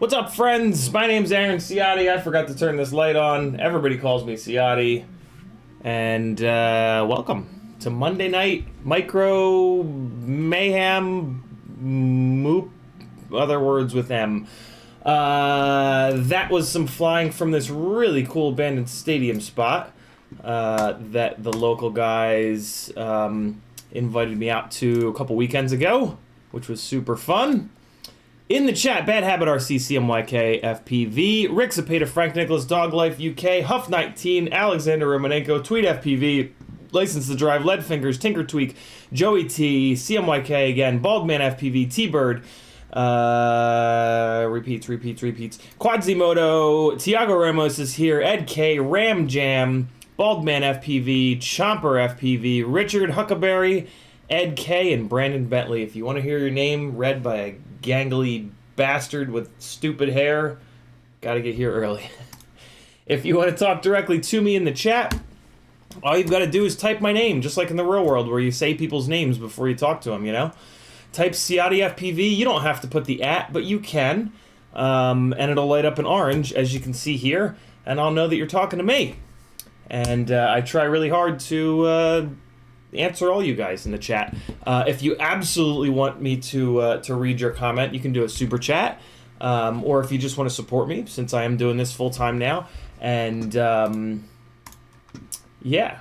What's up, friends? My name's Aaron Ciotti. I forgot to turn this light on. Everybody calls me Ciotti. And welcome to Monday Night Micro Mayhem Moop, other words with M. That was some flying from this really cool abandoned stadium spot that the local guys invited me out to a couple weekends ago, which was super fun. In the chat, Bad Habit RC, CMYK, FPV, Rick Zapata, Frank Nicholas, Dog Life UK, Huff 19, Alexander Romanenko, Tweet FPV, License to Drive, Lead Fingers, Tinker Tweak, Joey T, CMYK again, Baldman FPV, T-Bird, repeats, Quadzimoto, Tiago Ramos is here, Ed K, Ram Jam, Baldman FPV, Chomper FPV, Richard Huckleberry, Ed K, and Brandon Bentley. If you want to hear your name read by a gangly bastard with stupid hair, gotta get here early. If you want to talk directly to me in the chat, all you've got to do is type my name, just like in the real world where you say people's names before you talk to them, you know? Type CiottiFPV. You don't have to put the @ but you can, and it'll light up in orange, as you can see here, and I'll know that you're talking to me. And I try really hard to answer all you guys in the chat. If you absolutely want me to read your comment, you can do a super chat, or if you just want to support me, since I am doing this full time now. And yeah,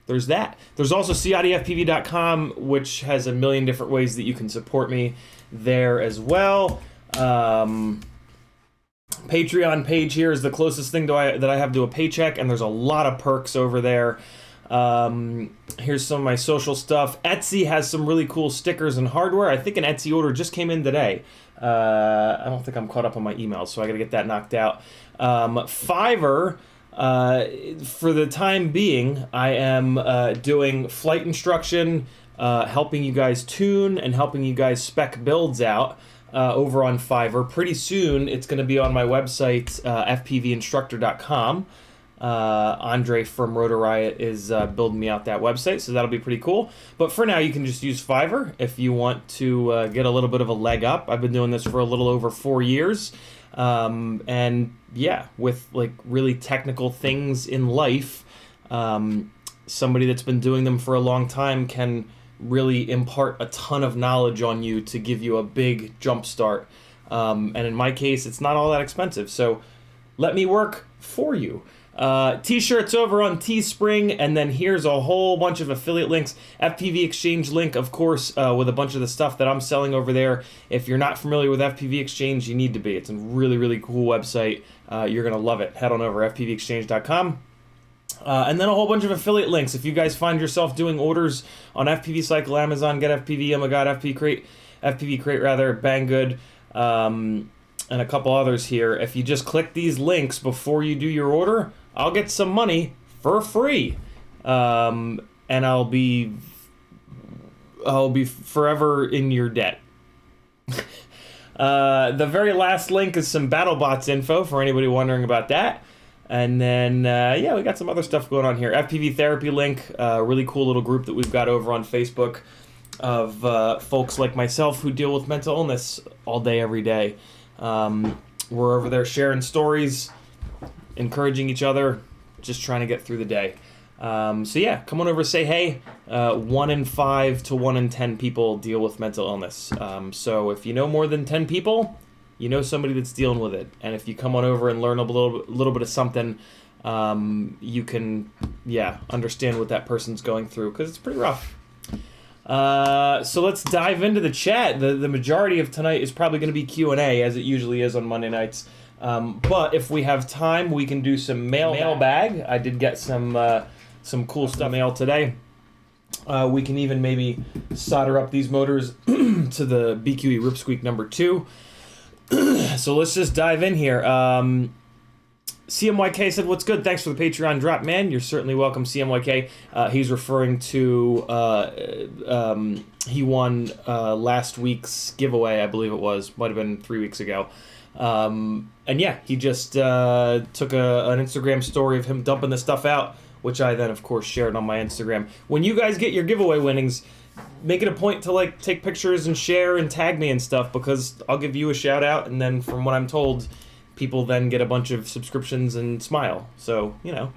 there's that. There's also CiottiFPV.com, which has a million different ways that you can support me there as well. Patreon page here is the closest thing that I have to a paycheck, and there's a lot of perks over there. Here's some of my social stuff. Etsy has some really cool stickers and hardware. I think an Etsy order just came in today. I don't think I'm caught up on my emails, so I gotta get that knocked out. Fiverr, for the time being, I am doing flight instruction, helping you guys tune and helping you guys spec builds out over on Fiverr. Pretty soon, it's going to be on my website, fpvinstructor.com. Andre from Rotor Riot is building me out that website, so that'll be pretty cool. But for now, you can just use Fiverr if you want to get a little bit of a leg up. I've been doing this for a little over 4 years. And yeah, with like really technical things in life, somebody that's been doing them for a long time can really impart a ton of knowledge on you to give you a big jump start. And in my case, it's not all that expensive. So let me work for you. T-shirts over on Teespring, and then here's a whole bunch of affiliate links. FPV Exchange link, of course, with a bunch of the stuff that I'm selling over there. If you're not familiar with FPV Exchange, you need to be. It's a really, really cool website. You're going to love it. Head on over fpvexchange.com. And then a whole bunch of affiliate links. If you guys find yourself doing orders on FPV Cycle, Amazon, Get FPV, Oh My God, FPV Crate, Banggood, and a couple others here. If you just click these links before you do your order, I'll get some money for free, and I'll be forever in your debt. The very last link is some BattleBots info for anybody wondering about that. And then, yeah, we got some other stuff going on here. FPV Therapy link, a really cool little group that we've got over on Facebook of folks like myself who deal with mental illness all day, every day. We're over there sharing stories, encouraging each other, just trying to get through the day. So yeah, come on over, say hey. 1 in 5 to 1 in 10 people deal with mental illness. So if you know more than 10 people, you know somebody that's dealing with it. And if you come on over and learn a little bit of something, you can, yeah, understand what that person's going through, because it's pretty rough. So let's dive into the chat. The majority of tonight is probably going to be Q&A, as it usually is on Monday nights. But if we have time, we can do some mailbag. I did get some cool stuff mailed today. We can even maybe solder up these motors to the BQE Ripsqueak number 2. So let's just dive in here. CMYK said, "What's good? Thanks for the Patreon drop, man. You're certainly welcome, CMYK." He's referring to he won last week's giveaway, I believe it was. Might have been 3 weeks ago. And yeah, he just took an Instagram story of him dumping the stuff out, which I then, of course, shared on my Instagram. When you guys get your giveaway winnings, make it a point to like take pictures and share and tag me and stuff, because I'll give you a shout out, and then from what I'm told, people then get a bunch of subscriptions and smile. So, you know,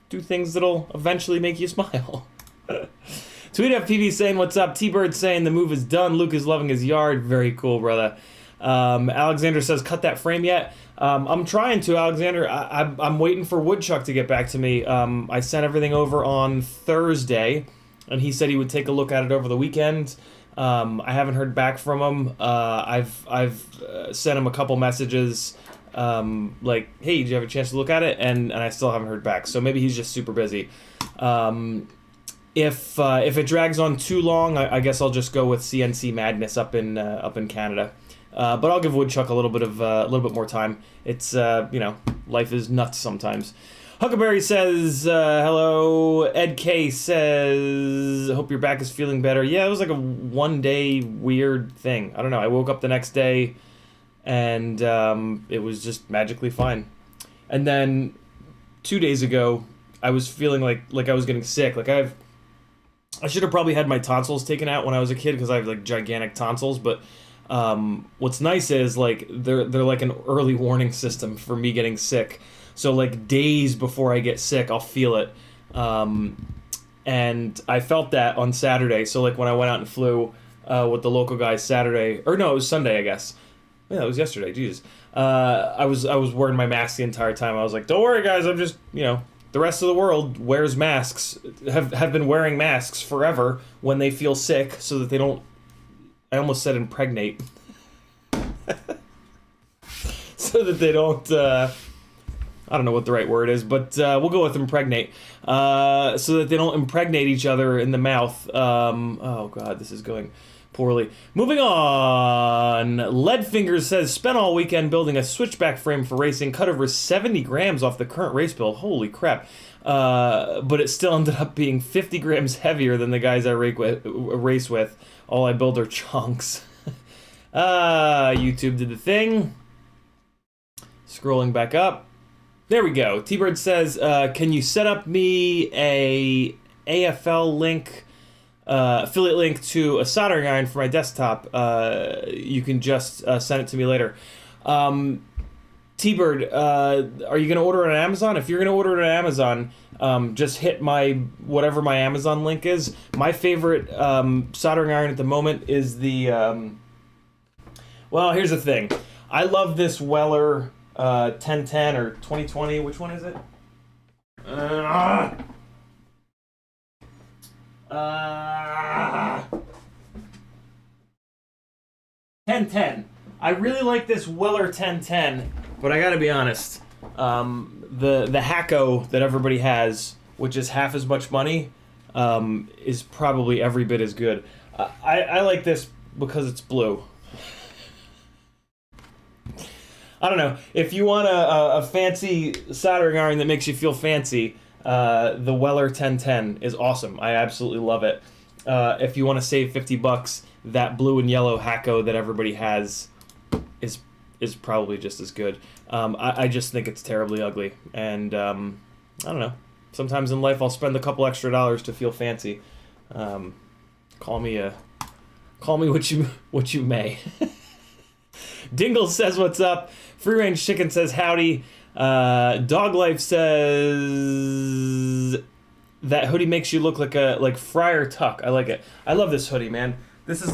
do things that'll eventually make you smile. Tweet FPV saying, "What's up?" T-Bird saying, "The move is done. Luke is loving his yard." Very cool, brother. Alexander says, "Cut that frame yet?" I'm trying to, Alexander. I'm waiting for Woodchuck to get back to me. I sent everything over on Thursday, and he said he would take a look at it over the weekend. I haven't heard back from him. I've sent him a couple messages, like, "Hey, did you have a chance to look at it?" And I still haven't heard back. So maybe he's just super busy. If it drags on too long, I guess I'll just go with CNC Madness up in Canada. But I'll give Woodchuck a little bit more time. It's you know, life is nuts sometimes. Huckleberry says, "Hello." Ed K says, "Hope your back is feeling better." Yeah, it was like a 1-day weird thing. I don't know. I woke up the next day, and it was just magically fine. And then 2 days ago, I was feeling like I was getting sick. Like I should have probably had my tonsils taken out when I was a kid, because I have like gigantic tonsils, but. What's nice is like they're like an early warning system for me getting sick. So like days before I get sick, I'll feel it. and I felt that on Saturday. So like when I went out and flew with the local guys Saturday, or no, it was Sunday, I guess. Yeah, it was yesterday. Jesus, I was wearing my mask the entire time. I was like, don't worry, guys. I'm just, you know, the rest of the world wears masks, have been wearing masks forever when they feel sick, so that they don't. I almost said impregnate. So that they don't. I don't know what the right word is, but we'll go with impregnate. So that they don't impregnate each other in the mouth. Oh God, this is going poorly. Moving on. Leadfingers says, spent all weekend building a switchback frame for racing, cut over 70 grams off the current race build. Holy crap. But it still ended up being 50 grams heavier than the guys I race with. All I build are chunks. YouTube did the thing. Scrolling back up. There we go. T-Bird says, can you set up me a AFL link, affiliate link to a soldering iron for my desktop? You can just send it to me later. T-Bird, are you going to order it on Amazon? If you're going to order it on Amazon, just hit whatever my Amazon link is. My favorite soldering iron at the moment is the... well, here's the thing. I love this Weller 1010 or 2020. Which one is it? 1010. I really like this Weller 1010, but I gotta be honest. The Hacko that everybody has, which is half as much money, is probably every bit as good. I like this because it's blue. I don't know. If you want a fancy soldering iron that makes you feel fancy, the Weller 1010 is awesome. I absolutely love it. If you want to save $50, that blue and yellow Hacko that everybody has is probably just as good. I just think it's terribly ugly, and I don't know. Sometimes in life I'll spend a couple extra dollars to feel fancy. Call me what you may. Dingle says what's up. Free Range Chicken says howdy. Dog Life says that hoodie makes you look like Friar Tuck. I like it. I love this hoodie, man. This is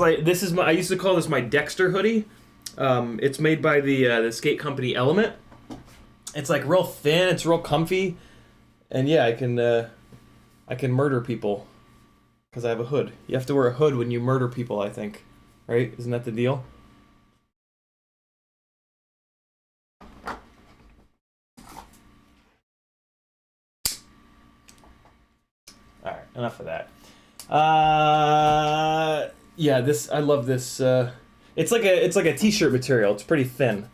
my. I used to call this my Dexter hoodie. It's made by the skate company Element. It's like real thin. It's real comfy, and yeah, I can murder people because I have a hood. You have to wear a hood when you murder people, I think, right? Isn't that the deal? All right, enough of that. Yeah, this I love this. It's like a t-shirt material. It's pretty thin.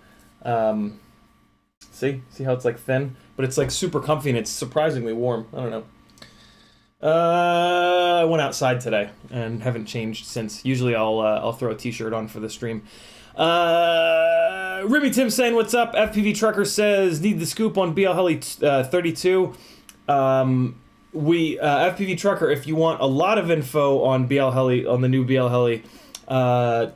See how it's like thin, but it's like super comfy and it's surprisingly warm. I don't know. I went outside today and haven't changed since. Usually I'll throw a t-shirt on for the stream. Ribby Tim saying what's up. FPV Trucker says need the scoop on BL Heli 32. FPV Trucker, if you want a lot of info on BL Heli, on the new BL Heli,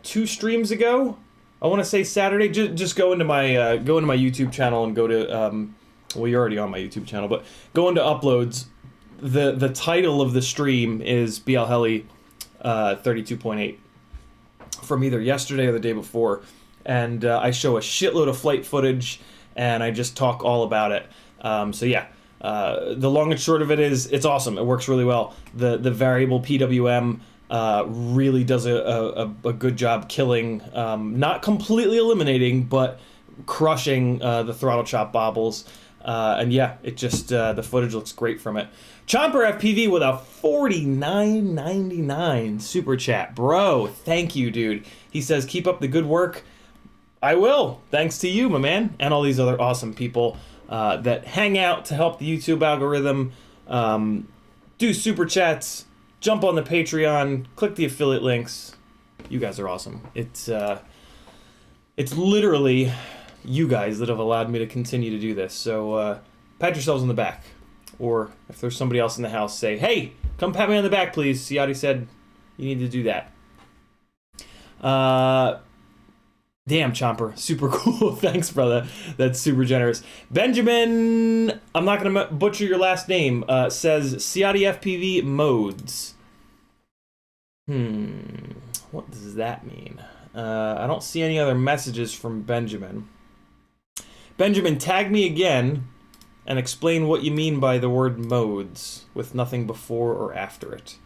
2 streams ago, I want to say Saturday, just go into my YouTube channel and go to, well, you're already on my YouTube channel, but go into uploads. The title of the stream is BL Heli 32.8 from either yesterday or the day before, and I show a shitload of flight footage, and I just talk all about it. So yeah. The long and short of it is, it's awesome. It works really well. The variable PWM really does a good job killing, not completely eliminating, but crushing the throttle chop bobbles. And yeah, it just the footage looks great from it. Chomper FPV with a $49.99 super chat, bro. Thank you, dude. He says keep up the good work. I will. Thanks to you, my man, and all these other awesome people that hang out to help the YouTube algorithm, do super chats, jump on the Patreon, click the affiliate links. You guys are awesome. It's literally you guys that have allowed me to continue to do this. So pat yourselves on the back, or if there's somebody else in the house, say, "Hey, come pat me on the back, please." Ciotti said you need to do that. Damn, Chomper. Super cool. Thanks, brother. That's super generous. Benjamin, I'm not going to butcher your last name, says CiottiFPV modes. What does that mean? I don't see any other messages from Benjamin. Benjamin, tag me again and explain what you mean by the word modes with nothing before or after it.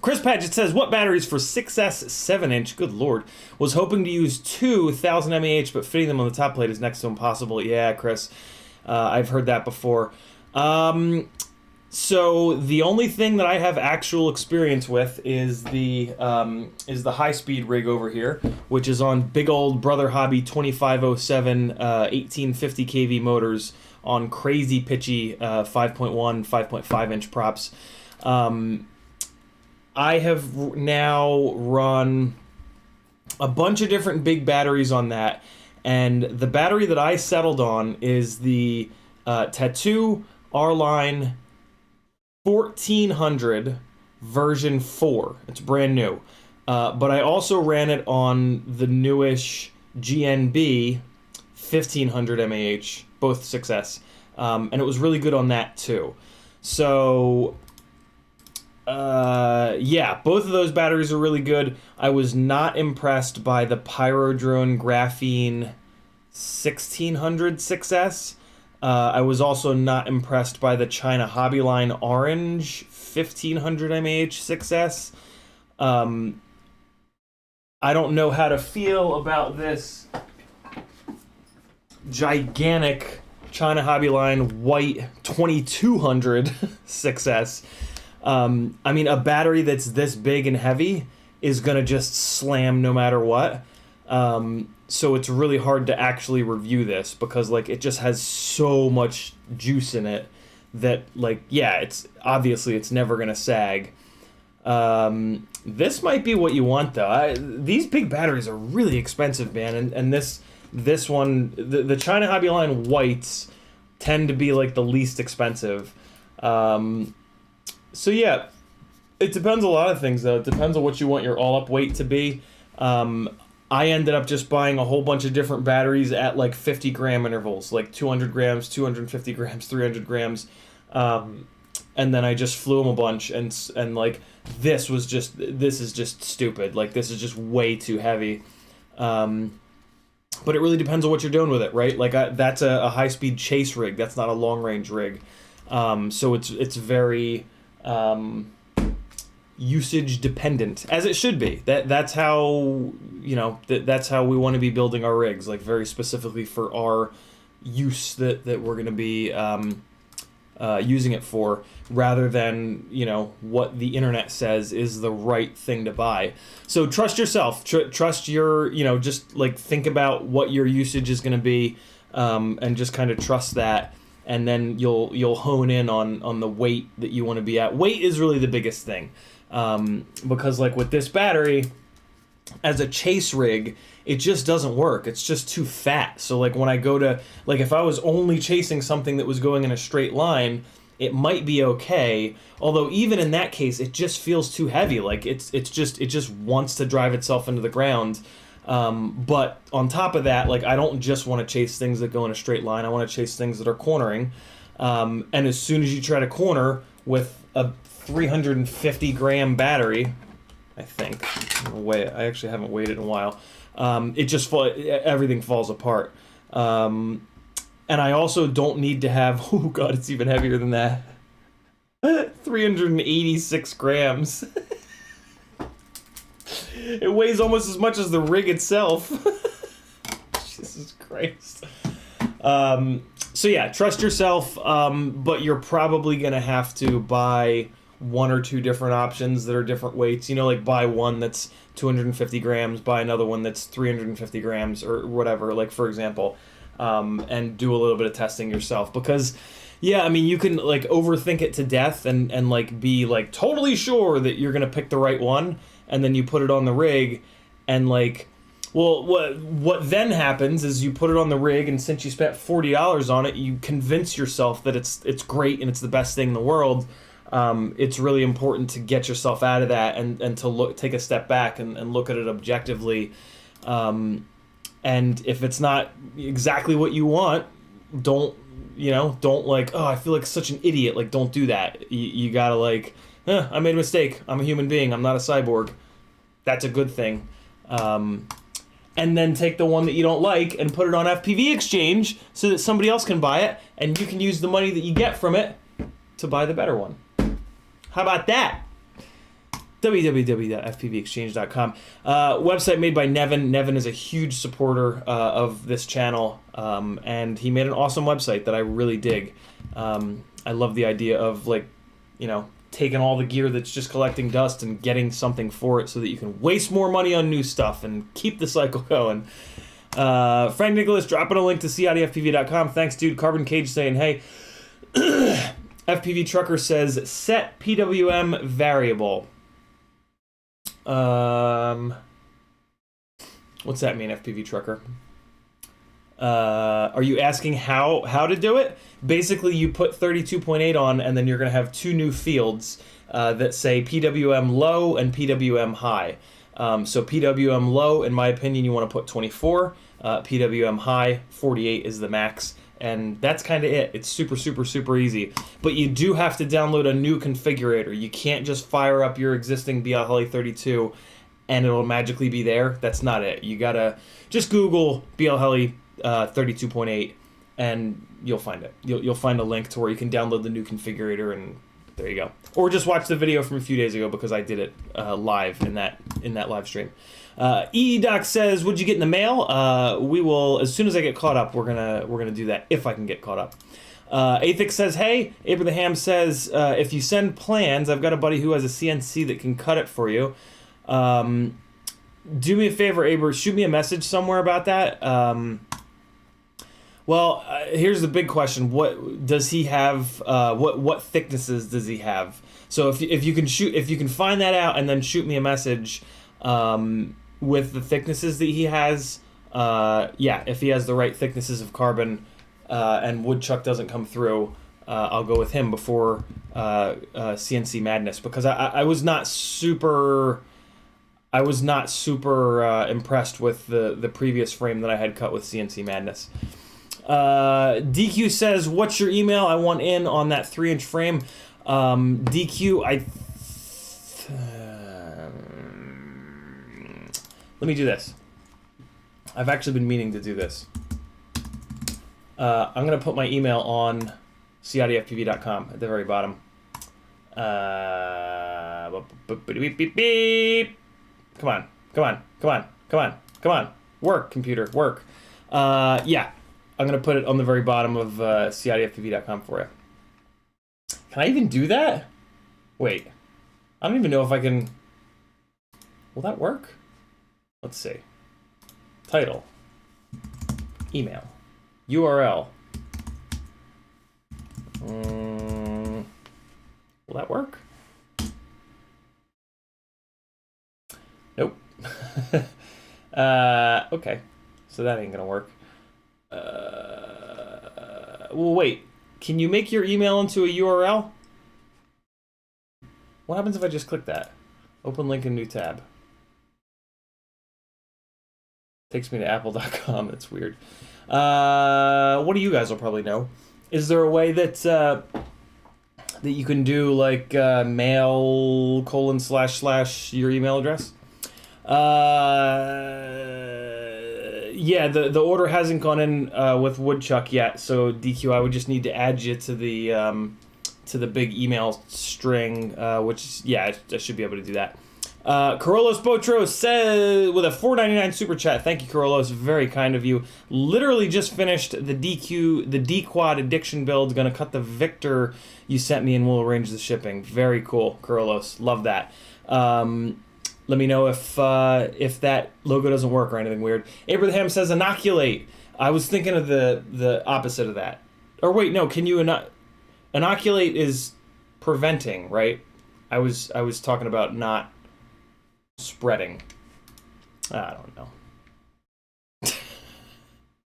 Chris Paget says, what batteries for 6S 7-inch, good lord, was hoping to use 2,000 mAh, but fitting them on the top plate is next to impossible. Yeah, Chris, I've heard that before. So the only thing that I have actual experience with is the high-speed rig over here, which is on big old Brother Hobby 2507 1850 kV motors on crazy pitchy 5.1, 5.5-inch props. I have now run a bunch of different big batteries on that, and the battery that I settled on is the Tattoo R-Line 1400 version 4. It's brand new. But I also ran it on the newish GNB 1500 mAh, both 6S, and it was really good on that too. So yeah, both of those batteries are really good. I was not impressed by the Pyrodrone Graphene 1600 6S. I was also not impressed by the China Hobbyline Orange 1500 mAh 6S. I don't know how to feel about this gigantic China Hobbyline white 2200 6S. I mean, a battery that's this big and heavy is going to just slam no matter what. So it's really hard to actually review this because, like, it just has so much juice in it that, like, yeah, it's obviously it's never going to sag. This might be what you want, though. These big batteries are really expensive, man. And this one, the China Hobbyline whites tend to be, like, the least expensive. So yeah, it depends a lot of things, though. It depends on what you want your all-up weight to be. I ended up just buying a whole bunch of different batteries at like 50 gram intervals, like 200 grams, 250 grams, 300 grams. And then I just flew them a bunch, and like this is just stupid. Like, this is just way too heavy. But it really depends on what you're doing with it, right? Like, that's a high-speed chase rig. That's not a long-range rig. So it's very usage dependent, as it should be. That's how, you know, that's how we want to be building our rigs, like very specifically for our use that we're going to be using it for, rather than, you know, what the internet says is the right thing to buy. So trust yourself, trust your, you know, just like think about what your usage is going to be, and just kind of trust that, and then you'll hone in on the weight that you want to be at. Weight is really the biggest thing, because like with this battery, as a chase rig, it just doesn't work. It's just too fat. So like when I go to, like if I was only chasing something that was going in a straight line, it might be okay. Although even in that case, it just feels too heavy. Like it just wants to drive itself into the ground. But on top of that, like I don't just want to chase things that go in a straight line. I want to chase things that are cornering. And as soon as you try to corner with a 350 gram battery, I think, I actually haven't weighed it in a while. Everything falls apart. And I also don't need to have, oh god, it's even heavier than that. 386 grams. It weighs almost as much as the rig itself. Jesus Christ. So yeah, trust yourself, but you're probably gonna have to buy one or two different options that are different weights. You know, like buy one that's 250 grams, buy another one that's 350 grams or whatever, like for example, and do a little bit of testing yourself. Because yeah, I mean, you can like overthink it to death and like be like totally sure that you're gonna pick the right one, and then you put it on the rig, and like, well, what then happens is you put it on the rig, and since you spent $40 on it, you convince yourself that it's great and it's the best thing in the world. It's really important to get yourself out of that and to take a step back and look at it objectively. And if it's not exactly what you want, don't like, oh, I feel like such an idiot. Like, don't do that. You gotta like, I made a mistake. I'm a human being. I'm not a cyborg. That's a good thing. And then take the one that you don't like and put it on FPV Exchange so that somebody else can buy it, and you can use the money that you get from it to buy the better one. How about that? www.fpvexchange.com. Website made by Nevin. Nevin is a huge supporter of this channel, and he made an awesome website that I really dig. I love the idea of, like, taking all the gear that's just collecting dust and getting something for it so that you can waste more money on new stuff and keep the cycle going. Frank Nicholas dropping a link to CiottiFPV.com. Thanks, dude. Carbon Cage saying, hey. FPV Trucker says, set PWM variable. What's that mean, FPV Trucker? Are you asking how to do it? Basically, you put 32.8 on, and then you're going to have two new fields that say PWM low and PWM high. So PWM low, in my opinion, you want to put 24. PWM high, 48 is the max. And that's kind of it. It's super, super, super easy. But you do have to download a new configurator. You can't just fire up your existing BLHeli 32 and it'll magically be there. That's not it. You gotta just Google BLHeli 32.8 and you'll find it. You'll find a link to where you can download the new configurator, and there you go. Or just watch the video from a few days ago because I did it live in that live stream. Doc says, "What'd you get in the mail?" We will, as soon as I get caught up. We're gonna do that if I can get caught up. Athix says, "Hey." Abraham says, "If you send plans, I've got a buddy who has a CNC that can cut it for you. Do me a favor, Aber. Shoot me a message somewhere about that." Well, here's the big question: what does he have? What thicknesses does he have? So if you can find that out and then shoot me a message. With the thicknesses that he has, if he has the right thicknesses of carbon and woodchuck doesn't come through, I'll go with him before CNC Madness, because I was not super impressed with the previous frame that I had cut with CNC Madness. DQ says, "What's your email? I want in on that 3-inch frame." DQ, let me do this. I've actually been meaning to do this. I'm going to put my email on CiottiFPV.com at the very bottom. Come on. Work, computer, work. I'm going to put it on the very bottom of CiottiFPV.com for you. Can I even do that? Wait. I don't even know if I can... Will that work? Let's see. Title. Email. URL. Will that work? Nope. Okay. So that ain't gonna work. Well, wait. Can you make your email into a URL? What happens if I just click that? Open link in new tab. Takes me to apple.com. That's weird. What do you guys will probably know? Is there a way that that you can do like mail : / your email address? Yeah, the order hasn't gone in with Woodchuck yet, so DQ, I would just need to add you to the big email string, which, yeah, I should be able to do that. Carolus Botro says, with a $4.99 super chat, thank you, Carolus, very kind of you. Literally just finished the D-Quad addiction build, gonna cut the Victor you sent me and we'll arrange the shipping. Very cool, Carolus, love that. Let me know if that logo doesn't work or anything weird. Abraham says inoculate. I was thinking of the opposite of that. Or wait, no, can you inoculate is preventing, right? I was talking about not spreading. I don't know.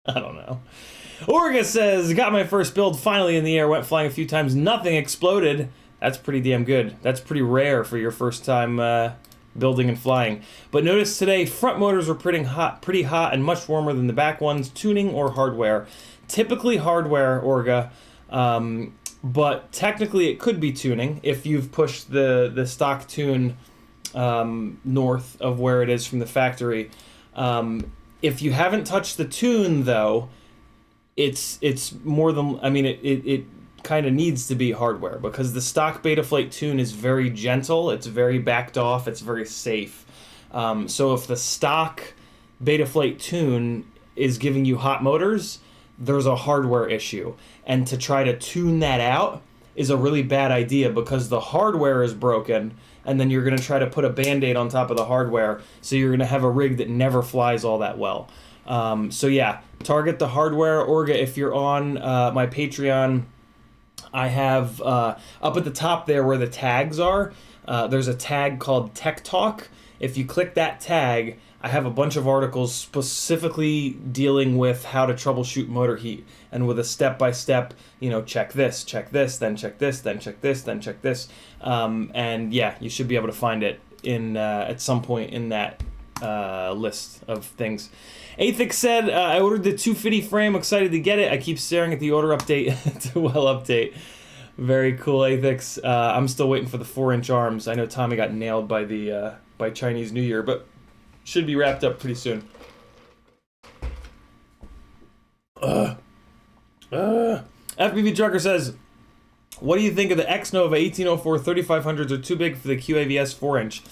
I don't know. Orga says, got my first build finally in the air, went flying a few times, nothing exploded. That's pretty damn good. That's pretty rare for your first time building and flying. But notice today, front motors were pretty hot and much warmer than the back ones. Tuning or hardware? Typically hardware, Orga, but technically it could be tuning if you've pushed the stock tune north of where it is from the factory. If you haven't touched the tune, though, it's more than, I mean, it kind of needs to be hardware, because the stock Betaflight tune is very gentle, it's very backed off, it's very safe. So if the stock Betaflight tune is giving you hot motors, there's a hardware issue. And to try to tune that out is a really bad idea, because the hardware is broken, and then you're going to try to put a Band-Aid on top of the hardware, so you're going to have a rig that never flies all that well. So yeah, target the hardware. Orga, if you're on my Patreon, I have up at the top there where the tags are, there's a tag called Tech Talk. If you click that tag, I have a bunch of articles specifically dealing with how to troubleshoot motor heat, and with a step-by-step, check this, then check this, then check this, then check this. And yeah, you should be able to find it in at some point in that list of things. Athix said, I ordered the 250 frame, excited to get it. I keep staring at the order update to well update. Very cool, Athix. I'm still waiting for the 4-inch arms. I know Tommy got nailed by the by Chinese New Year, but should be wrapped up pretty soon. FPV Trucker says, what do you think of the X-Nova 1804 3500s are too big for the QAVS 4-inch?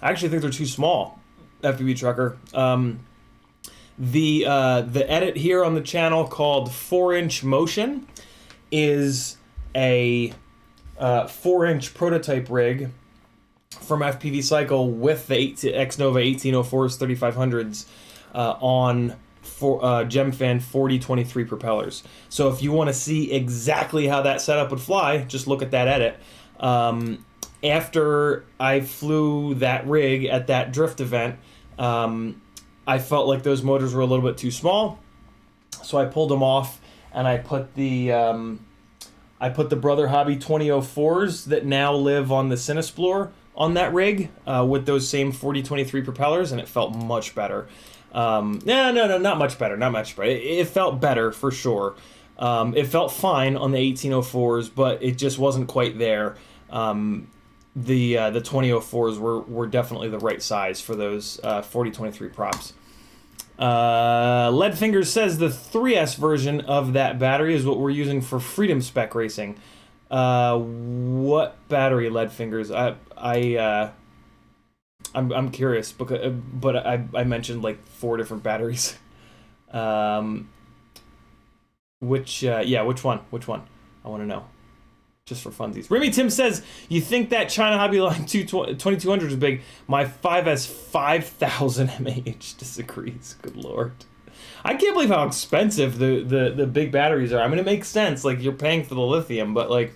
I actually think they're too small, FPV Trucker. The edit here on the channel called 4-inch Motion is a 4-inch prototype rig from FPV Cycle with the X-Nova 1804s 3500s on GemFan 4023 propellers. So if you want to see exactly how that setup would fly, just look at that edit. After I flew that rig at that drift event, I felt like those motors were a little bit too small, so I pulled them off, and I put the Brother Hobby 2004s that now live on the Cinesplore on that rig with those same 4023 propellers, and it felt much better. No, not much better. It felt better for sure. It felt fine on the 1804s, but it just wasn't quite there. The 2004s were definitely the right size for those 4023 props. Leadfingers says the 3S version of that battery is what we're using for Freedom Spec racing. What battery, Leadfingers? I'm curious, but I mentioned like 4 different batteries. Which one? I want to know. Just for funsies. Remy Tim says, you think that China Hobby Line 2200 is big? My 5S 5000 mAh disagrees. Good lord. I can't believe how expensive the big batteries are. I mean, it makes sense. Like, you're paying for the lithium, but like,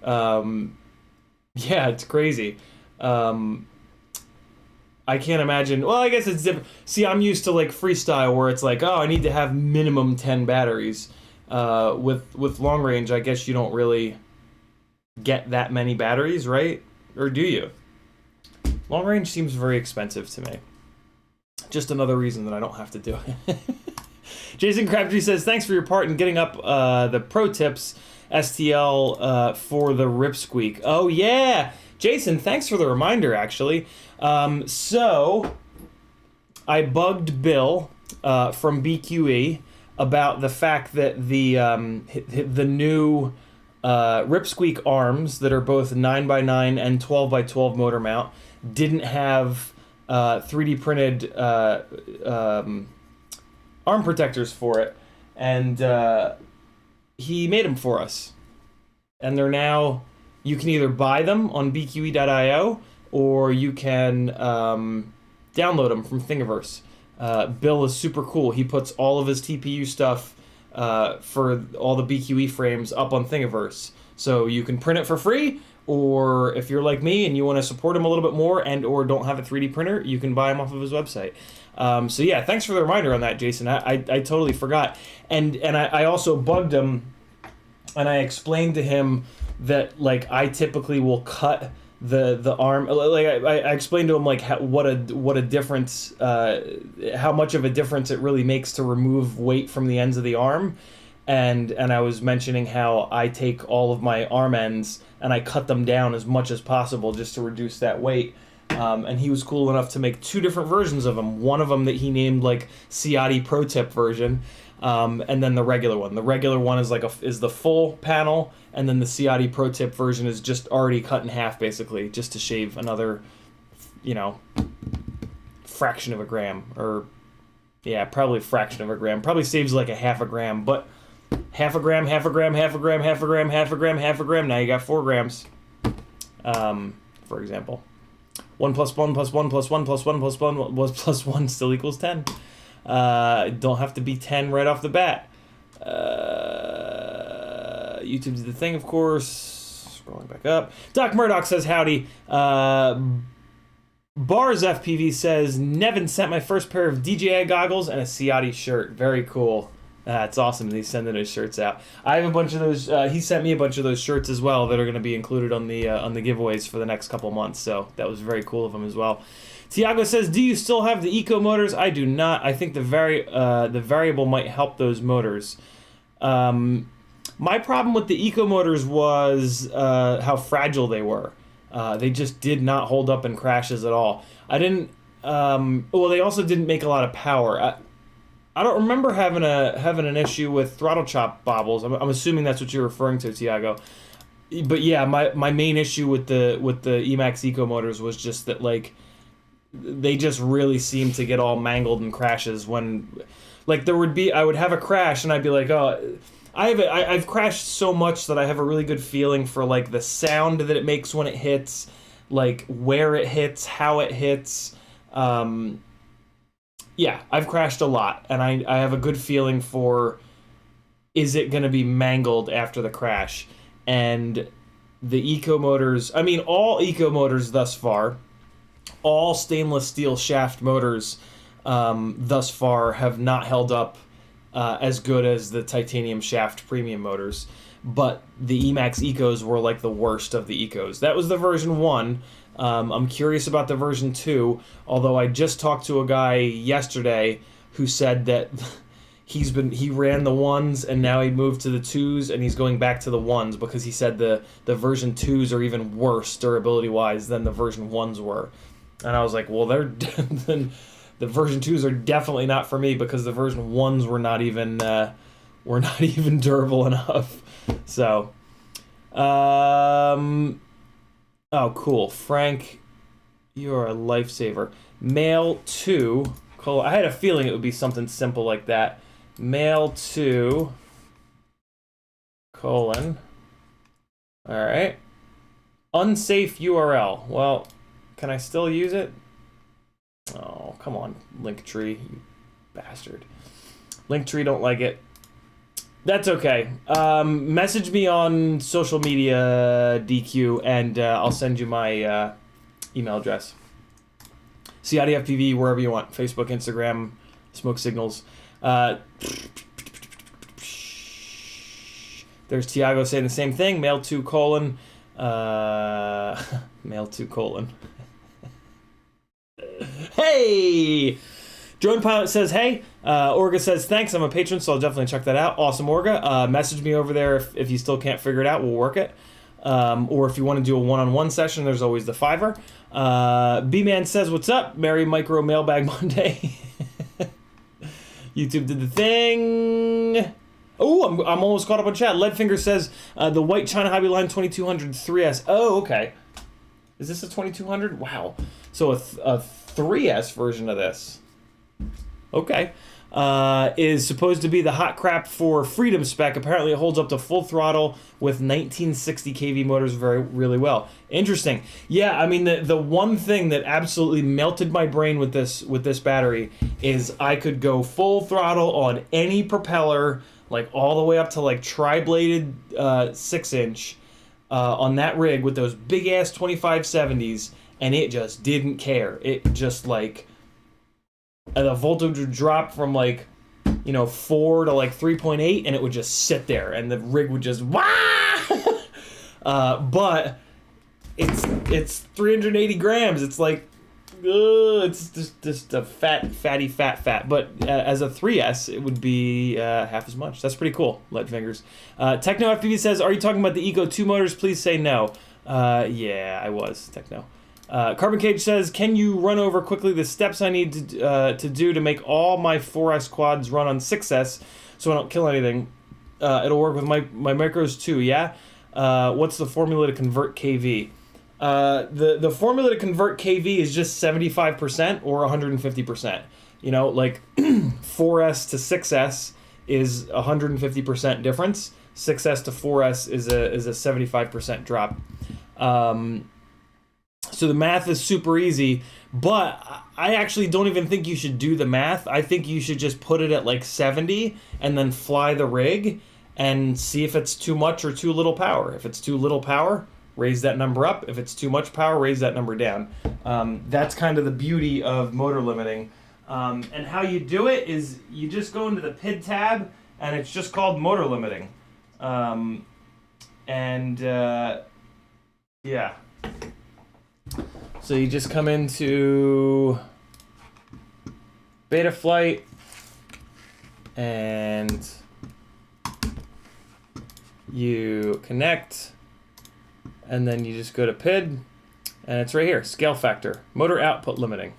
yeah, it's crazy. I can't imagine. Well, I guess it's different. See, I'm used to like freestyle where it's like, oh, I need to have minimum 10 batteries. With long range, I guess you don't really get that many batteries, right? Or do you? Long range seems very expensive to me. Just another reason that I don't have to do it. Jason Crabtree says, thanks for your part in getting up the pro tips STL for the Rip Squeak. Oh yeah, Jason, thanks for the reminder actually. So I bugged Bill from BQE about the fact that the new Rip Squeak arms that are both 9x9 and 12x12 motor mount didn't have 3D printed arm protectors for it, and he made them for us, and they're now, you can either buy them on bqe.io or you can download them from Thingiverse. Bill is super cool. He puts all of his TPU stuff for all the BQE frames up on Thingiverse. So you can print it for free, or if you're like me and you want to support him a little bit more and or don't have a 3D printer, you can buy them off of his website. So yeah, thanks for the reminder on that, Jason. I totally forgot. And I also bugged him, and I explained to him that like I typically will cut the arm, like I explained to him like what a difference, how much of a difference it really makes to remove weight from the ends of the arm. And I was mentioning how I take all of my arm ends and I cut them down as much as possible just to reduce that weight. And he was cool enough to make 2 different versions of them. One of them that he named like Ciotti Pro Tip version, and then the regular one. The regular one is is the full panel, and then the Ciotti Pro Tip version is just already cut in half, basically, just to shave another, fraction of a gram, or yeah, probably a fraction of a gram. Probably saves like a half a gram, but half a gram, half a gram, half a gram, half a gram, half a gram, half a gram. Now you got 4 grams, for example. 1 plus 1 plus 1 plus 1 plus 1 plus 1 was plus 1 still equals 10. Don't have to be 10 right off the bat. YouTube did the thing, of course. Scrolling back up. Doc Murdoch says howdy. Bars FPV says Nevin sent my first pair of DJI goggles and a Ciotti shirt. Very cool. It's awesome. He's sending his shirts out. I have a bunch of those. He sent me a bunch of those shirts as well that are going to be included on the giveaways for the next couple months. So that was very cool of him as well. Tiago says, "Do you still have the eco motors?" I do not. I think the variable might help those motors. My problem with the eco motors was how fragile they were. They just did not hold up in crashes at all. I didn't. Well, they also didn't make a lot of power. I don't remember having an issue with throttle chop bobbles. I'm assuming that's what you're referring to, Tiago. But yeah, my main issue with the Emax Eco motors was just that like they just really seemed to get all mangled in crashes when like I would have a crash and I'd be like, oh, I've crashed so much that I have a really good feeling for like the sound that it makes when it hits, like where it hits, how it hits. Yeah, I've crashed a lot, and I have a good feeling for, is it going to be mangled after the crash? And the eco motors, I mean, all eco motors thus far, all stainless steel shaft motors thus far have not held up as good as the titanium shaft premium motors. But the Emax Ecos were like the worst of the Ecos. That was the version 1. I'm curious about the version 2, although I just talked to a guy yesterday who said that he ran the 1s and now he moved to the 2s and he's going back to the 1s because he said the version 2s are even worse durability-wise than the version 1s were. And I was like, well, then the version 2s are definitely not for me because the version 1s were not even durable enough. So, oh, cool. Frank, you're a lifesaver. Mail to, I had a feeling it would be something simple like that. Mail to, colon. All right. Unsafe URL. Well, can I still use it? Oh, come on, Linktree, you bastard. Linktree don't like it. That's okay. Message me on social media, DQ, and I'll send you my email address. CiottiFPV, wherever you want. Facebook, Instagram, Smoke Signals. There's Tiago saying the same thing. Mail to colon. Mail to colon. Hey! Drone Pilot says, hey. Orga says, thanks. I'm a patron, so I'll definitely check that out. Awesome, Orga. Message me over there if you still can't figure it out. We'll work it. Or if you want to do a one-on-one session, there's always the Fiverr. B-Man says, what's up? Merry Micro Mailbag Monday. YouTube did the thing. Oh, I'm almost caught up on chat. Leadfinger says, the white China Hobby Line 2200 3S. Oh, okay. Is this a 2200? Wow. So a 3S version of this. Okay. Is supposed to be the hot crap for Freedom spec. Apparently it holds up to full throttle with 1960 kV motors really well. Interesting. Yeah, I mean the one thing that absolutely melted my brain with this battery is I could go full throttle on any propeller, like all the way up to like tri-bladed 6-inch on that rig with those big ass 2570s, and it just didn't care. It just like the voltage would drop from like 4 to like 3.8, and it would just sit there, and the rig would just wah. But it's 380 grams. It's like, it's just a fatty fat. But as a 3S, it would be half as much. That's pretty cool. Lead fingers. Techno FPV says, "Are you talking about the Eco 2 motors? Please say no." Yeah, I was Techno. Carbon Cage says, "Can you run over quickly the steps I need to do to make all my 4S quads run on 6S so I don't kill anything? It'll work with my micros too, yeah? What's the formula to convert KV?" The formula to convert KV is just 75% or 150%. You know, like 4S to 6S is 150% difference. 6S to 4S is a 75% drop. So the math is super easy, but I actually don't even think you should do the math. I think you should just put it at like 70 and then fly the rig and see if it's too much or too little power. If it's too little power, raise that number up. If it's too much power, raise that number down. That's kind of the beauty of motor limiting. And how you do it is you just go into the PID tab, and it's just called motor limiting. Yeah. So you just come into Betaflight and you connect, and then you just go to PID, and it's right here, scale factor, motor output limiting.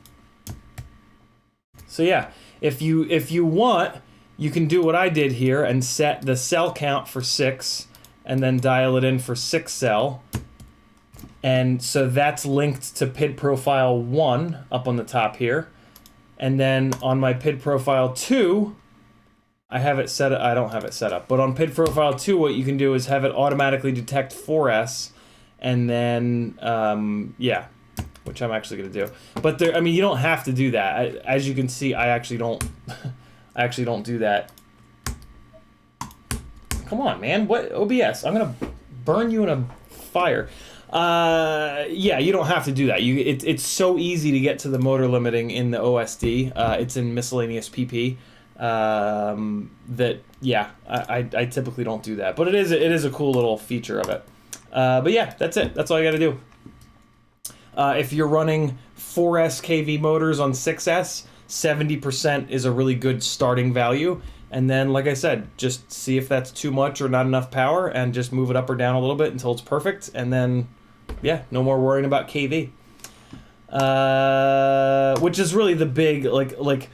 So yeah, if you want, you can do what I did here and set the cell count for 6 and then dial it in for 6 cell. And so that's linked to PID profile 1 up on the top here. And then on my PID profile 2, I have it set up. I don't have it set up, but on PID profile 2, what you can do is have it automatically detect 4S, and then yeah, which I'm actually gonna do. But there, I mean, you don't have to do that. As you can see, I actually don't. I actually don't do that. Come on, man. What OBS? I'm gonna burn you in a fire. Yeah, you don't have to do that. It's so easy to get to the motor limiting in the OSD. It's in miscellaneous PP. That yeah, I typically don't do that, but it is a cool little feature of it. But yeah, that's it. That's all you got to do. If you're running 4S KV motors on 6S, 70% is a really good starting value. And then, like I said, just see if that's too much or not enough power, and just move it up or down a little bit until it's perfect. And then, yeah, no more worrying about KV. Which is really the big, like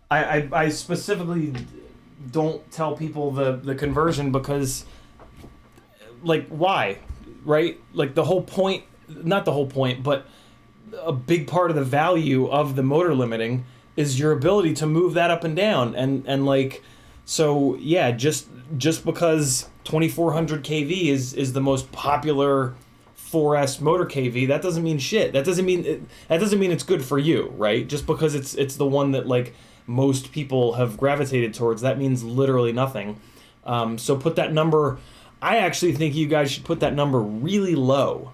I specifically don't tell people the conversion because, like, why, right? Like, the whole point, not the whole point, but a big part of the value of the motor limiting is your ability to move that up and down, and like, so yeah, just because 2400 kV is the most popular 4S motor kV, that doesn't mean shit. That doesn't mean it's good for you, right? Just because it's the one that like most people have gravitated towards, that means literally nothing. So put that number. I actually think you guys should put that number really low,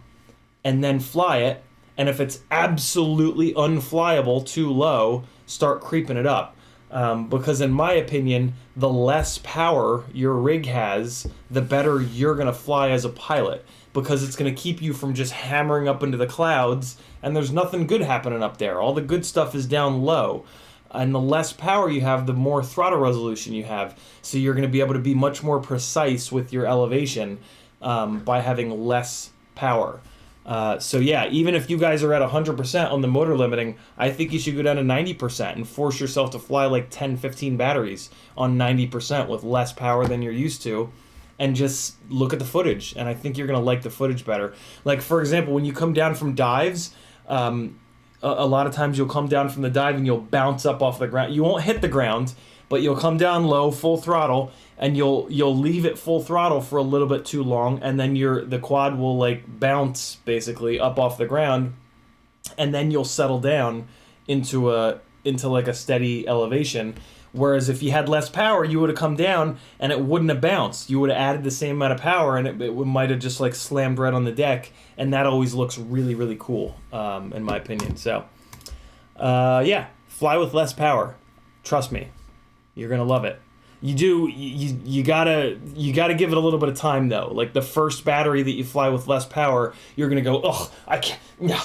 and then fly it. And if it's absolutely unflyable, too low, start creeping it up. Because in my opinion, the less power your rig has, the better you're going to fly as a pilot. Because it's going to keep you from just hammering up into the clouds, and there's nothing good happening up there. All the good stuff is down low. And the less power you have, the more throttle resolution you have. So you're going to be able to be much more precise with your elevation by having less power. So yeah, even if you guys are at 100% on the motor limiting, I think you should go down to 90% and force yourself to fly like 10, 15 batteries on 90% with less power than you're used to, and just look at the footage. And I think you're going to like the footage better. Like, for example, when you come down from dives, a lot of times you'll come down from the dive and you'll bounce up off the ground. You won't hit the ground, but you'll come down low, full throttle, and you'll leave it full throttle for a little bit too long, and then the quad will like bounce basically up off the ground, and then you'll settle down into like a steady elevation. Whereas if you had less power, you would have come down and it wouldn't have bounced. You would have added the same amount of power, and it might have just like slammed right on the deck, and that always looks really, really cool, in my opinion. So yeah, fly with less power. Trust me, you're gonna love it. you gotta give it a little bit of time though. Like the first battery that you fly with less power, you're gonna go, oh, I can't, you know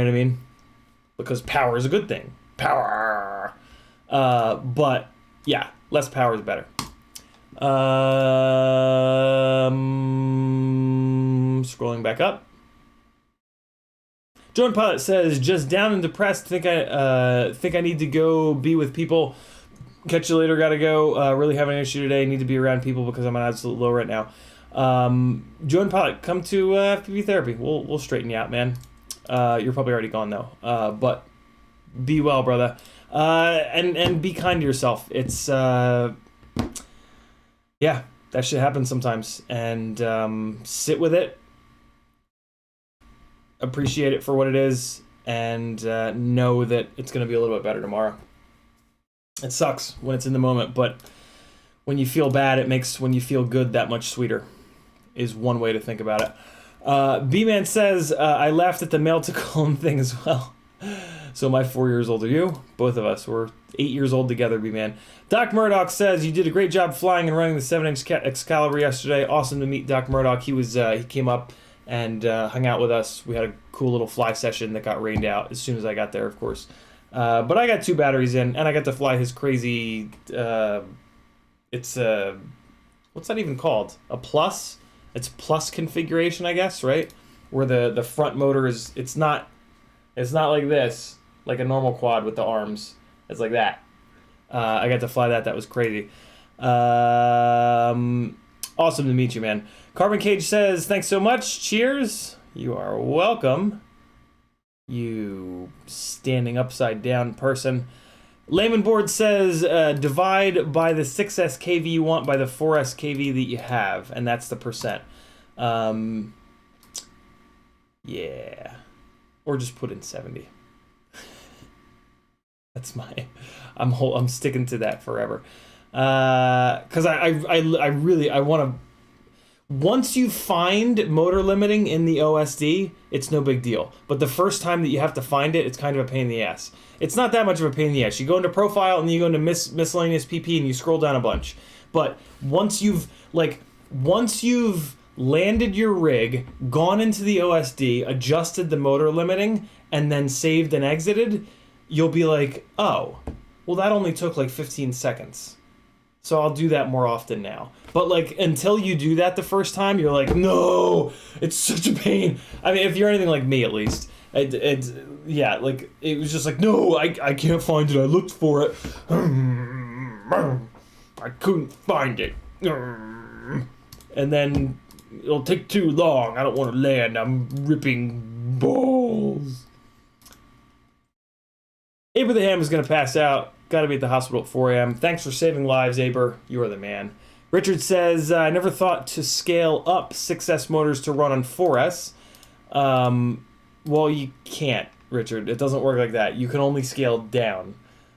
what I mean? Because power is a good thing. Power. But yeah, less power is better. Scrolling back up. Drone Pilot says, just down and depressed. Think I need to go be with people. Catch you later. Gotta go. Really having an issue today. Need to be around people because I'm on absolute low right now. Drone Pilot, come to FPV therapy. We'll straighten you out, man. You're probably already gone though. But be well, brother. And be kind to yourself. It's yeah, that shit happens sometimes. And sit with it. Appreciate it for what it is, and know that it's going to be a little bit better tomorrow. It sucks when it's in the moment, but when you feel bad, it makes when you feel good that much sweeter, is one way to think about it. B-Man says, I laughed at the male to colon thing as well. So my 4 years older you, both of us, we're 8 years old together, B-Man. Doc Murdoch says, you did a great job flying and running the 7-inch Excalibur yesterday. Awesome to meet Doc Murdoch. He came up and hung out with us. We had a cool little fly session that got rained out as soon as I got there, of course. But I got 2 batteries in, and I got to fly his crazy, what's that even called? A plus? It's plus configuration, I guess, right? Where the front motor is, it's not like this, like a normal quad with the arms. It's like that. I got to fly that. That was crazy. Awesome to meet you, man. Carbon Cage says, thanks so much. Cheers. You are welcome. You standing upside down person. Layman Board says, divide by the 6S KV you want by the 4S KV that you have, and that's the percent. Yeah. Or just put in 70. That's I'm sticking to that forever. Because I really want to. Once you find motor limiting in the OSD, it's no big deal. But the first time that you have to find it, it's kind of a pain in the ass. It's not that much of a pain in the ass. You go into profile and then you go into miscellaneous PP and you scroll down a bunch. But once you've landed your rig, gone into the OSD, adjusted the motor limiting, and then saved and exited, you'll be like, oh, well that only took like 15 seconds. So I'll do that more often now. But like until you do that the first time, you're like, no, it's such a pain. I mean, if you're anything like me, at least, yeah, like it was just like, no, I can't find it. I looked for it, I couldn't find it, and then it'll take too long. I don't want to land. I'm ripping balls. Abraham is gonna pass out. Got to be at the hospital at 4 a.m. Thanks for saving lives, Aber. You are the man. Richard says, I never thought to scale up 6S motors to run on 4S. Well, you can't, Richard. It doesn't work like that. You can only scale down.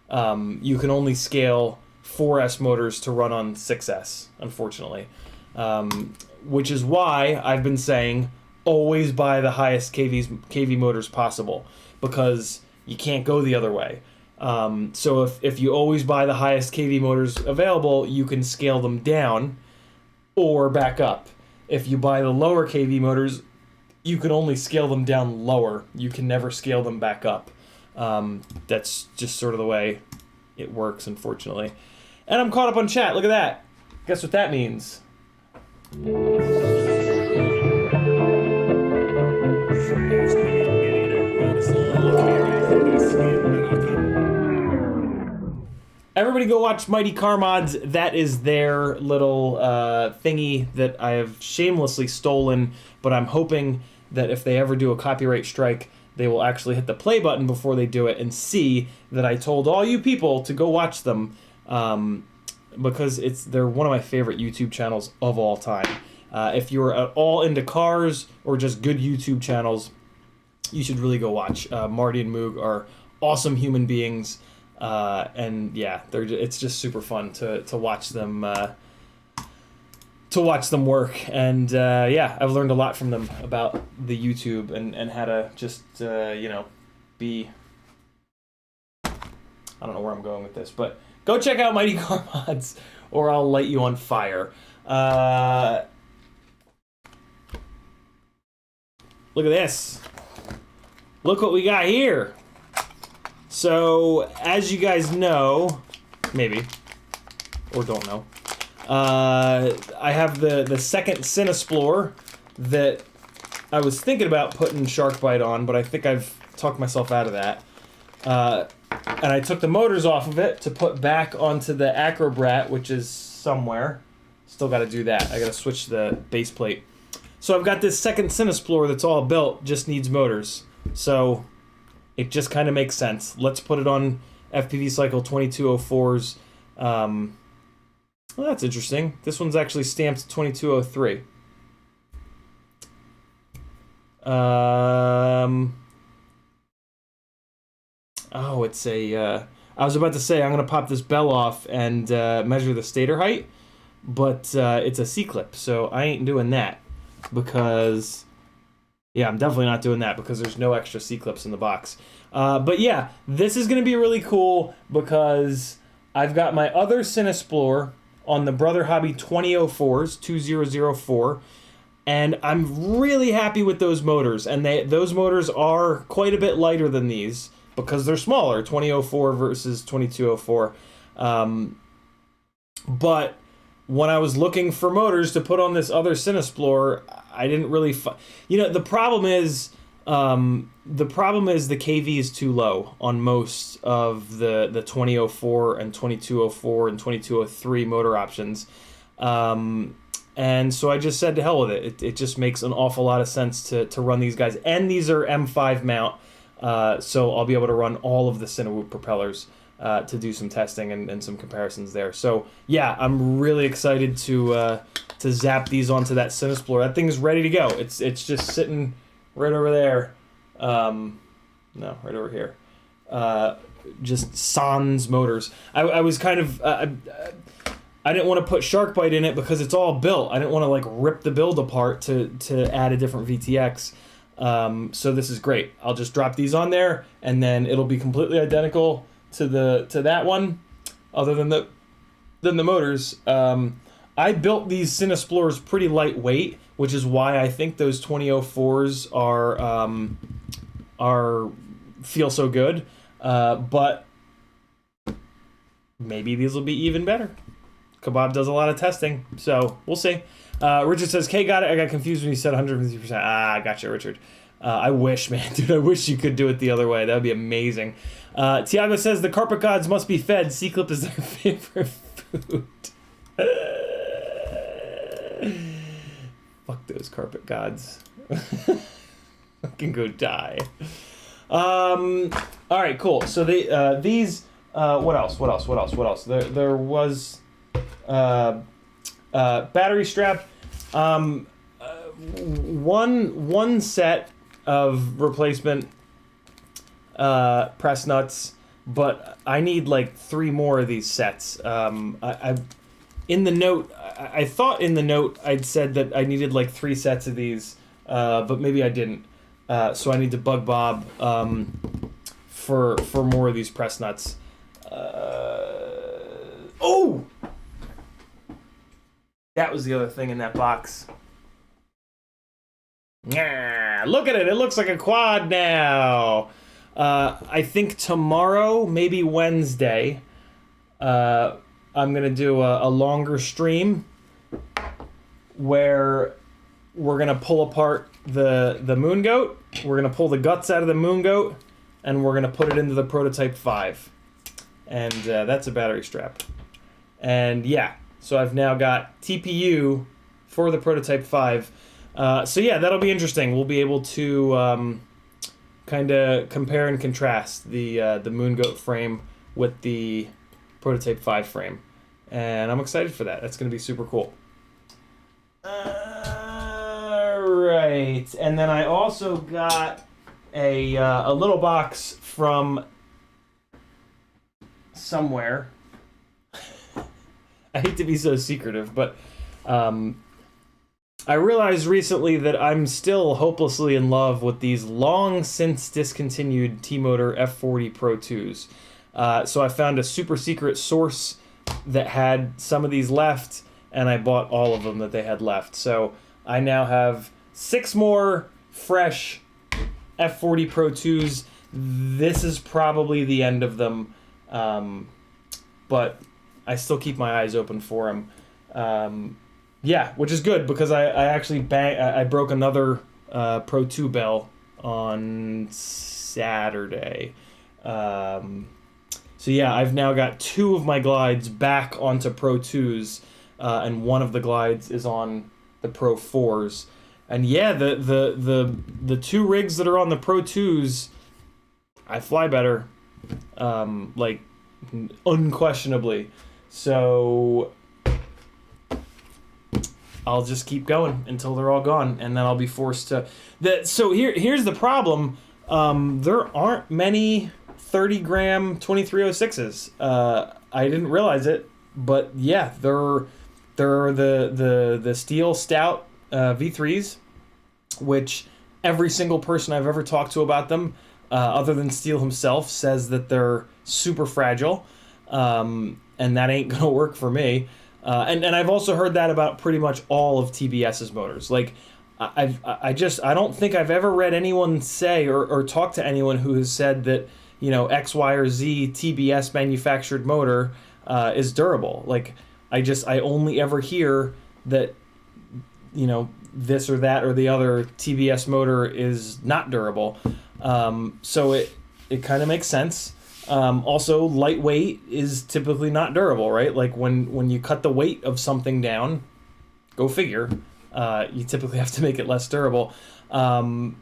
You can only scale 4S motors to run on 6S, unfortunately. Which is why I've been saying always buy the highest KV motors possible, because you can't go the other way. So if you always buy the highest KV motors available, you can scale them down or back up. If you buy the lower KV motors, you can only scale them down lower. You can never scale them back up. That's just sort of the way it works, unfortunately. And I'm caught up on chat. Look at that. Guess what that means? Everybody go watch Mighty Car Mods. That is their little thingy that I have shamelessly stolen, but I'm hoping that if they ever do a copyright strike, they will actually hit the play button before they do it and see that I told all you people to go watch them, because they're one of my favorite YouTube channels of all time. If you're at all into cars or just good YouTube channels, you should really go watch. Marty and Moog are awesome human beings. And yeah, it's just super fun to watch them work, and yeah, I've learned a lot from them about the YouTube and how to just be I don't know where I'm going with this, but go check out Mighty Car Mods, or I'll light you on fire. Look at this. Look what we got here. So, as you guys know, maybe, or don't know, I have the second Cinesplore that I was thinking about putting Sharkbite on, but I think I've talked myself out of that. And I took the motors off of it to put back onto the Acrobrat, which is somewhere. Still got to do that. I got to switch the base plate. So I've got this second Cinesplore that's all built, just needs motors. So it just kind of makes sense. Let's put it on FPV Cycle 2204's. Well, that's interesting. This one's actually stamped 2203. Oh, it's a, I was about to say I'm going to pop this bell off and measure the stator height, but it's a C-clip, so I ain't doing that because, yeah, I'm definitely not doing that because there's no extra C-clips in the box. But yeah, this is going to be really cool because I've got my other Cinesplore on the Brother Hobby 2004s, 2004, and I'm really happy with those motors, and those motors are quite a bit lighter than these because they're smaller, 2004 versus 2204. But when I was looking for motors to put on this other Cinesplore, I didn't really you know, the problem is the KV is too low on most of the 2004 and 2204 and 2203 motor options. And so I just said to hell with it. It just makes an awful lot of sense to run these guys. And these are M5 mount, so I'll be able to run all of the Cinewoop propellers to do some testing and some comparisons there. So yeah, I'm really excited to zap these onto that Cinesplore. That thing's ready to go. It's just sitting right over there. No, right over here. Just sans motors. I was kind of... I didn't want to put Sharkbite in it because it's all built. I didn't want to like rip the build apart to add a different VTX. So this is great. I'll just drop these on there, and then it'll be completely identical to that one, other than the motors. I built these Cinesplores pretty lightweight, which is why I think those 2004s feel so good. But maybe these will be even better. Kebab does a lot of testing, so we'll see. Richard says, "K, got it. I got confused when you said 150%. Ah, I gotcha, Richard. I wish, man, dude. I wish you could do it the other way. That would be amazing." Tiago says, "The carpet gods must be fed. C-clip is their favorite food." Fuck those carpet gods. I can go die. All right, cool. So these. What else? There was. Battery strap, one set of replacement press nuts, but I need like 3 more of these sets. In the note, I thought in the note I'd said that I needed like 3 sets of these, but maybe I didn't. So I need to bug Bob for more of these press nuts. Oh! That was the other thing in that box. Yeah, look at it. It looks like a quad now. I think tomorrow, maybe Wednesday, I'm going to do a longer stream where we're going to pull apart the moon goat. We're going to pull the guts out of the moon goat, and we're going to put it into the Prototype 5. And that's a battery strap. And yeah. So I've now got TPU for the Prototype 5. So yeah, that'll be interesting. We'll be able to kind of compare and contrast the Moon Goat frame with the Prototype 5 frame. And I'm excited for that. That's going to be super cool. Right. And then I also got a little box from somewhere. I hate to be so secretive, but I realized recently that I'm still hopelessly in love with these long since discontinued T-Motor F40 Pro 2s. So I found a super secret source that had some of these left, and I bought all of them that they had left. So I now have 6 more fresh F40 Pro 2s. This is probably the end of them, but I still keep my eyes open for them. Yeah, which is good because I actually I broke another Pro 2 bell on Saturday. So yeah, I've now got 2 of my glides back onto Pro 2s, and one of the glides is on the Pro 4s. And yeah, the 2 rigs that are on the Pro 2s, I fly better, like unquestionably. So I'll just keep going until they're all gone, and then I'll be forced to. So here's the problem. There aren't many 30-gram 2306s. I didn't realize it, but yeah, there are the steel stout V3s, which every single person I've ever talked to about them, other than Steele himself, says that they're super fragile, and that ain't gonna work for me. And I've also heard that about pretty much all of TBS's motors. Like, I don't think I've ever read anyone say or talk to anyone who has said that, you know, X, Y, or Z TBS manufactured motor is durable. Like, I only ever hear that, you know, this or that or the other TBS motor is not durable. So it kind of makes sense. Also, lightweight is typically not durable, right? Like when you cut the weight of something down, go figure, you typically have to make it less durable. And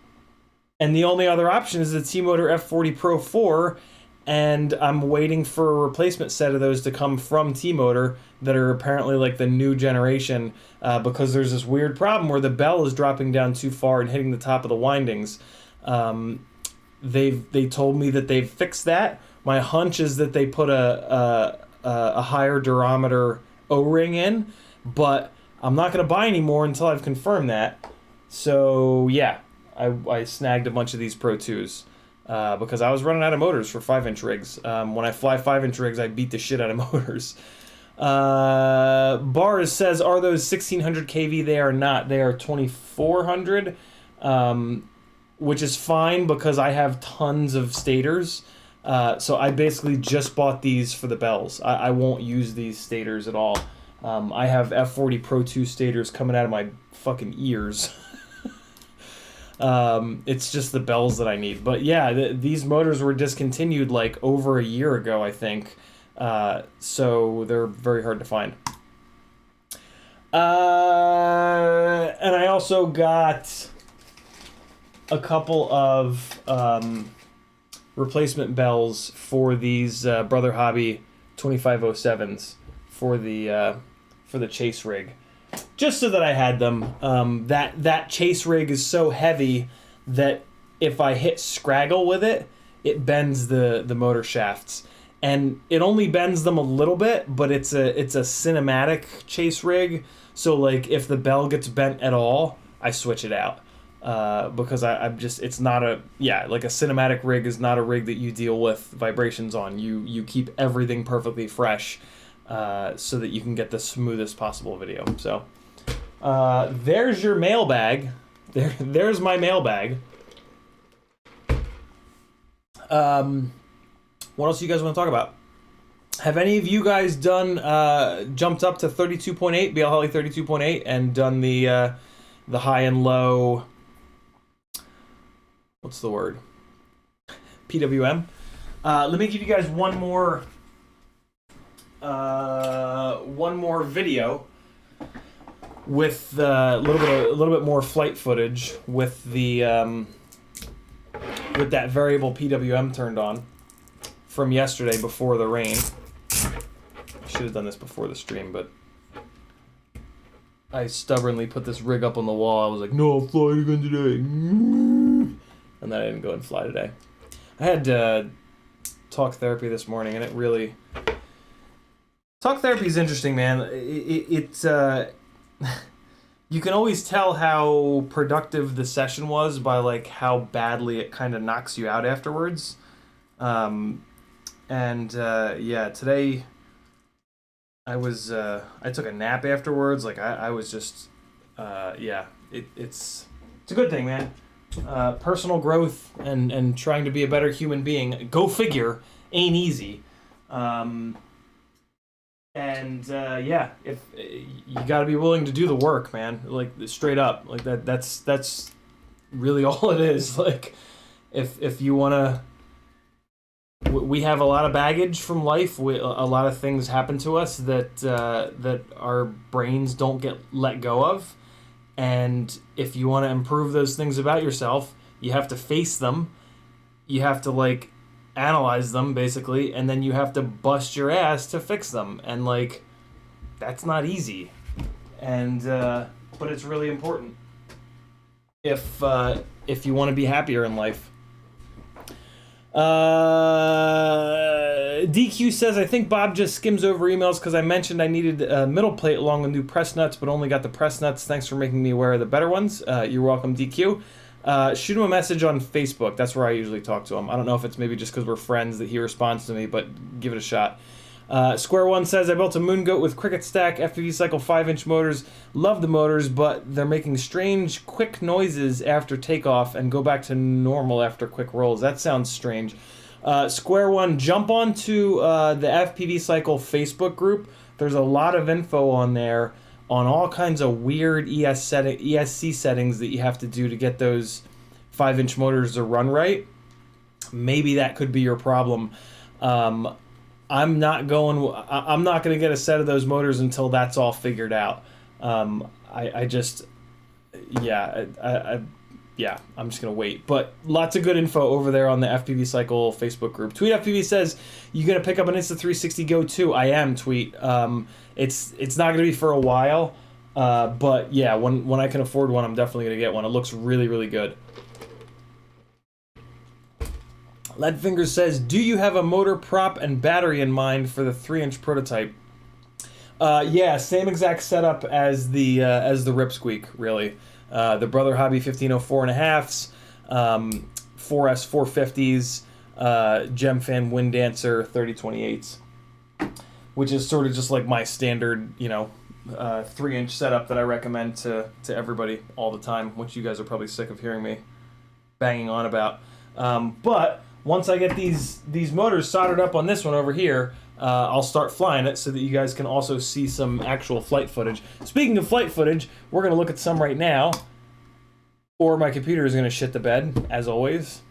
the only other option is the T-Motor F40 Pro 4, and I'm waiting for a replacement set of those to come from T-Motor that are apparently like the new generation, because there's this weird problem where the bell is dropping down too far and hitting the top of the windings. They told me that they've fixed that. My hunch is that they put a higher durometer O-ring in, but I'm not going to buy any more until I've confirmed that. So yeah, I snagged a bunch of these Pro 2s because I was running out of motors for 5-inch rigs. When I fly 5-inch rigs, I beat the shit out of motors. Bars says, are those 1600 kV? They are not. They are 2400, which is fine because I have tons of stators. So I basically just bought these for the bells. I won't use these stators at all. I have F40 Pro 2 stators coming out of my fucking ears. It's just the bells that I need. But yeah, these motors were discontinued like over a year ago, I think. So they're very hard to find. And I also got a couple of replacement bells for these Brother Hobby 2507s for the chase rig, just so that I had them. That chase rig is so heavy that if I hit Scraggle with it, it bends the motor shafts, and it only bends them a little bit, but it's a cinematic chase rig. So like if the bell gets bent at all, I switch it out. Because I'm just, it's not like a cinematic rig is not a rig that you deal with vibrations on. You keep everything perfectly fresh, so that you can get the smoothest possible video. So, there's your mailbag. There's my mailbag. What else do you guys want to talk about? Have any of you guys done, jumped up to 32.8, BL Holly 32.8, and done the high and low, what's the word? PWM. Let me give you guys one more video with a little bit more flight footage with the with that variable PWM turned on from yesterday before the rain. Should have done this before the stream, but I stubbornly put this rig up on the wall. I was like, no, I'll fly it again today. And then I didn't go and fly today. I had talk therapy this morning, and it really... Talk therapy is interesting, man. It's you can always tell how productive the session was by like how badly it kind of knocks you out afterwards. And yeah, today I took a nap afterwards. Like I was just yeah, it's a good thing, man. Personal growth and trying to be a better human being. Go figure, ain't easy. Yeah, if you got to be willing to do the work, man. Like straight up, like that's really all it is. Like if you want to. We have a lot of baggage from life. A lot of things happen to us that our brains don't get let go of. And if you want to improve those things about yourself, you have to face them. You have to like analyze them basically, and then you have to bust your ass to fix them. And like that's not easy. And but it's really important if you want to be happier in life. DQ says, I think Bob just skims over emails because I mentioned I needed a middle plate along with new press nuts, but only got the press nuts. Thanks for making me aware of the better ones. You're welcome, DQ. Shoot him a message on Facebook. That's where I usually talk to him. I don't know if it's maybe just because we're friends that he responds to me, but give it a shot. Square One says, I built a Moon Goat with Cricket Stack FPV Cycle 5-inch motors. Love the motors, but they're making strange, quick noises after takeoff and go back to normal after quick rolls. That sounds strange. Square One, jump onto the FPV Cycle Facebook group. There's a lot of info on there on all kinds of weird ESC settings that you have to do to get those 5-inch motors to run right. Maybe that could be your problem. I'm not going to get a set of those motors until that's all figured out. I'm just going to wait. But lots of good info over there on the FPV Cycle Facebook group. Tweet FPV says, you going to pick up an Insta360 Go 2? I am, Tweet. It's not going to be for a while. But yeah, when I can afford one, I'm definitely going to get one. It looks really, really good. Leadfingers says, do you have a motor prop and battery in mind for the 3-inch prototype? Yeah, same exact setup as the Rip Squeak, really. The Brother Hobby 1504.5s, 4S 450s, Gem Fan Wind Dancer 3028s, which is sort of just like my standard, 3-inch setup that I recommend to everybody all the time, which you guys are probably sick of hearing me banging on about. But once I get these motors soldered up on this one over here, I'll start flying it so that you guys can also see some actual flight footage. Speaking of flight footage, we're going to look at some right now, or my computer is going to shit the bed, as always.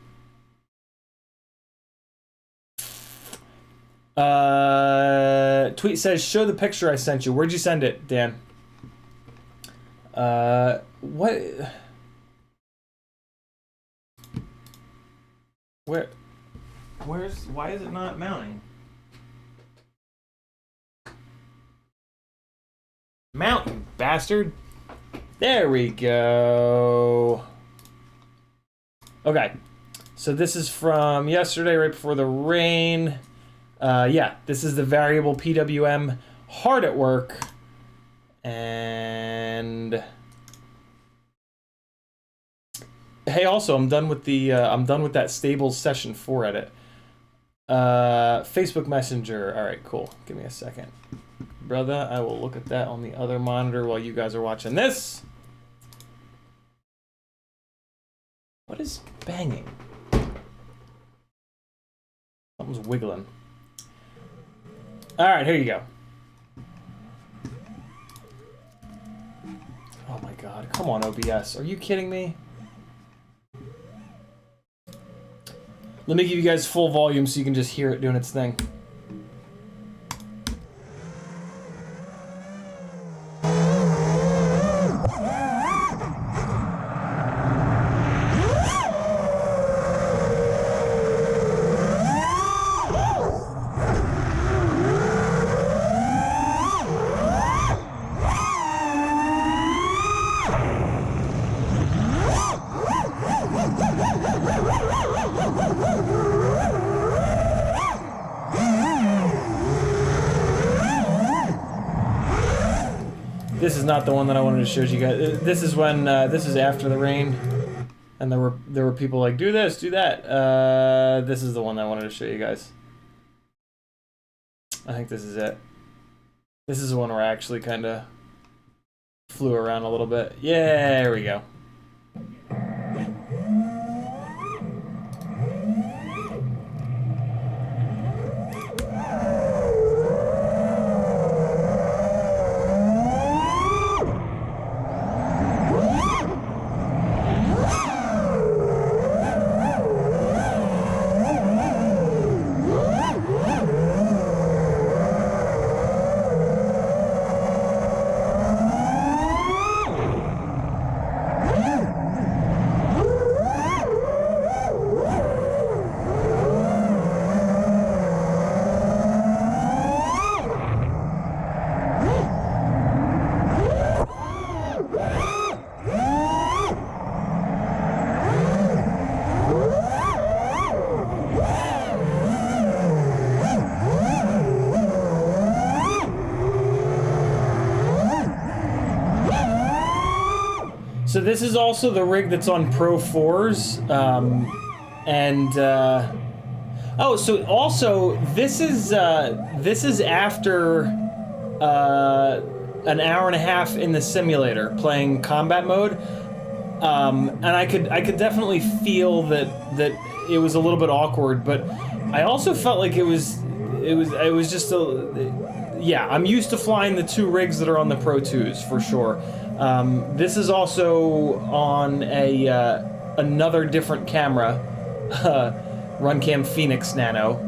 Tweet says, show the picture I sent you. Where'd you send it, Dan? What? Why is it not mounting? Mount, you bastard. There we go. Okay. So this is from yesterday, right before the rain. Yeah, this is the variable PWM hard at work. And hey, also, I'm done with that Stables Session 4 edit. Facebook Messenger. All right, cool. Give me a second. Brother, I will look at that on the other monitor while you guys are watching this. What is banging? Something's wiggling. All right, here you go. Oh my God, come on, OBS. Are you kidding me? Let me give you guys full volume so you can just hear it doing its thing. This is not the one that I wanted to show you guys. This is when this is after the rain, and there were people like, do this, do that. This is the one that I wanted to show you guys. I think this is it. This is the one where I actually kind of flew around a little bit. Yeah, there we go. So this is also the rig that's on Pro 4s, oh, so also this is after an hour and a half in the simulator playing combat mode, and I could definitely feel that it was a little bit awkward, but I also felt like it was just yeah, I'm used to flying the two rigs that are on the Pro 2s for sure. This is also on another different camera, Runcam Phoenix Nano.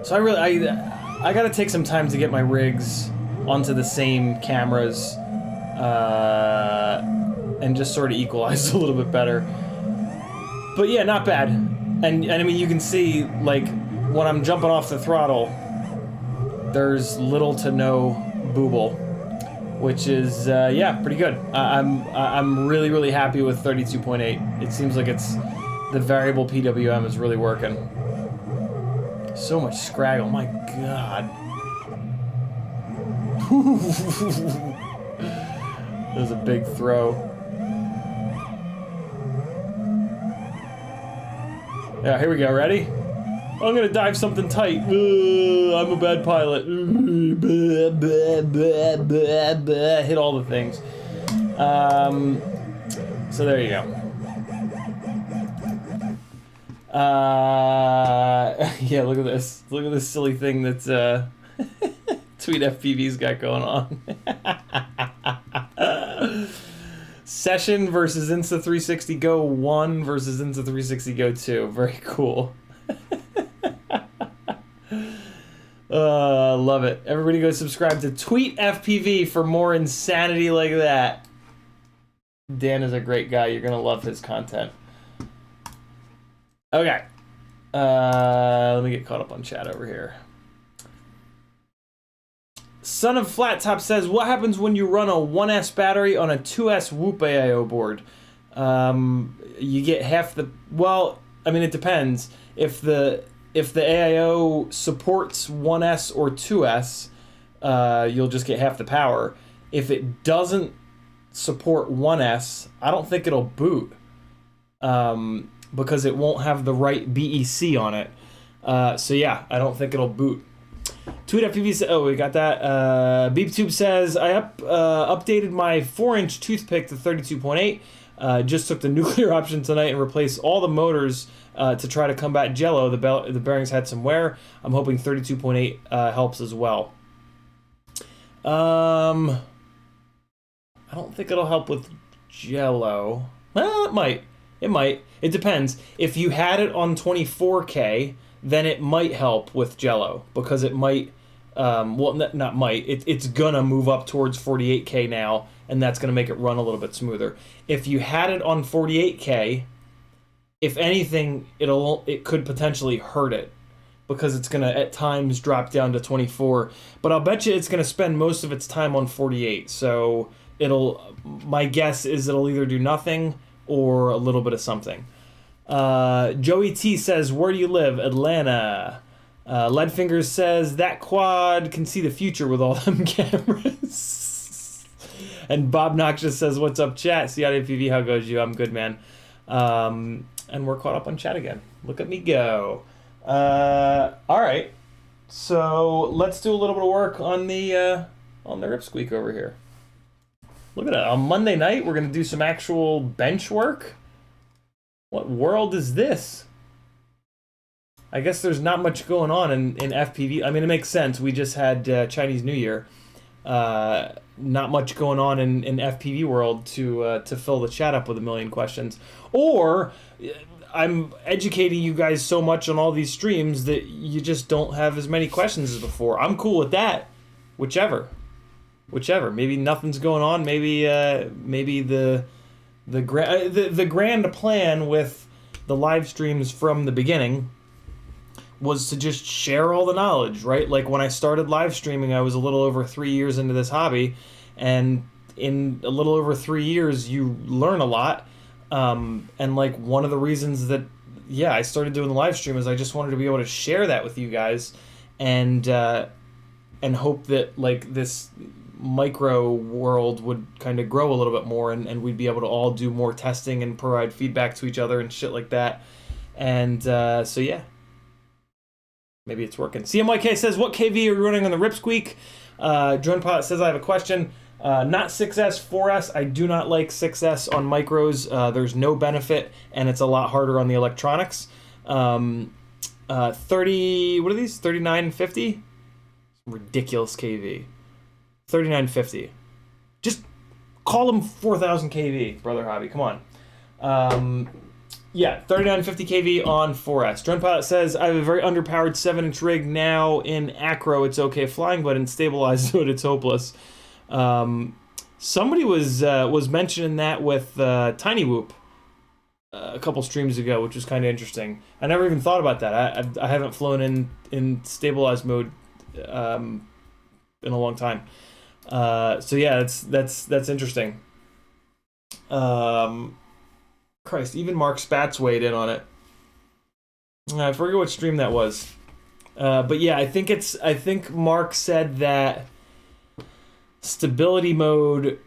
So I gotta take some time to get my rigs onto the same cameras, and just sort of equalize a little bit better. But yeah, not bad. And I mean, you can see, like, when I'm jumping off the throttle, there's little to no booble, which is yeah, pretty good. I'm really happy with 32.8. It seems like the variable PWM is really working. So much scraggle, my god. That was a big throw. Yeah, here we go. Ready? I'm gonna dive something tight. I'm a bad pilot. Hit all the things. So there you go. Yeah, look at this. Look at this silly thing that's CiottiFPV's got going on. Session versus Insta360 Go 1 versus Insta360 Go 2. Very cool. Love it. Everybody go subscribe to CiottiFPV for more insanity like that. Dan is a great guy. You're gonna love his content. Okay. Let me get caught up on chat over here. Son of Flat Top says, what happens when you run a 1S battery on a 2S Whoop AIO board? You get half the... Well, I mean, it depends. If the AIO supports 1S or 2S, you'll just get half the power. If it doesn't support 1S, I don't think it'll boot, because it won't have the right BEC on it. So yeah, I don't think it'll boot. CiottiFPV says, oh, we got that. BeepTube says, I updated my 4-inch toothpick to 32.8. Just took the nuclear option tonight and replaced all the motors to try to combat jello. The bearings had some wear. I'm hoping 32.8 helps as well. I don't think it'll help with jello. Well, it might. It might. It depends. If you had it on 24K, then it might help with jello, because it might, well, not might, it's gonna move up towards 48K now, and that's gonna make it run a little bit smoother. If you had it on 48K, if anything, it could potentially hurt it, because it's gonna at times drop down to 24, but I'll bet you it's gonna spend most of its time on 48, so my guess is it'll either do nothing or a little bit of something. Joey T says, where do you live? Atlanta. Leadfingers says, that quad can see the future with all them cameras. And Bob Noxious says, what's up, chat? CiottiFPV, how goes you? I'm good, man. And we're caught up on chat again. Look at me go. All right. So let's do a little bit of work on the Rip Squeak over here. Look at that. On Monday night, we're gonna do some actual bench work. What world is this? I guess there's not much going on in FPV. I mean, it makes sense. We just had Chinese New Year. Not much going on in FPV world to fill the chat up with a million questions. Or I'm educating you guys so much on all these streams that you just don't have as many questions as before. I'm cool with that. Whichever. Maybe nothing's going on. Maybe the grand plan with the live streams from the beginning was to just share all the knowledge, right? Like when I started live streaming, I was a little over 3 years into this hobby, and in a little over 3 years, you learn a lot. And like one of the reasons that, I started doing the live stream is I just wanted to be able to share that with you guys, and hope that like this micro world would kind of grow a little bit more, and we'd be able to all do more testing and provide feedback to each other and shit like that. And so yeah. Maybe it's working. CMYK says, what KV are you running on the Rip Squeak? Drone Pilot says, I have a question. Not 6S, 4S. I do not like 6S on micros. There's no benefit, and it's a lot harder on the electronics. 30, what are these? 3950? Ridiculous KV. 3950. Just call them 4000 KV, Brother Hobby. Come on. Yeah, 3950 kV on 4S. Drone Pilot says, I have a very underpowered 7-inch rig now. In acro, it's okay flying, but in stabilized mode, it's hopeless. Somebody was mentioning that with Tiny Whoop a couple streams ago, which was kind of interesting. I never even thought about that. I haven't flown in stabilized mode in a long time. So yeah, that's interesting. Christ, even Mark Spatz weighed in on it. I forget what stream that was. But yeah, I think Mark said that stability mode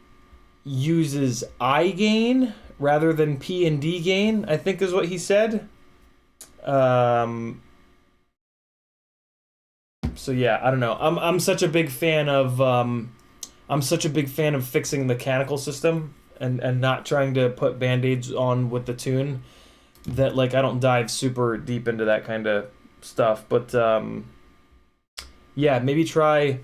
uses I gain rather than P and D gain, I think is what he said. So yeah, I don't know. I'm such a big fan of fixing the mechanical system and not trying to put band-aids on with the tune, that like I don't dive super deep into that kind of stuff. But yeah, maybe try,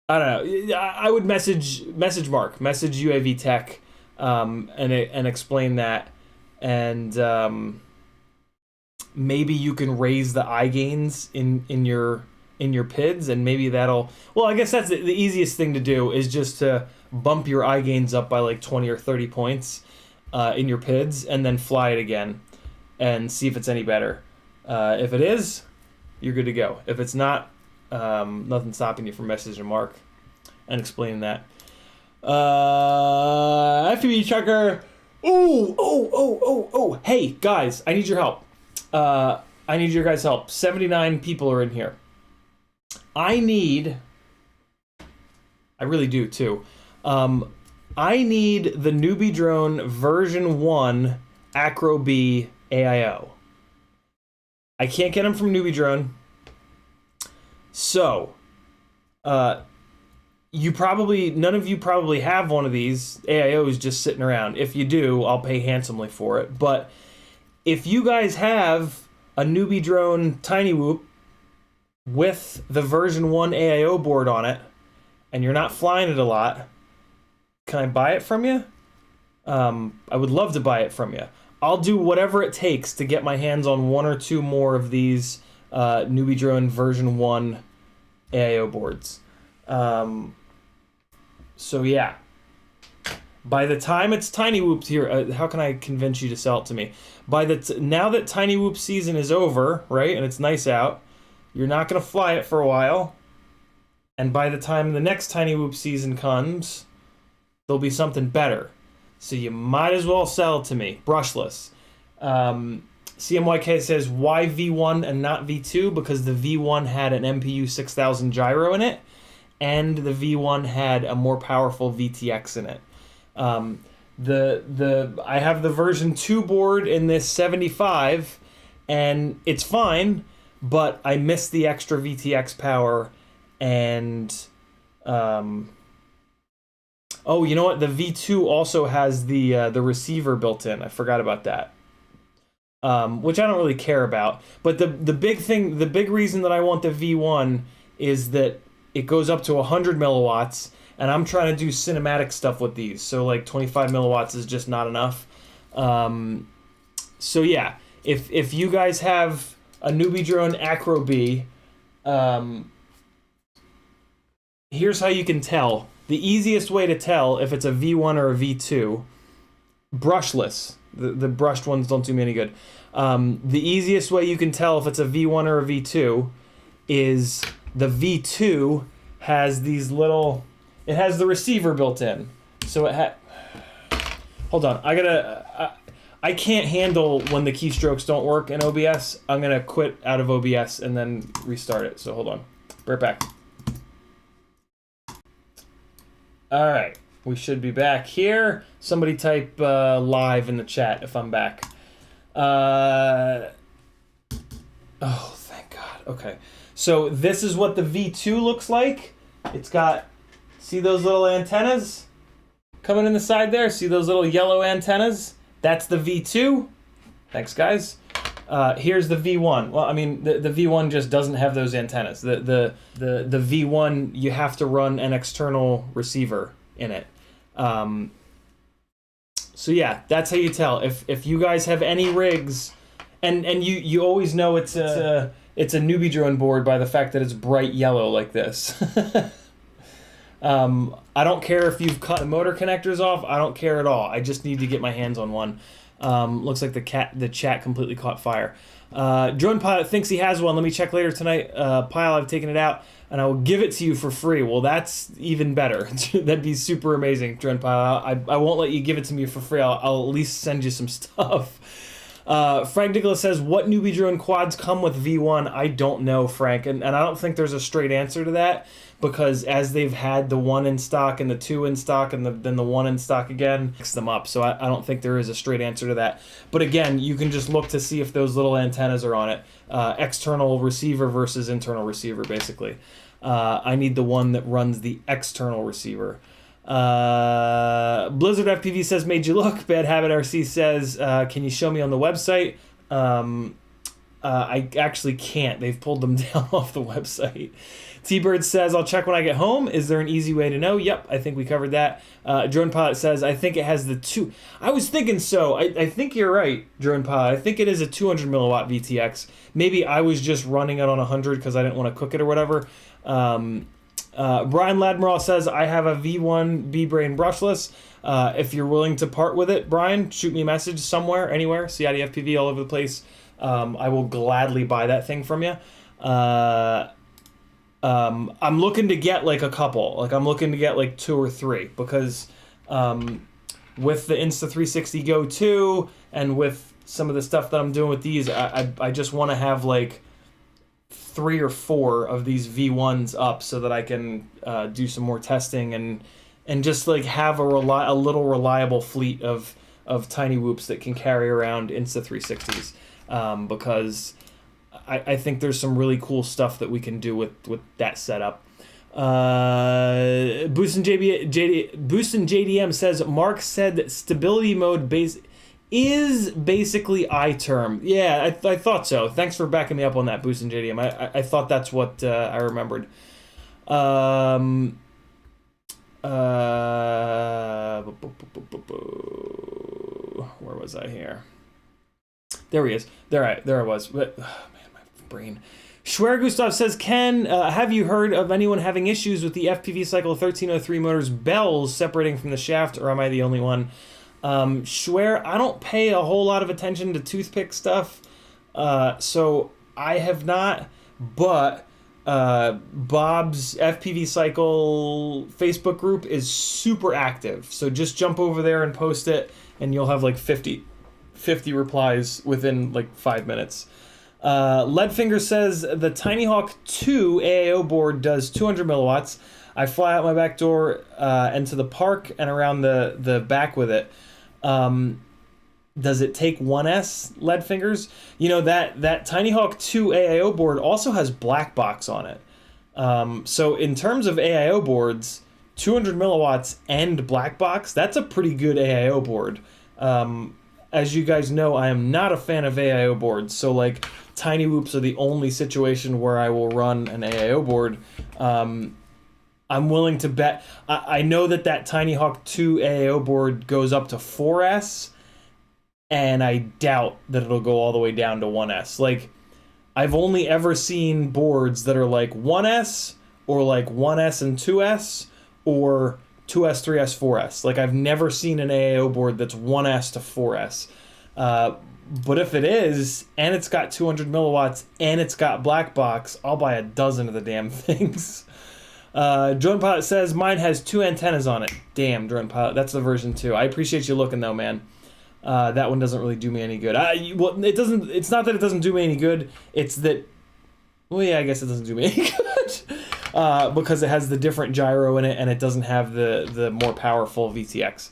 I don't know. I would message Mark, message UAV Tech, and explain that, and maybe you can raise the I gains in your PIDs, and maybe that'll. Well, I guess that's the easiest thing to do is just to bump your I gains up by like 20 or 30 points in your PIDs, and then fly it again, and see if it's any better. If it is, you're good to go. If it's not, nothing stopping you from messaging Mark and explaining that. FPV Trucker. Oh. Hey, guys, I need your help. I need your guys' help. 79 people are in here. I really do, too. I need the Newbie Drone version 1 Acro B AIO. I can't get them from Newbie Drone. So, none of you probably have one of these AIOs just sitting around. If you do, I'll pay handsomely for it. But if you guys have a Newbie Drone Tiny Whoop with the version 1 AIO board on it, and you're not flying it a lot, can I buy it from you? I would love to buy it from you. I'll do whatever it takes to get my hands on one or two more of these Newbie Drone version 1 AIO boards. So yeah. By the time it's Tiny Whoop's here, how can I convince you to sell it to me? Now that Tiny Whoop season is over, right, and it's nice out, you're not going to fly it for a while. And by the time the next Tiny Whoop season comes, there'll be something better. So you might as well sell it to me, brushless. CMYK says, why V1 and not V2? Because the V1 had an MPU 6000 gyro in it, and the V1 had a more powerful VTX in it. I have the version 2 board in this 75, and it's fine, but I missed the extra VTX power, and oh, you know what? The V2 also has the receiver built in. I forgot about that. Which I don't really care about. But the big reason that I want the V1 is that it goes up to 100 milliwatts, and I'm trying to do cinematic stuff with these. So like 25 milliwatts is just not enough. So yeah, if you guys have a newbie drone Acro B, here's how you can tell. The easiest way to tell if it's a V1 or a V2, brushless. The brushed ones don't do me any good. The easiest way you can tell if it's a V1 or a V2 is the V2 has these little... It has the receiver built in. So it hold on, I can't handle when the keystrokes don't work in OBS. I'm gonna quit out of OBS and then restart it. So hold on, right back. All right, we should be back here. Somebody type live in the chat if I'm back. Oh, thank God. Okay, so this is what the V2 looks like. It's got, see those little antennas coming in the side there? See those little yellow antennas? That's the V2. Thanks, guys. Here's the V1. Well, I mean, the V1 just doesn't have those antennas. The V1, you have to run an external receiver in it. So yeah, that's how you tell. If you guys have any rigs, and you always know it's a newbie drone board by the fact that it's bright yellow like this. I don't care if you've cut the motor connectors off. I don't care at all. I just need to get my hands on one. Looks like the chat completely caught fire. Drone Pilot thinks he has one. Let me check later tonight. Pile, I've taken it out, and I will give it to you for free. Well, that's even better. That'd be super amazing, Drone Pilot. I won't let you give it to me for free. I'll at least send you some stuff. Frank Nicholas says, what newbie drone quads come with V1? I don't know, Frank, and I don't think there's a straight answer to that, because as they've had the 1 in stock and the 2 in stock and then the 1 in stock again, mix them up. So I don't think there is a straight answer to that. But again, you can just look to see if those little antennas are on it. External receiver versus internal receiver, basically. I need the one that runs the external receiver. Blizzard FPV says, made you look. Bad Habit RC says, can you show me on the website? I actually can't. They've pulled them down off the website. T-Bird says, I'll check when I get home. Is there an easy way to know? Yep, I think we covered that. Drone Pilot says, I think it has the 2. I was thinking so. I think you're right, Drone Pilot. I think it is a 200 milliwatt VTX. Maybe I was just running it on 100 because I didn't want to cook it or whatever. Brian Ladmiral says, I have a V1 B-Brain brushless. If you're willing to part with it, Brian, shoot me a message somewhere, anywhere. CiottiFPV all over the place. I will gladly buy that thing from you. I'm looking to get like a couple. Like I'm looking to get like 2 or 3 because with the Insta360 Go 2 and with some of the stuff that I'm doing with these, I just want to have like 3 or 4 of these V1s up so that I can do some more testing and just like have a little reliable fleet of tiny whoops that can carry around Insta360s. Because I think there's some really cool stuff that we can do with that setup. Boost and JDM says, Mark said that stability mode is basically iTerm. Yeah, I thought so. Thanks for backing me up on that, Boost and JDM. I thought that's what I remembered. Where was I here? There he is. There I was. But, oh man, my brain. Schwer Gustav says, Ken, have you heard of anyone having issues with the FPV Cycle 1303 motor's bells separating from the shaft, or am I the only one? Schwer, I don't pay a whole lot of attention to toothpick stuff, so I have not, but Bob's FPV Cycle Facebook group is super active, so just jump over there and post it, and you'll have like 50 replies within like 5 minutes. Leadfinger says the Tiny Hawk 2 AAO board does 200 milliwatts. I fly out my back door and to the park and around the back with it. Does it take 1S lead fingers? You know, that Tiny Hawk 2 AIO board also has black box on it. So in terms of AIO boards, 200 milliwatts and black box, that's a pretty good AIO board. As you guys know, I am not a fan of AIO boards, so like tiny whoops are the only situation where I will run an AIO board. I'm willing to bet. I know that Tiny Hawk 2 AIO board goes up to 4S, and I doubt that it'll go all the way down to 1S. Like, I've only ever seen boards that are like 1S, or like 1S and 2S, or 2S, 3S, 4S. Like, I've never seen an AIO board that's 1S to 4S. But if it is, and it's got 200 milliwatts, and it's got black box, I'll buy a dozen of the damn things. Drone Pilot says, mine has 2 antennas on it. Damn, Drone Pilot, that's the version 2. I appreciate you looking, though, man. That one doesn't really do me any good. Well, it doesn't. It's not that it doesn't do me any good. It's that, well, yeah, I guess it doesn't do me any good because it has the different gyro in it, and it doesn't have the more powerful VTX.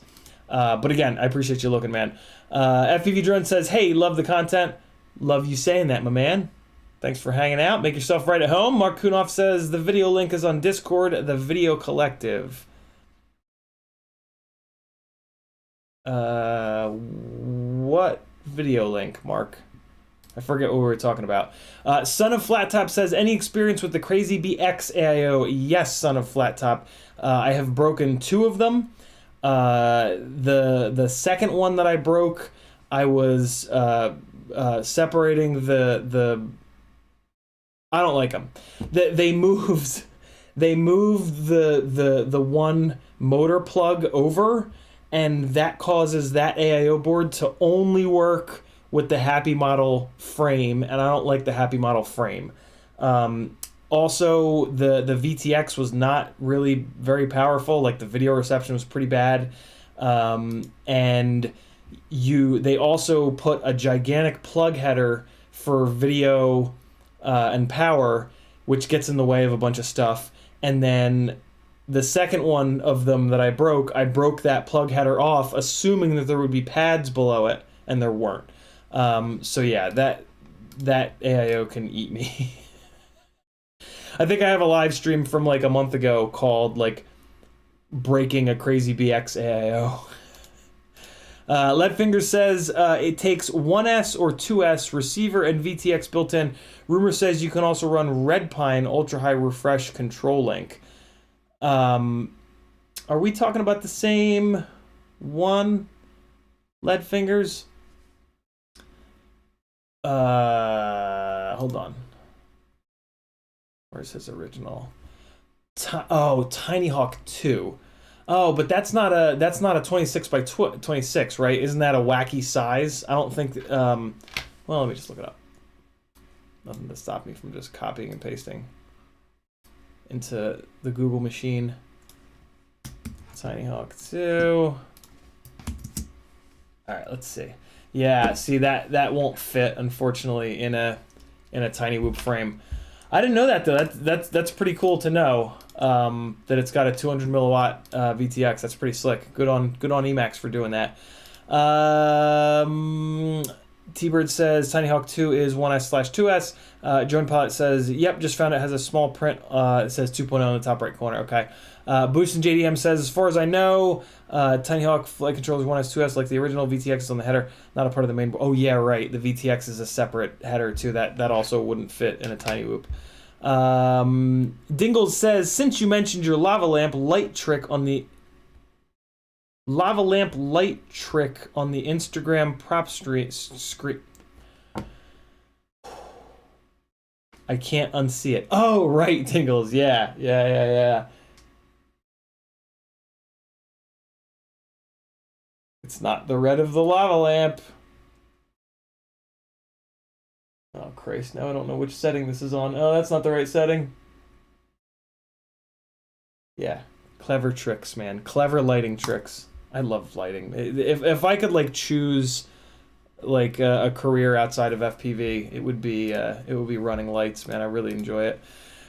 But again, I appreciate you looking, man. FPV Drone says, hey, love the content. Love you saying that, my man. Thanks for hanging out. Make yourself right at home. Mark Kunoff says the video link is on Discord, the Video Collective. What video link, Mark? I forget what we were talking about. Son of Flat Top says, any experience with the Crazy BX AIO? Yes, Son of Flat Top. I have broken 2 of them. The second one that I broke, I was separating the I don't like them. They moved the one motor plug over, and that causes that AIO board to only work with the Happy Model frame, and I don't like the Happy Model frame. Also, the VTX was not really very powerful. Like, the video reception was pretty bad. And they also put a gigantic plug header for video and power, which gets in the way of a bunch of stuff. And then the second one of them that I broke that plug header off, assuming that there would be pads below it, and there weren't. So yeah, that AIO can eat me. I think I have a live stream from like a month ago called like breaking a Crazy BX AIO. Leadfinger says it takes 1S or 2S receiver and VTX built in. Rumor says you can also run Red Pine ultra high refresh control link. Are we talking about the same one? Leadfingers? Hold on. Where's his original? Tiny Hawk 2. Oh, but that's not a 26 by 26, right? Isn't that a wacky size? I don't think. Well, let me just look it up. Nothing to stop me from just copying and pasting into the Google machine. Tiny Hawk 2. All right, let's see. Yeah, see that won't fit, unfortunately, in a tiny whoop frame. I didn't know that, though. That's pretty cool to know, that it's got a 200 milliwatt VTX. That's pretty slick. Good on Emacs for doing that. T-Bird says Tiny Hawk 2 is 1S/2S. Drone Pilot says, yep, just found it has a small print. It says 2.0 in the top right corner. Okay. Boost and JDM says, as far as I know, Tiny Hawk flight controller is 1S/2S like the original. VTX is on the header, not a part of the main board. Oh yeah, right. The VTX is a separate header too. That also wouldn't fit in a tiny whoop. Dingles says, since you mentioned your lava lamp light trick on the Instagram prop screen. I can't unsee it. Oh right, Dingles. Yeah. It's not the red of the lava lamp. Oh, Christ. Now I don't know which setting this is on. Oh, that's not the right setting. Yeah. Clever tricks, man. Clever lighting tricks. I love lighting. If I could, like, choose, like, a career outside of FPV, it would be running lights, man. I really enjoy it.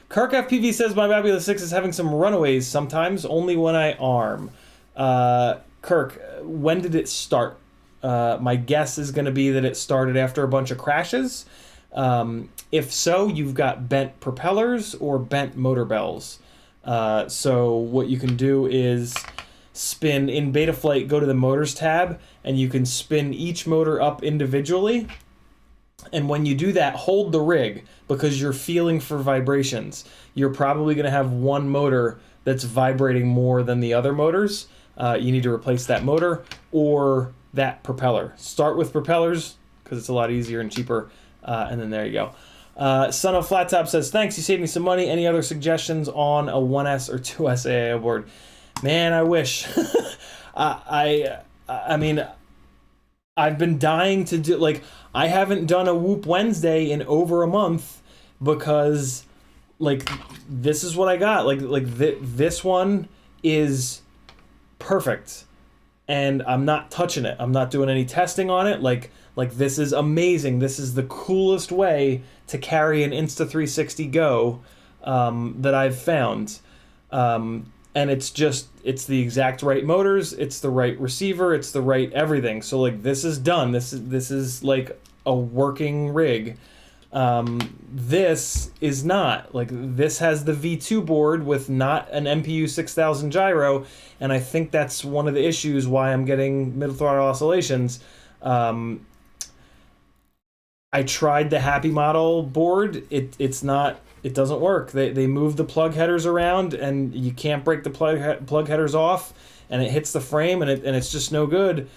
Kirk FPV says, my Babula 6 is having some runaways sometimes, only when I arm. Kirk, when did it start? My guess is going to be that it started after a bunch of crashes. If so, you've got bent propellers or bent motor bells. So what you can do is spin in Betaflight, go to the motors tab, and you can spin each motor up individually. And when you do that, hold the rig because you're feeling for vibrations. You're probably going to have one motor that's vibrating more than the other motors. You need to replace that motor or that propeller. Start with propellers because it's a lot easier and cheaper. And then there you go. Son of Flat Top says, thanks, you saved me some money. Any other suggestions on a 1S or 2S AIO board? Man, I wish. I mean, I've been dying to do, like, I haven't done a Whoop Wednesday in over a month because, like, this is what I got. This one is perfect, and I'm not touching it. I'm not doing any testing on it. Like this is amazing. This is the coolest way to carry an Insta360 Go that I've found. And it's the exact right motors, it's the right receiver, it's the right everything. So like this is done. This is like a working rig. This is not. Like this has the V2 board with not an MPU 6000 gyro, and I think that's one of the issues why I'm getting middle throttle oscillations. I tried the Happy Model board. It doesn't work. They move the plug headers around, and you can't break the plug headers off, and it hits the frame, and it's just no good.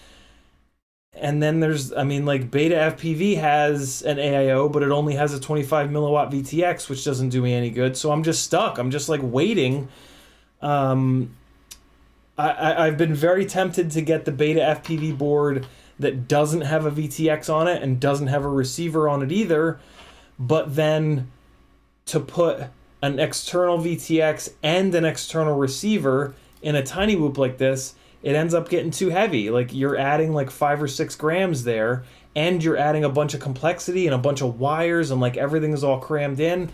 And then there's, I mean, like BetaFPV has an AIO, but it only has a 25 milliwatt VTX, which doesn't do me any good. So I'm just stuck. I'm just like waiting. I've been very tempted to get the BetaFPV board that doesn't have a VTX on it and doesn't have a receiver on it either, but then to put an external VTX and an external receiver in a tiny whoop like this, it ends up getting too heavy. Like you're adding like 5 or 6 grams there, and you're adding a bunch of complexity and a bunch of wires, and like everything is all crammed in.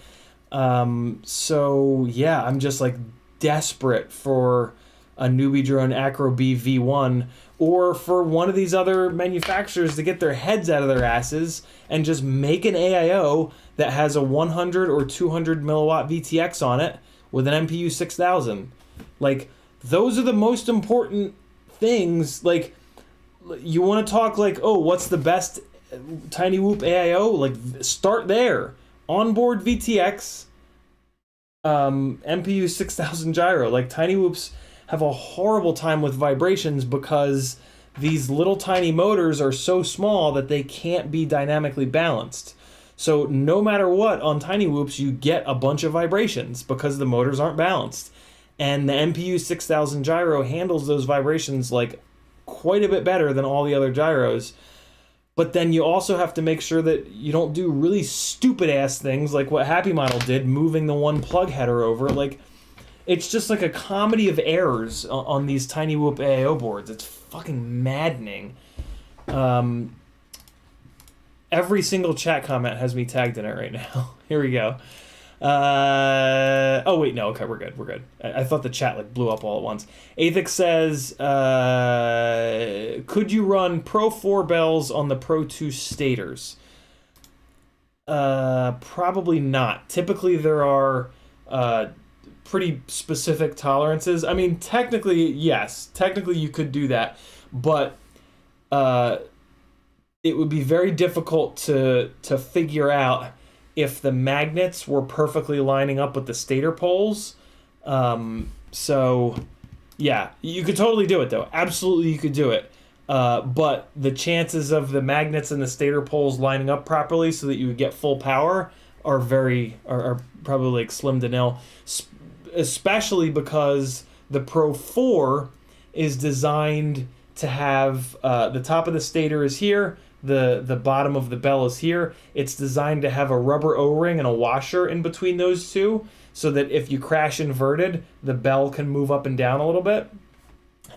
So yeah, I'm just like desperate for a Newbie Drone Acro B V1 or for one of these other manufacturers to get their heads out of their asses and just make an AIO that has a 100 or 200 milliwatt VTX on it with an MPU 6000. Like, those are the most important things. Like, you want to talk like, oh, what's the best Tiny Whoop AIO? Like, start there. Onboard VTX, MPU 6000 gyro. Like, Tiny Whoops have a horrible time with vibrations because these little tiny motors are so small that they can't be dynamically balanced. So no matter what, on Tiny Whoops, you get a bunch of vibrations because the motors aren't balanced. And the MPU 6000 gyro handles those vibrations like quite a bit better than all the other gyros. But then you also have to make sure that you don't do really stupid ass things like what Happy Model did, moving the one plug header over. Like, it's just like a comedy of errors on these Tiny Whoop AIO boards. It's fucking maddening. Every single chat comment has me tagged in it right now. Here we go. Oh wait, no, okay, we're good. I thought the chat like blew up all at once. Athix says, could you run Pro 4 bells on the Pro 2 stators? Probably not. Typically there are pretty specific tolerances. I mean, technically, yes. Technically you could do that, but it would be very difficult to figure out if the magnets were perfectly lining up with the stator poles. So, yeah, you could totally do it, though. Absolutely, you could do it. But the chances of the magnets and the stator poles lining up properly so that you would get full power are probably like slim to nil, especially because the Pro 4 is designed to have the top of the stator is here, the bottom of the bell is here. It's designed to have a rubber O-ring and a washer in between those two so that if you crash inverted, the bell can move up and down a little bit.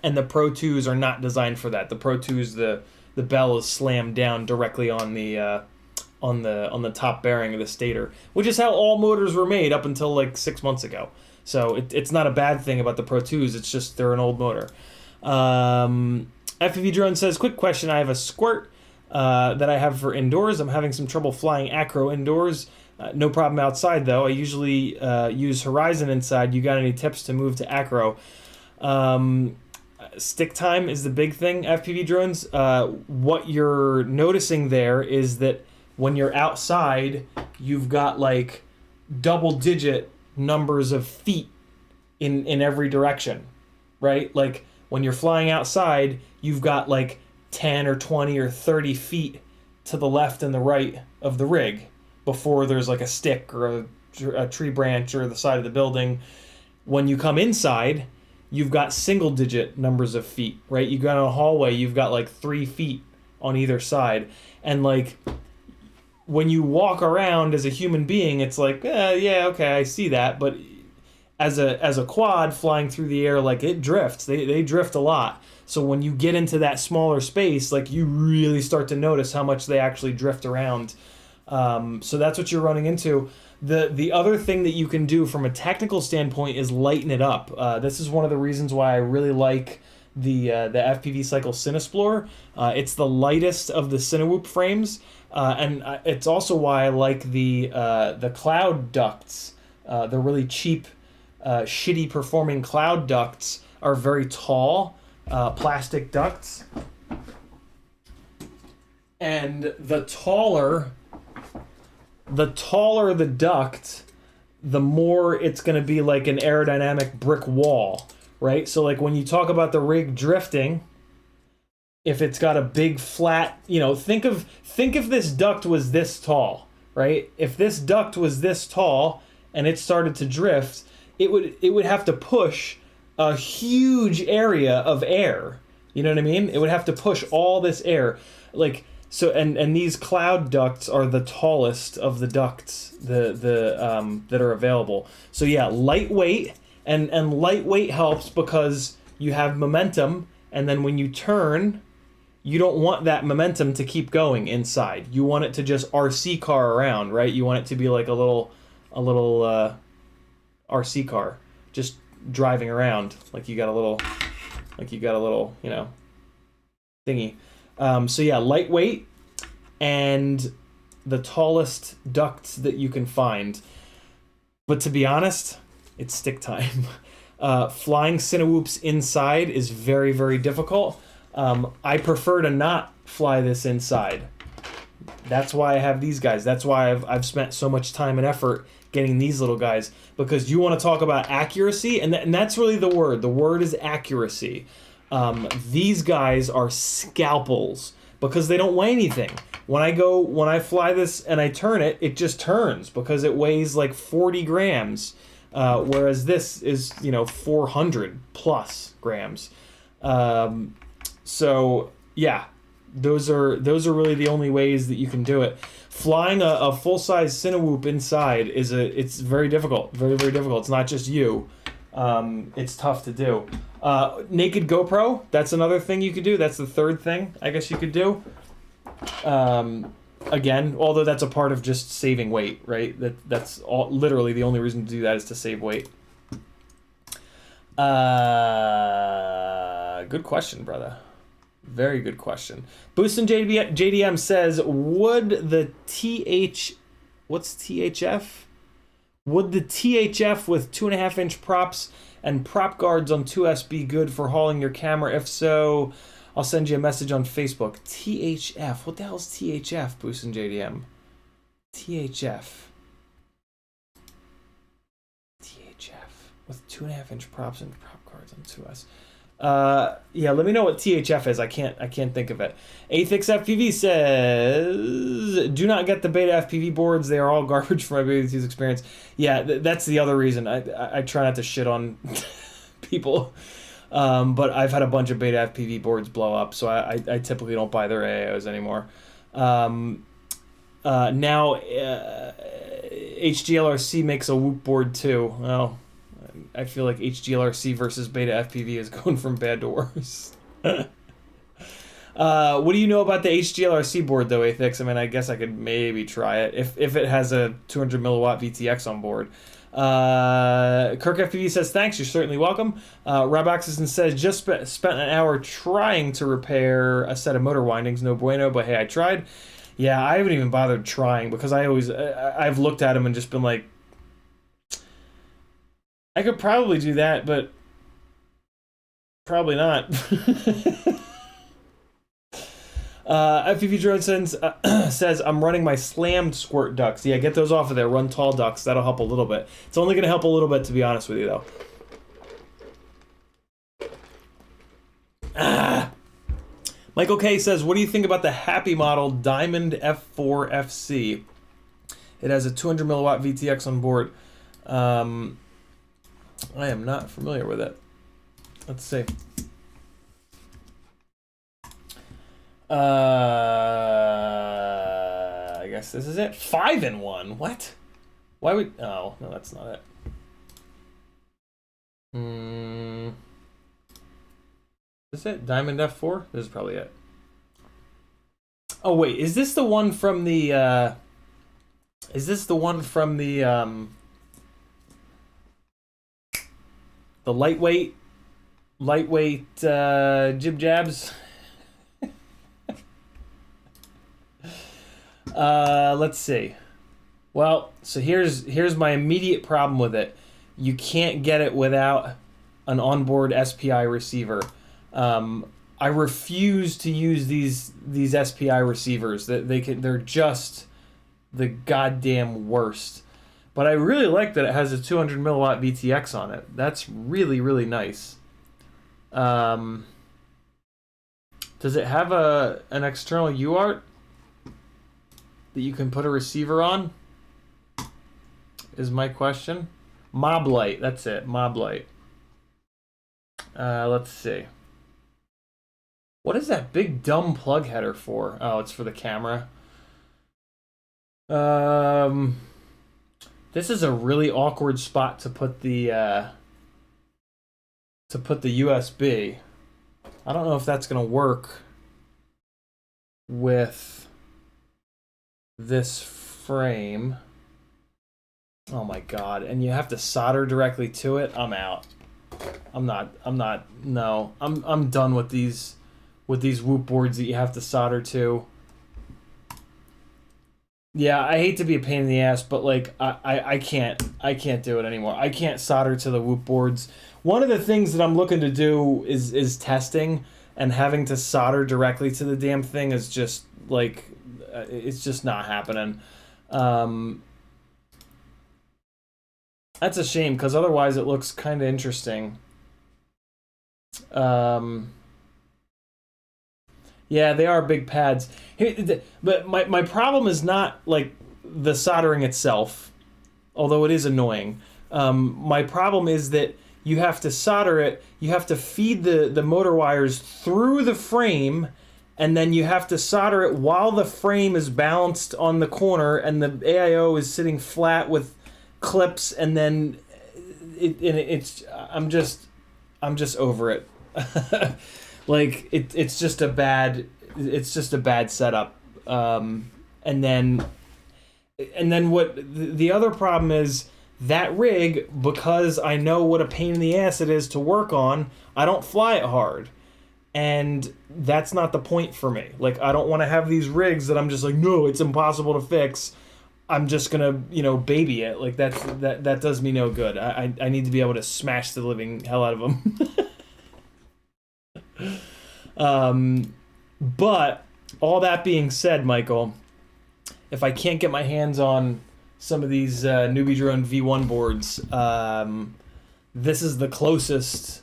And the Pro 2s are not designed for that. The Pro 2s, the bell is slammed down directly on the top bearing of the stator, which is how all motors were made up until like 6 months ago. So it's not a bad thing about the Pro 2s. It's just they're an old motor. FPV Drone says, quick question. I have a squirt that I have for indoors. I'm having some trouble flying acro indoors. No problem outside, though. I usually use Horizon inside. You got any tips to move to acro? Stick time is the big thing, FPV drones. What you're noticing there is that when you're outside, you've got like double-digit numbers of feet in every direction, right? Like when you're flying outside, you've got like 10 or 20 or 30 feet to the left and the right of the rig before there's like a stick or a tree branch or the side of the building. When you come inside, you've got single-digit numbers of feet, right? You got a hallway, you've got like 3 feet on either side. And like when you walk around as a human being, it's like, yeah, okay, I see that. But as a quad flying through the air, like it drifts. They drift a lot. So when you get into that smaller space, like you really start to notice how much they actually drift around. So that's what you're running into. The other thing that you can do from a technical standpoint is lighten it up. This is one of the reasons why I really like the FPV Cycle Cinesplorer. It's the lightest of the Cinewhoop frames, and it's also why I like the cloud ducts. The really cheap, shitty performing cloud ducts are very tall, plastic ducts, and the taller the duct, the more it's going to be like an aerodynamic brick wall, right? So like when you talk about the rig drifting, if it's got a big flat, think if this duct was this tall, right? If this duct was this tall and it started to drift, it would have to push a huge area of air. You know what I mean? It would have to push all this air. So and these cloud ducts are the tallest of the ducts that are available. So yeah, lightweight and lightweight helps because you have momentum, and then when you turn, you don't want that momentum to keep going inside. You want it to just RC car around, right? You want it to be like a little RC car just driving around like you got a little thingy. So yeah, lightweight and the tallest ducts that you can find. But to be honest, it's stick time. Flying Cinewhoops inside is very, very difficult. I prefer to not fly this inside. That's why I have these guys. That's why I've spent so much time and effort getting these little guys, because you want to talk about accuracy, and that's really the word. The word is accuracy. These guys are scalpels because they don't weigh anything. When I fly this and I turn it, it just turns because it weighs like 40 grams, whereas this is 400 plus grams. So yeah, those are really the only ways that you can do it. Flying a full-size Cinewhoop inside it's very difficult, very, very difficult. It's not just you. It's tough to do. Naked GoPro, that's another thing you could do. That's the third thing I guess you could do. Again, although that's a part of just saving weight, right? That's literally the only reason to do that is to save weight. Good question, brother. Very good question. Boostin' JDM says, would the what's THF? Would the THF with 2.5-inch props and prop guards on 2S be good for hauling your camera? If so, I'll send you a message on Facebook. THF. What the hell's THF, Boostin' JDM? THF. THF with 2.5-inch props and prop guards on 2S. Yeah, let me know what THF is. I can't think of it. CiottiFPV says, do not get the beta FPV boards. They are all garbage from my beta experience. Yeah, that's the other reason. I try not to shit on people. But I've had a bunch of beta FPV boards blow up, so I typically don't buy their AAOs anymore. Now, HGLRC makes a Whoop board too. Well, I feel like HGLRC versus beta FPV is going from bad to worse. What do you know about the HGLRC board though, Athix? I mean, I guess I could maybe try it if it has a 200 milliwatt VTX on board. Kirk FPV says, thanks, you're certainly welcome. Rob Oxison says, just spent an hour trying to repair a set of motor windings. No bueno, but hey, I tried. Yeah, I haven't even bothered trying because I've looked at them and just been like, I could probably do that, but probably not. FPV Drone says, I'm running my slammed squirt ducts. Yeah, get those off of there. Run tall ducts. That'll help a little bit. It's only going to help a little bit, to be honest with you, though. Michael K says, what do you think about the Happy Model Diamond F4 FC? It has a 200 milliwatt VTX on board. I am not familiar with it. Let's see. I guess this is it. 5-in-1. What? Why would? Oh no, that's not it. Is it Diamond F4? This is probably it. Oh wait, is this the one from the? Is this the one from the lightweight jib jabs? Let's see. Well, so here's my immediate problem with it. You can't get it without an onboard SPI receiver. I refuse to use these SPI receivers. They're just the goddamn worst. But I really like that it has a 200 milliwatt VTX on it. That's really, really nice. Does it have an external UART that you can put a receiver on? Is my question. Mob light, that's it. Mob light. Let's see. What is that big dumb plug header for? Oh, it's for the camera. This is a really awkward spot to put the USB. I don't know if that's gonna work with this frame. Oh my god, and you have to solder directly to it. I'm out. I'm done with these Whoop boards that you have to solder to. Yeah, I hate to be a pain in the ass, but like I can't do it anymore. I can't solder to the Whoop boards. One of the things that I'm looking to do is testing, and having to solder directly to the damn thing is just like it's just not happening. That's a shame, because otherwise it looks kind of interesting. Yeah, they are big pads. But my problem is not like the soldering itself, although it is annoying. My problem is that you have to solder it, you have to feed the motor wires through the frame, and then you have to solder it while the frame is balanced on the corner and the AIO is sitting flat with clips, and then I'm just over it. Like it's just a bad setup. And then what the other problem is, that rig, because I know what a pain in the ass it is to work on, I don't fly it hard. And that's not the point for me. Like, I don't want to have these rigs that I'm just like, no, it's impossible to fix. I'm just gonna, baby it. Like, that does me no good. I need to be able to smash the living hell out of them. But all that being said, Michael, if I can't get my hands on some of these Newbie Drone V1 boards, this is the closest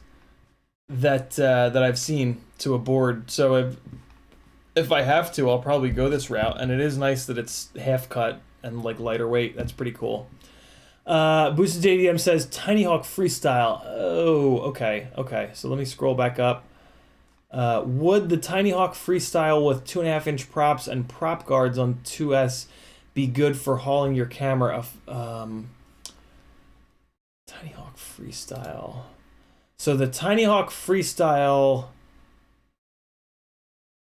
that I've seen to a board. So if I have to, I'll probably go this route. And it is nice that it's half cut and like lighter weight. That's pretty cool. Boosted JDM says Tiny Hawk Freestyle. Oh, okay. So let me scroll back up. Would the Tiny Hawk Freestyle with 2.5-inch props and prop guards on 2S be good for hauling your camera? Tiny Hawk Freestyle. So the Tiny Hawk Freestyle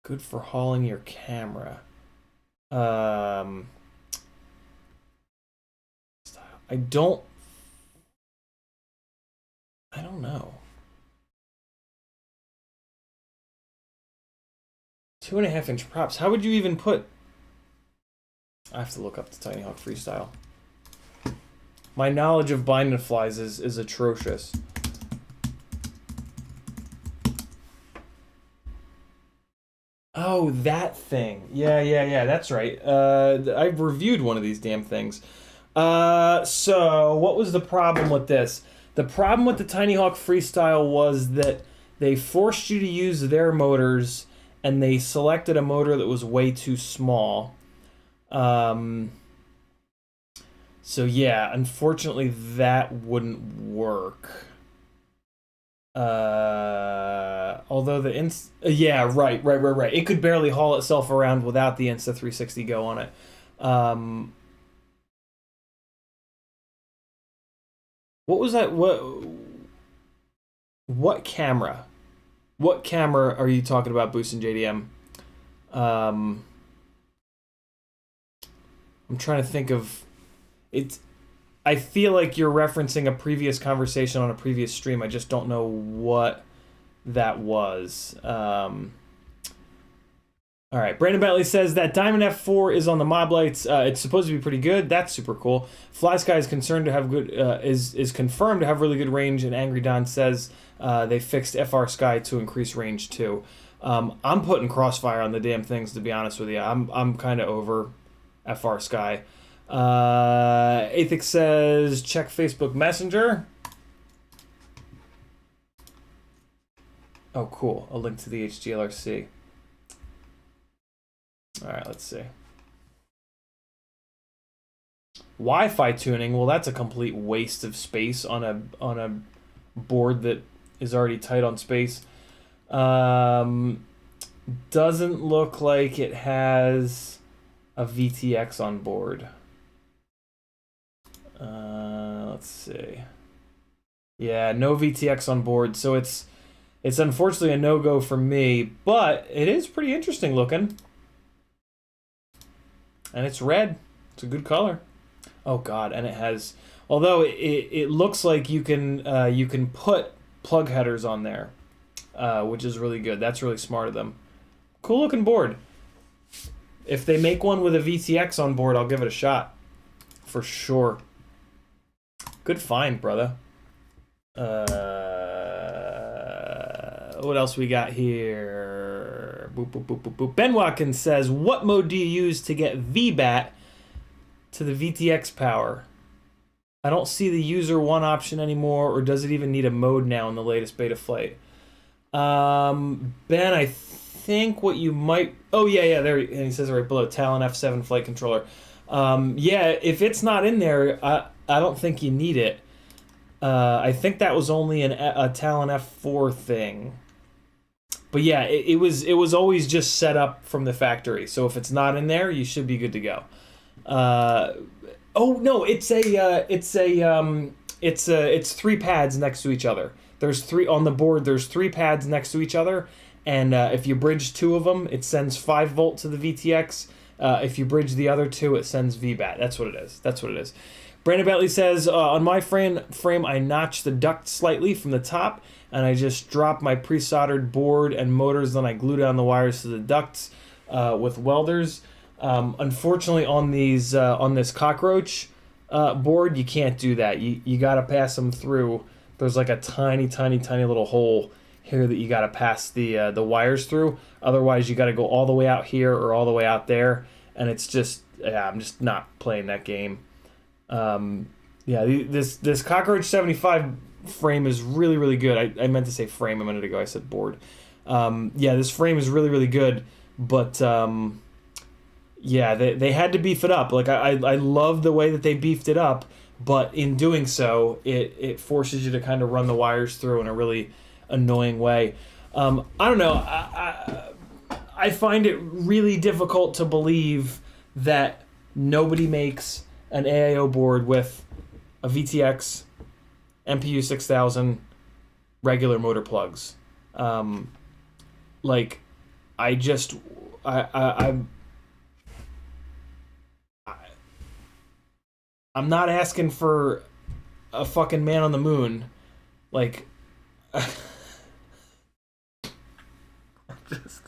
Good for hauling your camera. I don't know. 2.5-inch props. How would you even put? I have to look up the Tiny Hawk Freestyle. My knowledge of bind flies is atrocious. Oh, that thing. Yeah. That's right. I've reviewed one of these damn things. So what was the problem with this? The problem with the Tiny Hawk Freestyle was that they forced you to use their motors, and they selected a motor that was way too small. So yeah, unfortunately that wouldn't work. Although the yeah, right. It could barely haul itself around without the Insta360 Go on it. What was that? What camera? What camera are you talking about, Boost and JDM? I'm trying to think of it. I feel like you're referencing a previous conversation on a previous stream. I just don't know what that was. All right, Brandon Bentley says that Diamond F4 is on the mob lights. It's supposed to be pretty good. That's super cool. Fly Sky is concerned to have good is confirmed to have really good range, and Angry Don says they fixed FR Sky to increase range too. I'm putting Crossfire on the damn things, to be honest with you. I'm kind of over FR Sky. Athix says check Facebook Messenger. Oh, cool. A link to the HGLRC. All right, let's see. Wi-Fi tuning. Well, that's a complete waste of space on a board that is already tight on space. Doesn't look like it has a VTX on board. Let's see. Yeah, no VTX on board, so it's unfortunately a no-go for me, but it is pretty interesting looking. And it's red. It's a good color. Oh god, and it has, although it looks like you can put plug headers on there, which is really good. That's really smart of them. Cool looking board. If they make one with a VTX on board, I'll give it a shot. For sure. Good find, brother. What else we got here? Boop, boop, boop, boop, boop. Ben Watkins says, what mode do you use to get VBAT to the VTX power? I don't see the user one option anymore, or does it even need a mode now in the latest beta flight? Ben, I think what you might... Oh, yeah, there, and he says it right below, Talon F7 flight controller. Yeah, if it's not in there, I don't think you need it. I think that was only a Talon F4 thing. But yeah, it was always just set up from the factory. So if it's not in there, you should be good to go. Oh no, it's three pads next to each other. There's three on the board. There's three pads next to each other, and if you bridge two of them, it sends 5 volt to the VTX. If you bridge the other two, it sends VBAT. That's what it is. Brandon Bentley says, on my frame, I notched the duct slightly from the top, and I just dropped my pre-soldered board and motors, then I glue down the wires to the ducts with welders. Unfortunately, on this cockroach board, you can't do that. You got to pass them through. There's like a tiny little hole here that you got to pass the wires through. Otherwise, you got to go all the way out here or all the way out there, and it's just, yeah, I'm just not playing that game. Yeah, this Cockroach 75 frame is really good. I meant to say frame a minute ago. I said board. Yeah, this frame is really good, but yeah, they had to beef it up. Like I love the way that they beefed it up, but in doing so, it forces you to kind of run the wires through in a really annoying way. I don't know. I find it really difficult to believe that nobody makes an AIO board with a VTX, MPU 6000, regular motor plugs. Like, I just I'm not asking for a fucking man on the moon. Like, just,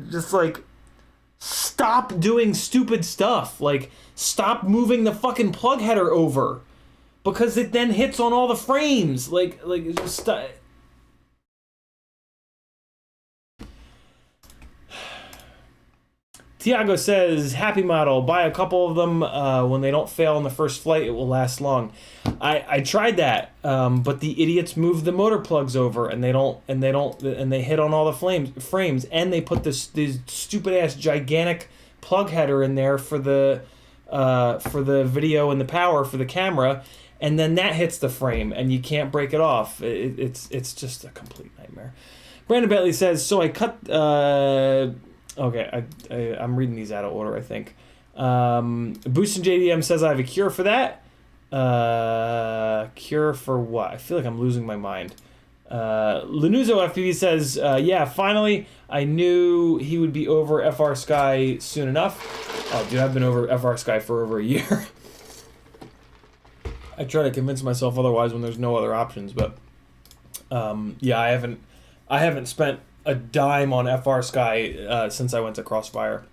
just like, stop doing stupid stuff. Like, stop moving the fucking plug header over, because it then hits on all the frames. Like just. Tiago says, happy model, buy a couple of them. When they don't fail in the first flight, it will last long. I tried that, but the idiots move the motor plugs over, and they hit on all the frames, and they put this stupid ass gigantic plug header in there for the video and the power for the camera, and then that hits the frame, and you can't break it off. It's just a complete nightmare. Brandon Bentley says, so I cut. Okay, I'm reading these out of order, I think. Boost and JDM says I have a cure for that. Cure for what? I feel like I'm losing my mind. Lanuzo FPV says, yeah, finally, I knew he would be over FR Sky soon enough. Oh, dude, I've been over FR Sky for over a year. I try to convince myself otherwise when there's no other options, but yeah, I haven't spent a dime on FR Sky since I went to Crossfire.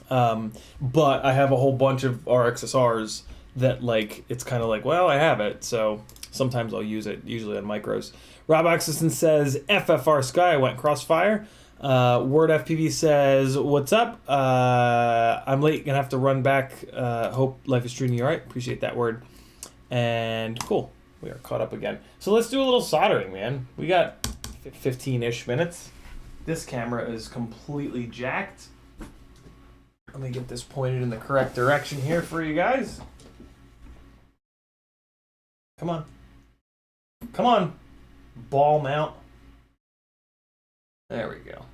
But I have a whole bunch of RXSRs that, like, it's kind of like, well, I have it, so sometimes I'll use it, usually on micros. Rob Axelson says, FFR Sky, I went Crossfire. Word FPV says, what's up? I'm late, gonna have to run back. Hope life is treating you all right. Appreciate that word. And cool, we are caught up again. So let's do a little soldering, man. We got 15-ish minutes. This camera is completely jacked. Let me get this pointed in the correct direction here for you guys. Come on. Come on. Ball mount. There we go.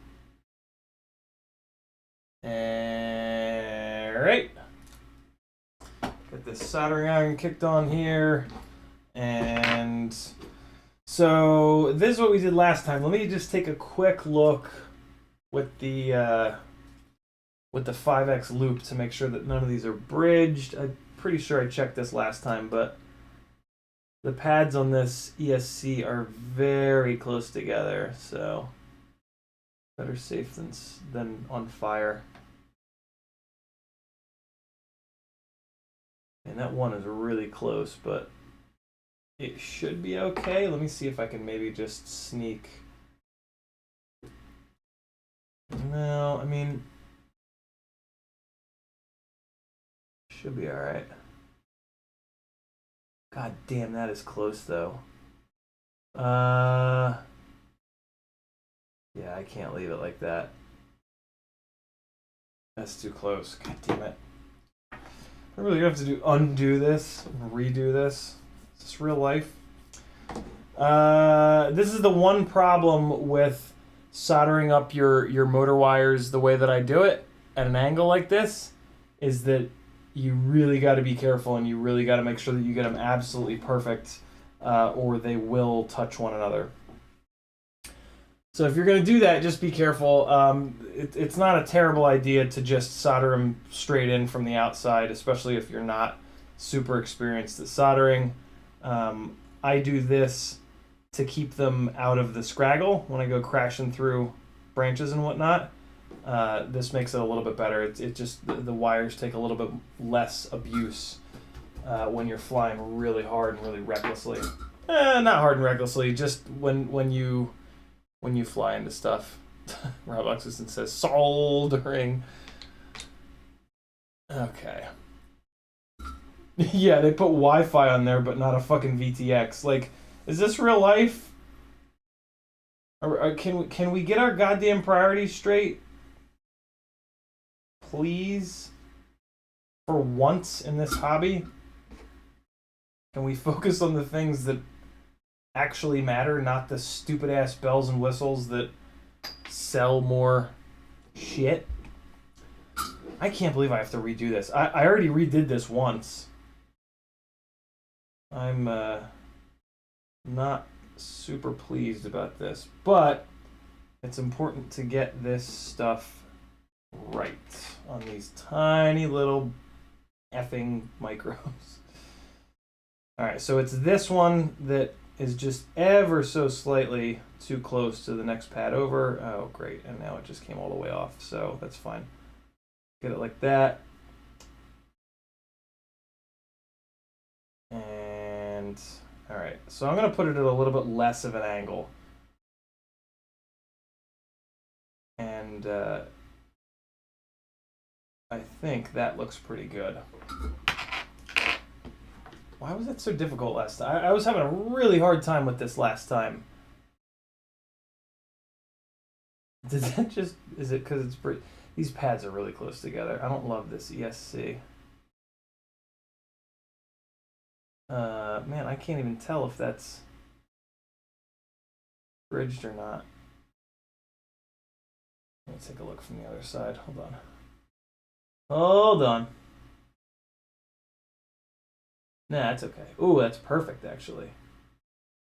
Alright. Get this soldering iron kicked on here. And so this is what we did last time. Let me just take a quick look with the 5X loop to make sure that none of these are bridged. I'm pretty sure I checked this last time, but the pads on this ESC are very close together, so better safe than on fire. And that one is really close, but it should be okay. Let me see if I can maybe just sneak. No, I mean, should be all right. God damn, that is close though. Yeah, I can't leave it like that. That's too close. God damn it. I really have to undo this and redo this. Is this real life? This is the one problem with soldering up your motor wires the way that I do it at an angle like this, is that you really got to be careful, and you really got to make sure that you get them absolutely perfect, or they will touch one another. So if you're going to do that, just be careful. It's not a terrible idea to just solder them straight in from the outside, especially if you're not super experienced at soldering. I do this to keep them out of the scraggle when I go crashing through branches and whatnot. This makes it a little bit better. It just, the wires take a little bit less abuse when you're flying really hard and really recklessly. Not hard and recklessly, just when you fly into stuff. Rob Oxison says soldering. Okay. Yeah, they put Wi-Fi on there, but not a fucking VTX. Like, is this real life? Or can we get our goddamn priorities straight? Please? For once in this hobby? Can we focus on the things that actually matter, not the stupid ass bells and whistles that sell more shit? I can't believe I have to redo this. I already redid this once. I'm not super pleased about this, but It's important to get this stuff right on these tiny little effing micros. All right, so it's this one that is just ever so slightly too close to the next pad over. Oh, great, and now it just came all the way off, so that's fine. Get it like that. And, all right, so I'm gonna put it at a little bit less of an angle. And I think that looks pretty good. Why was that so difficult last time? I was having a really hard time with this last time. Did that just... Is it because it's... These pads are really close together. I don't love this ESC. Man, I can't even tell if that's bridged or not. Let me take a look from the other side. Hold on. Hold on. Nah, that's okay. Ooh, that's perfect, actually.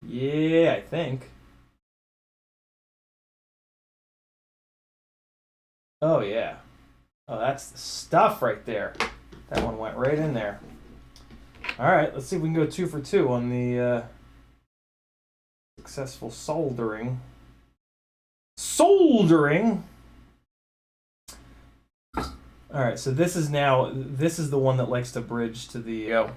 Yeah, I think. Oh, yeah. Oh, that's the stuff right there. That one went right in there. All right, let's see if we can go 2 for 2 on the successful soldering. Soldering! All right, so this is the one that likes to bridge to the...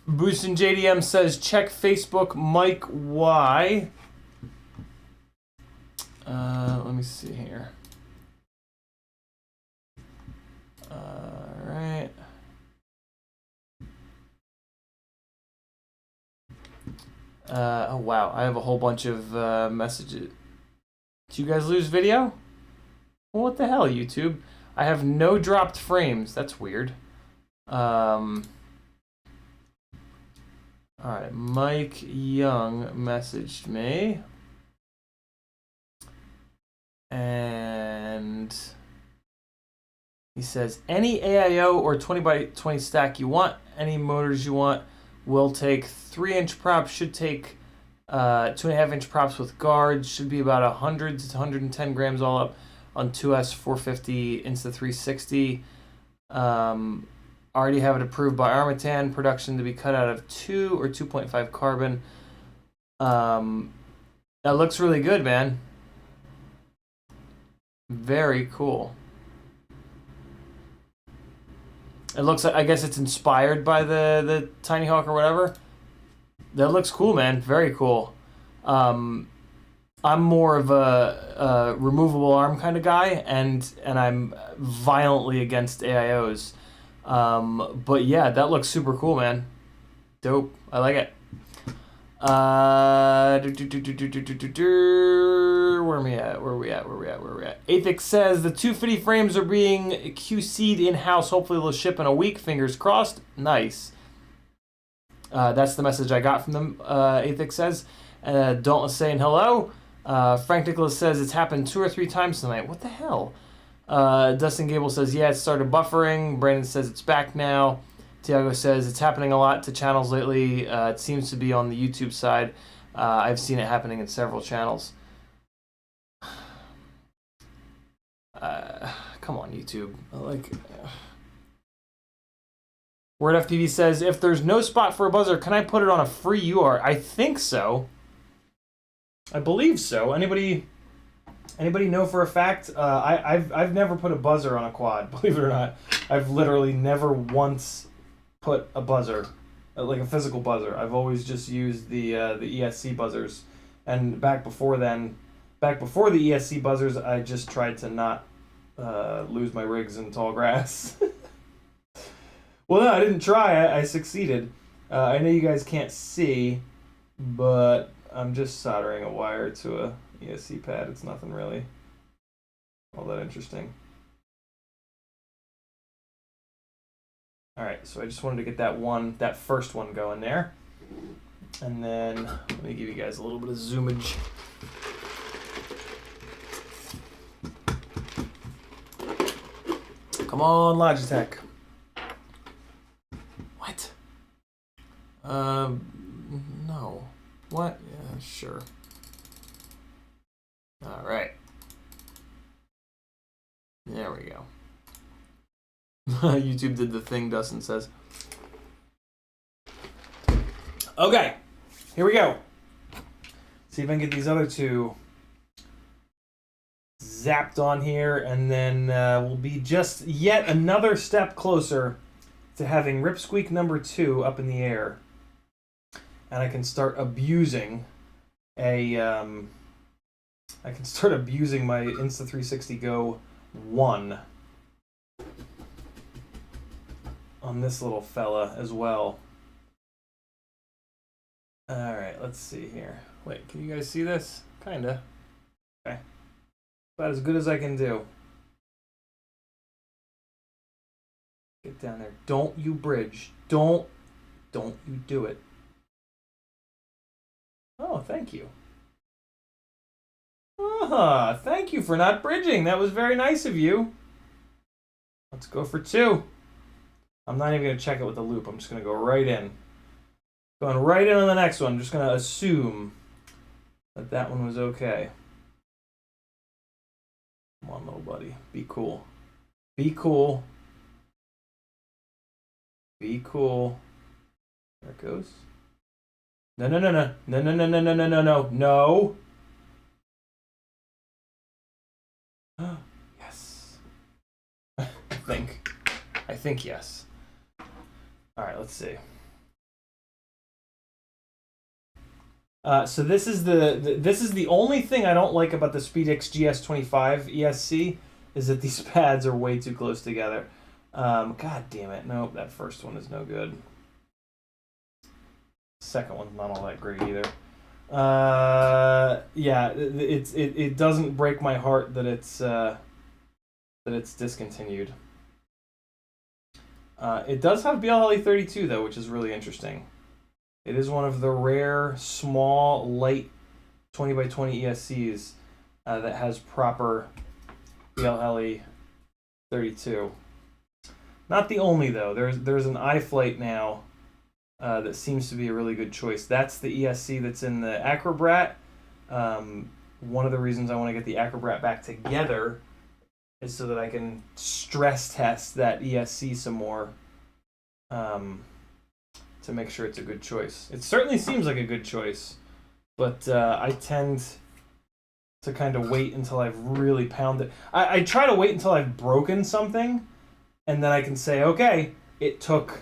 Boost and JDM says check Facebook Mike Y. Let me see here. All right. Oh wow, I have a whole bunch of messages. Did you guys lose video? Well, what the hell, YouTube? I have no dropped frames. That's weird. All right, Mike Young messaged me. And he says, any AIO or 20x20 stack you want, any motors you want, will take 3-inch props, should take 2.5-inch props with guards, should be about 100 to 110 grams all up on 2S 450 Insta360. Already have it approved by Armatan, production to be cut out of 2 or 2.5 carbon. That looks really good, man. Very cool. It looks like, I guess it's inspired by the Tiny Hawk or whatever. That looks cool, man. Very cool. I'm more of a removable arm kind of guy, and I'm violently against AIOs. But yeah, that looks super cool, man. Dope. I like it. Where are we at? Where are we at? Athix says the 250 frames are being QC'd in-house. Hopefully they'll ship in a week. Fingers crossed. Nice. That's the message I got from them, Athix says. Dauntless saying hello. Frank Nicholas says it's happened 2 or 3 times tonight. What the hell? Dustin Gable says, yeah, it started buffering. Brandon says it's back now. Tiago says it's happening a lot to channels lately. It seems to be on the YouTube side. I've seen it happening in several channels. Come on, YouTube. Like, WordFTV says, if there's no spot for a buzzer, can I put it on a free UART? I think so. I believe so. Anybody know for a fact? I've never put a buzzer on a quad, believe it or not. I've literally never once put a buzzer, like a physical buzzer. I've always just used the ESC buzzers. And back before the ESC buzzers, I just tried to not lose my rigs in tall grass. Well, no, I didn't try. I succeeded. I know you guys can't see, but I'm just soldering a wire to a ESC pad. It's nothing really all that interesting. All right, so I just wanted to get that first one going there. And then let me give you guys a little bit of zoomage. Come on, Logitech. What? Sure. All right. There we go. YouTube did the thing, Dustin says. Okay, here we go. See if I can get these other two zapped on here, and then we'll be just yet another step closer to having Rip Squeak number 2 up in the air. And I can start abusing a I can start abusing my Insta360 Go 1 on this little fella as well. Alright, let's see here. Wait, can you guys see this? Kinda. Okay. About as good as I can do. Get down there. Don't you bridge. Don't you do it. Oh, thank you. Thank you for not bridging. That was very nice of you. Let's go for 2. I'm not even going to check it with the loop. I'm just going to go right in. Going right in on the next one. I'm just going to assume that that one was okay. Come on, little buddy. Be cool. Be cool. Be cool. There it goes. No, no, no, no. No, no, no, no, no, no, no, no. No. Yes. I think yes. All right, let's see. So this is the only thing I don't like about the SpeedX GS25 ESC is that these pads are way too close together. God damn it! Nope, that first one is no good. Second one's not all that great either. Yeah, it doesn't break my heart that it's discontinued. It does have BLHeli32 though, which is really interesting. It is one of the rare, small, light 20x20 ESCs that has proper BLHeli32. Not the only though. There's an iFlight now that seems to be a really good choice. That's the ESC that's in the Acrobrat. One of the reasons I want to get the Acrobrat back together is so that I can stress test that ESC some more. To make sure it's a good choice. It certainly seems like a good choice, but I tend to kind of wait until I've really pounded. I try to wait until I've broken something, and then I can say, okay, it took,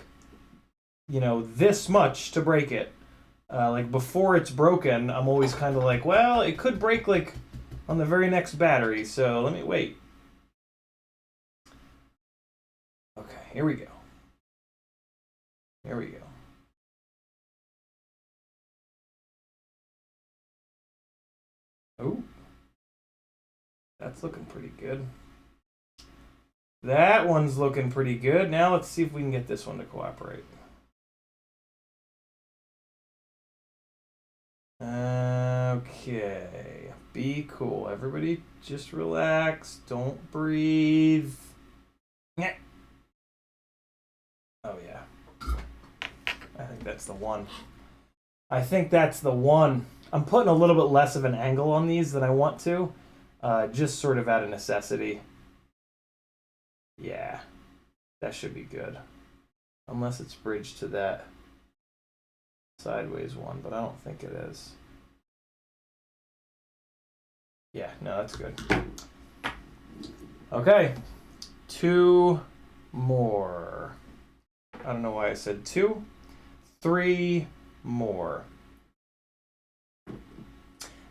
this much to break it. Like before it's broken, I'm always kind of like, well, it could break like on the very next battery, so let me wait. Okay, here we go. Here we go. Oh, that's looking pretty good. That one's looking pretty good. Now let's see if we can get this one to cooperate. Okay, be cool. Everybody just relax. Don't breathe. Oh yeah. I think that's the one. I think that's the one. I'm putting a little bit less of an angle on these than I want to, just sort of out of necessity. Yeah, that should be good. Unless it's bridged to that sideways one, but I don't think it is. Yeah, no, that's good. Okay, 2 more. I don't know why I said 2. 3 more.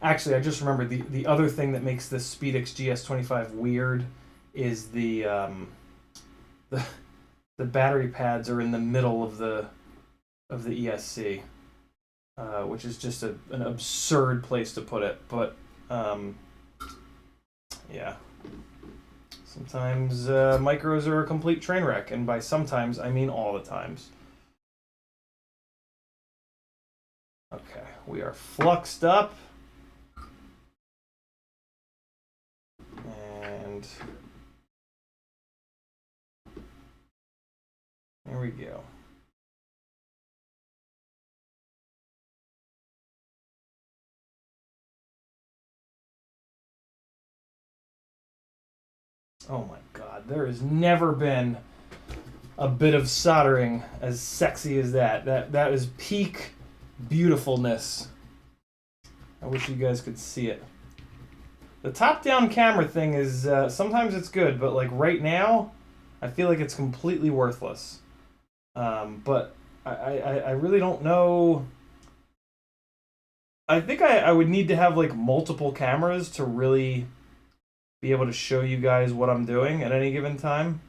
Actually, I just remembered the other thing that makes this SpeedX GS25 weird is the battery pads are in the middle of the ESC, which is just an absurd place to put it. But yeah, sometimes micros are a complete train wreck, and by sometimes I mean all the times. Okay, we are fluxed up. And there we go. Oh my god, there has never been a bit of soldering as sexy as that. That is peak beautifulness. I wish you guys could see it. The top-down camera thing is, sometimes it's good, but like right now, I feel like it's completely worthless. But I really don't know. I think I would need to have like multiple cameras to really be able to show you guys what I'm doing at any given time.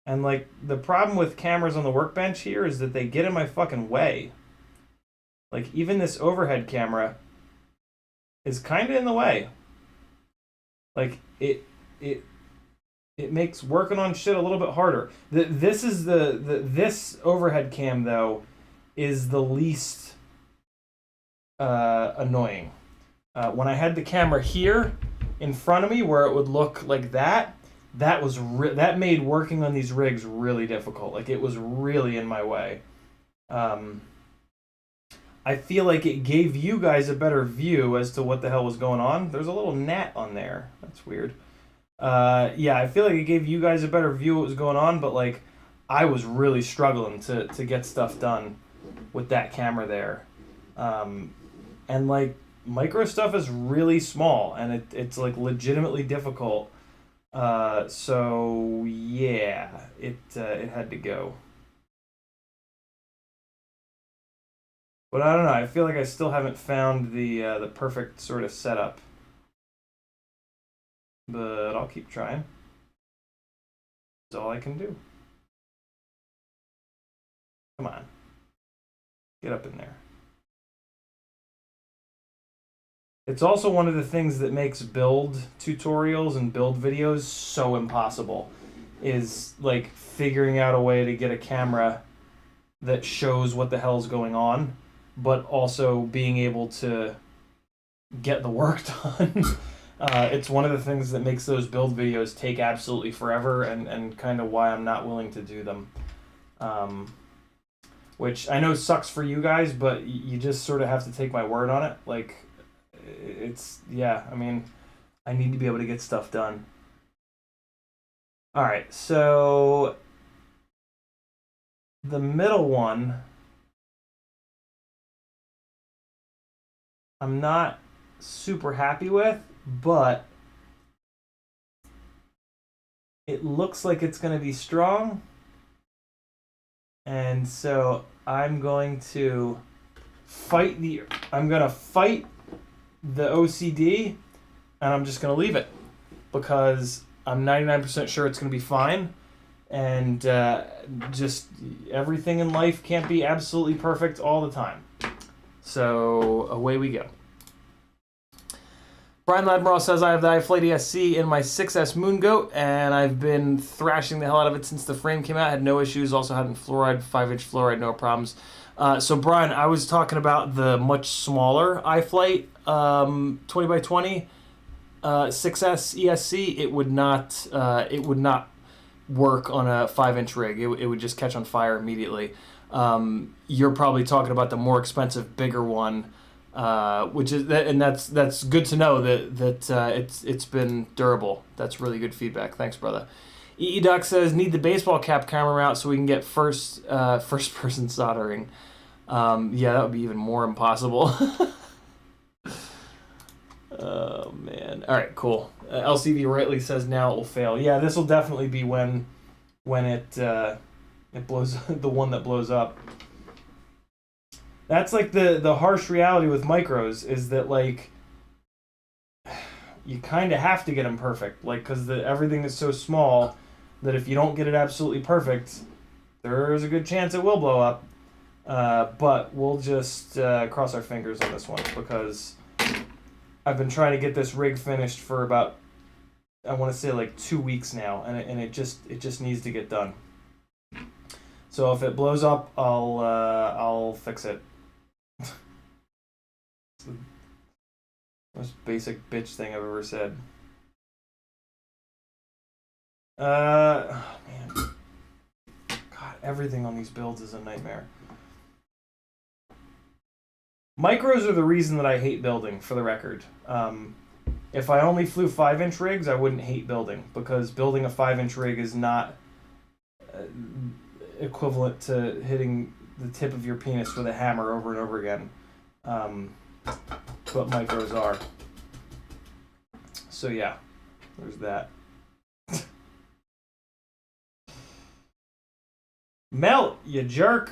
And like the problem with cameras on the workbench here is that they get in my fucking way. Like even this overhead camera is kind of in the way. Like it makes working on shit a little bit harder. This is this overhead cam though is the least annoying. When I had the camera here in front of me where it would look like that, that made working on these rigs really difficult. Like it was really in my way. I feel like it gave you guys a better view as to what the hell was going on. There's a little gnat on there. That's weird. Yeah, I feel like it gave you guys a better view of what was going on, but like I was really struggling to get stuff done with that camera there. And like micro stuff is really small and it's like legitimately difficult. So yeah, it had to go. But I don't know. I feel like I still haven't found the perfect sort of setup. But I'll keep trying. That's all I can do. Come on. Get up in there. It's also one of the things that makes build tutorials and build videos so impossible. Is like figuring out a way to get a camera that shows what the hell's going on, but also being able to get the work done. It's one of the things that makes those build videos take absolutely forever and kind of why I'm not willing to do them. Which I know sucks for you guys, but you just sort of have to take my word on it. Like, yeah, I mean, I need to be able to get stuff done. All right, so the middle one, I'm not super happy with, but it looks like it's going to be strong. And so I'm going to fight the OCD and I'm just going to leave it because I'm 99% sure it's going to be fine. And just everything in life can't be absolutely perfect all the time. So away we go. Brian Ladmore says, I have the iFlight ESC in my 6S Moongoat, and I've been thrashing the hell out of it since the frame came out. Had no issues. Also had in fluoride, 5-inch fluoride, no problems. So Brian, I was talking about the much smaller iFlight 20x20 6S ESC. It would not work on a 5-inch rig. It would just catch on fire immediately. You're probably talking about the more expensive, bigger one. Which is that, and that's good to know that it's been durable. That's really good feedback. Thanks, brother. Doc says need the baseball cap camera out so we can get first person soldering. Yeah, that would be even more impossible. Oh man. All right, cool. LCV rightly says now it will fail. Yeah, this will definitely be when it blows the one that blows up. That's like the harsh reality with micros is that like you kind of have to get them perfect, like because everything is so small that if you don't get it absolutely perfect, there's a good chance it will blow up. But we'll just cross our fingers on this one because I've been trying to get this rig finished for about, I want to say like 2 weeks now, and it just needs to get done. So if it blows up, I'll fix it. It's the most basic bitch thing I've ever said. Oh man. God, everything on these builds is a nightmare. Micros are the reason that I hate building, for the record. if I only flew 5-inch rigs, I wouldn't hate building, because building a 5-inch rig is not equivalent to hitting the tip of your penis with a hammer over and over again. But micros are. So yeah, there's that. Melt, you jerk.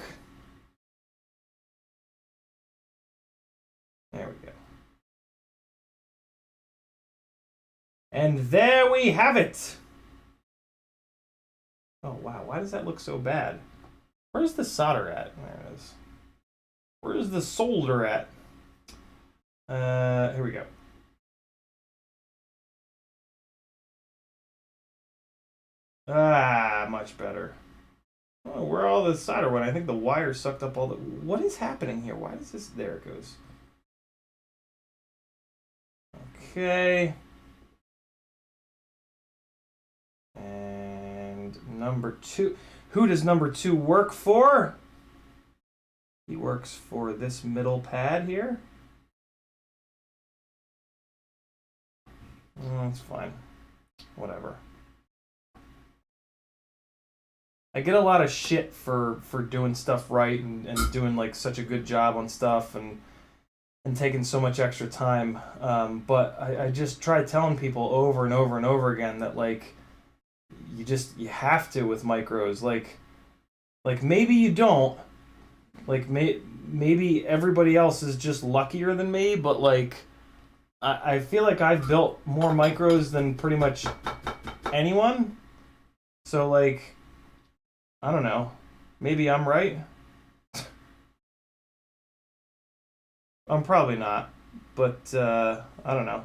There we go. And there we have it. Oh, wow. Why does that look so bad? Where's the solder at? There it is. Where's the solder at? Here we go. Ah, much better. Oh, where all the solder went? I think the wire sucked up all the... What is happening here? Why does this... There it goes. Okay. And number 2. Who does number 2 work for? He works for this middle pad here. That's fine. Whatever. I get a lot of shit for doing stuff right and doing like such a good job on stuff and taking so much extra time. But I just try telling people over and over and over again that like you have to with micros. Like maybe you don't. Like maybe everybody else is just luckier than me, but like I feel like I've built more micros than pretty much anyone. So like I don't know. Maybe I'm right. I'm probably not, but I don't know.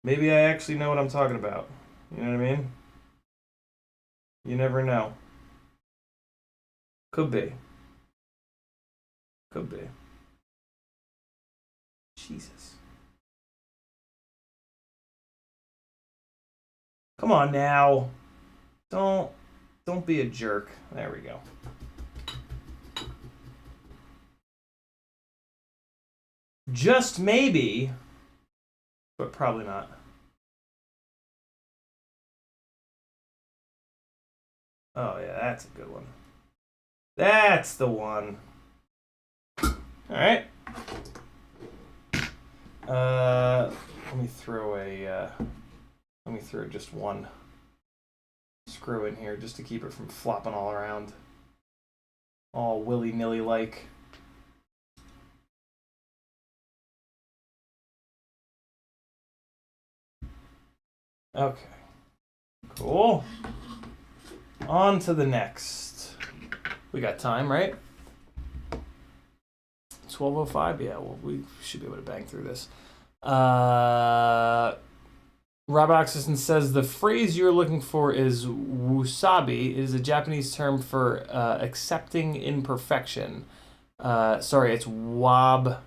Maybe I actually know what I'm talking about. You know what I mean? You never know. Could be. Could be. Jesus. Come on now. Don't be a jerk. There we go. Just maybe, but probably not. Oh yeah, that's a good one. That's the one. All right. Let me throw just one screw in here just to keep it from flopping all around, all willy-nilly like. Okay, cool. On to the next. We got time, right? 12:05. Yeah, well, we should be able to bang through this. Rob Oxison says the phrase you're looking for is wasabi. It is a Japanese term for accepting imperfection. Sorry, it's wabasabi.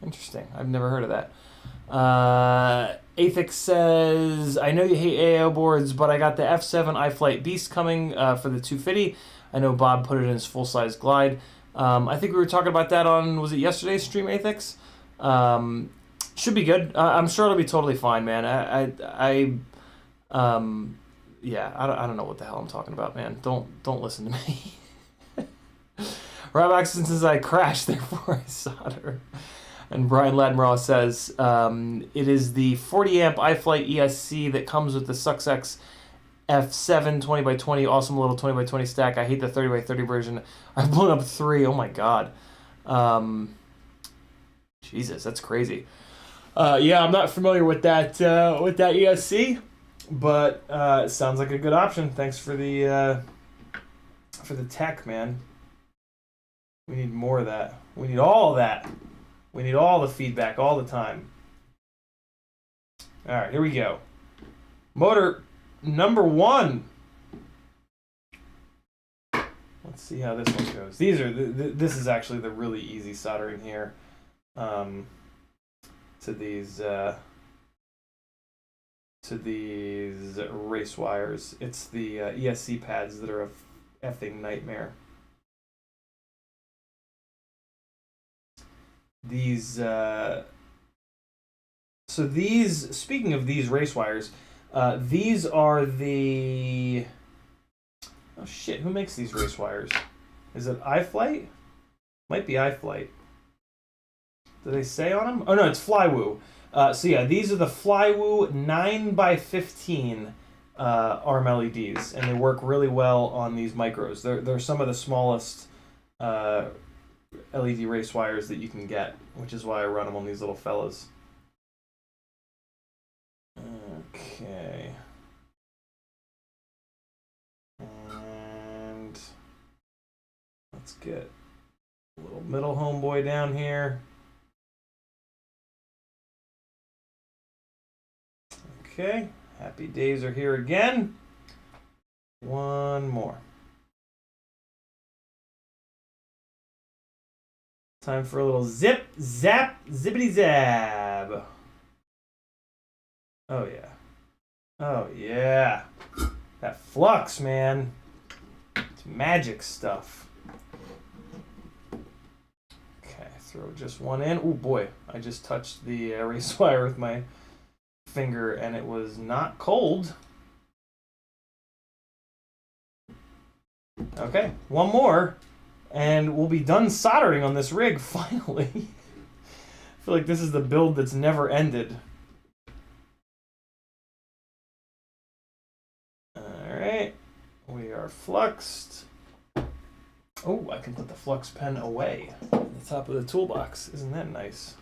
Interesting. I've never heard of that. Athix says, I know you hate AIO boards, but I got the F7 iFlight Beast coming for the 250. I know Bob put it in his full-size glide. I think we were talking about that on, was it yesterday's stream, Athix? Should be good. I'm sure it'll be totally fine, man. Yeah, I don't know what the hell I'm talking about, man. Don't listen to me. Rob Axon says I crashed, therefore I solder. And Brian Ladmiraw says, it is the 40 amp iFlight ESC that comes with the SuxX F7 20x20, awesome little 20x20 stack. I hate the 30x30 version. I've blown up 3. Oh my god. Jesus, that's crazy. Yeah, I'm not familiar with that ESC, but it sounds like a good option. Thanks for the tech, man. We need more of that. We need all of that. We need all the feedback all the time. All right, here we go. Motor number 1. Let's see how this one goes. These are this is actually the really easy soldering here. To these race wires. It's the ESC pads that are a effing nightmare. these. So these. Speaking of these race wires, these are the. Oh shit! Who makes these race wires? Is it iFlight? Might be iFlight. Do they say on them? Oh no, it's Flywoo. So yeah, these are the Flywoo 9x15 ARM LEDs, and they work really well on these micros. They're some of the smallest LED race wires that you can get, which is why I run them on these little fellas. Okay. And let's get a little middle homeboy down here. Okay, happy days are here again. One more. Time for a little zip, zap, zippity zab. Oh yeah. Oh yeah. That flux, man. It's magic stuff. Okay, throw just one in. Oh boy, I just touched the race wire with my finger and it was not cold. Okay, one more and we'll be done soldering on this rig finally. I feel like this is the build that's never ended. Alright, we are fluxed. Oh, I can put the flux pen away on the top of the toolbox. Isn't that nice?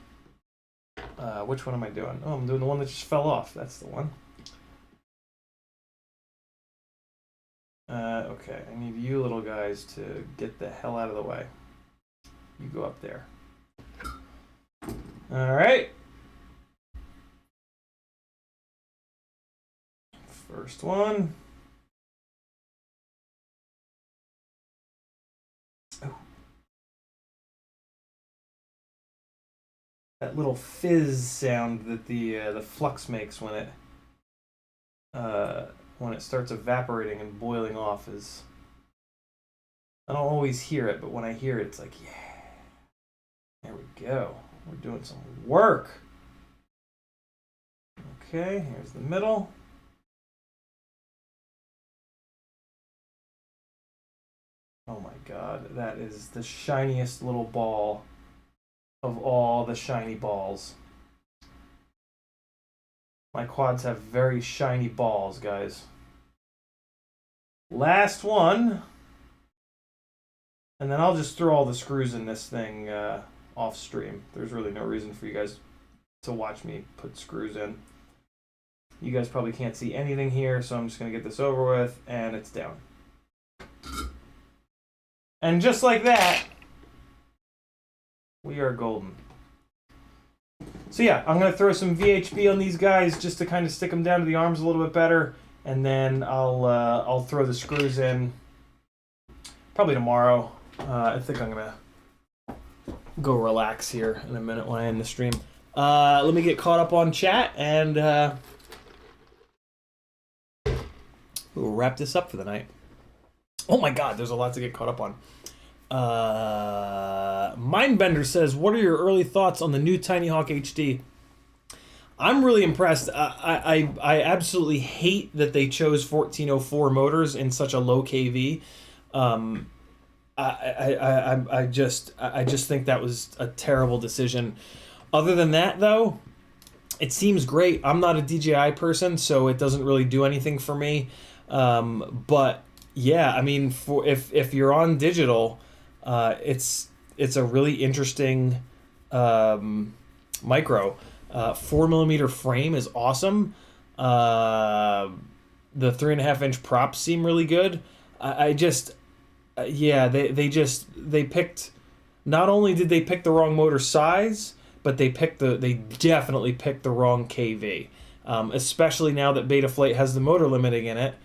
Which one am I doing? Oh, I'm doing the one that just fell off. That's the one. Okay, I need you little guys to get the hell out of the way. You go up there. Alright. First one. Oh. That little fizz sound that the flux makes when it starts evaporating and boiling off is, I don't always hear it, but when I hear it, it's like, yeah, there we go. We're doing some work. Okay, here's the middle. Oh my god, that is the shiniest little ball of all the shiny balls. My quads have very shiny balls, guys. Last one. And then I'll just throw all the screws in this thing off stream. There's really no reason for you guys to watch me put screws in. You guys probably can't see anything here, so I'm just going to get this over with, and it's down. And just like that, we are golden. So yeah, I'm going to throw some VHB on these guys just to kind of stick them down to the arms a little bit better, and then I'll throw the screws in probably tomorrow. I think I'm going to go relax here in a minute when I end the stream. Let me get caught up on chat, and we'll wrap this up for the night. Oh my god, there's a lot to get caught up on. Mindbender says, what are your early thoughts on the new Tiny Hawk HD? I'm really impressed. I absolutely hate that they chose 1404 motors in such a low kV. I just think that was a terrible decision. Other than that, though, it seems great. I'm not a DJI person, so it doesn't really do anything for me. But yeah, I mean, for if you're on digital, it's a really interesting micro. 4mm frame is awesome. The 3.5-inch props seem really good. Yeah, they picked. Not only did they pick the wrong motor size, but they definitely picked the wrong KV. Especially now that Betaflight has the motor limiting in it.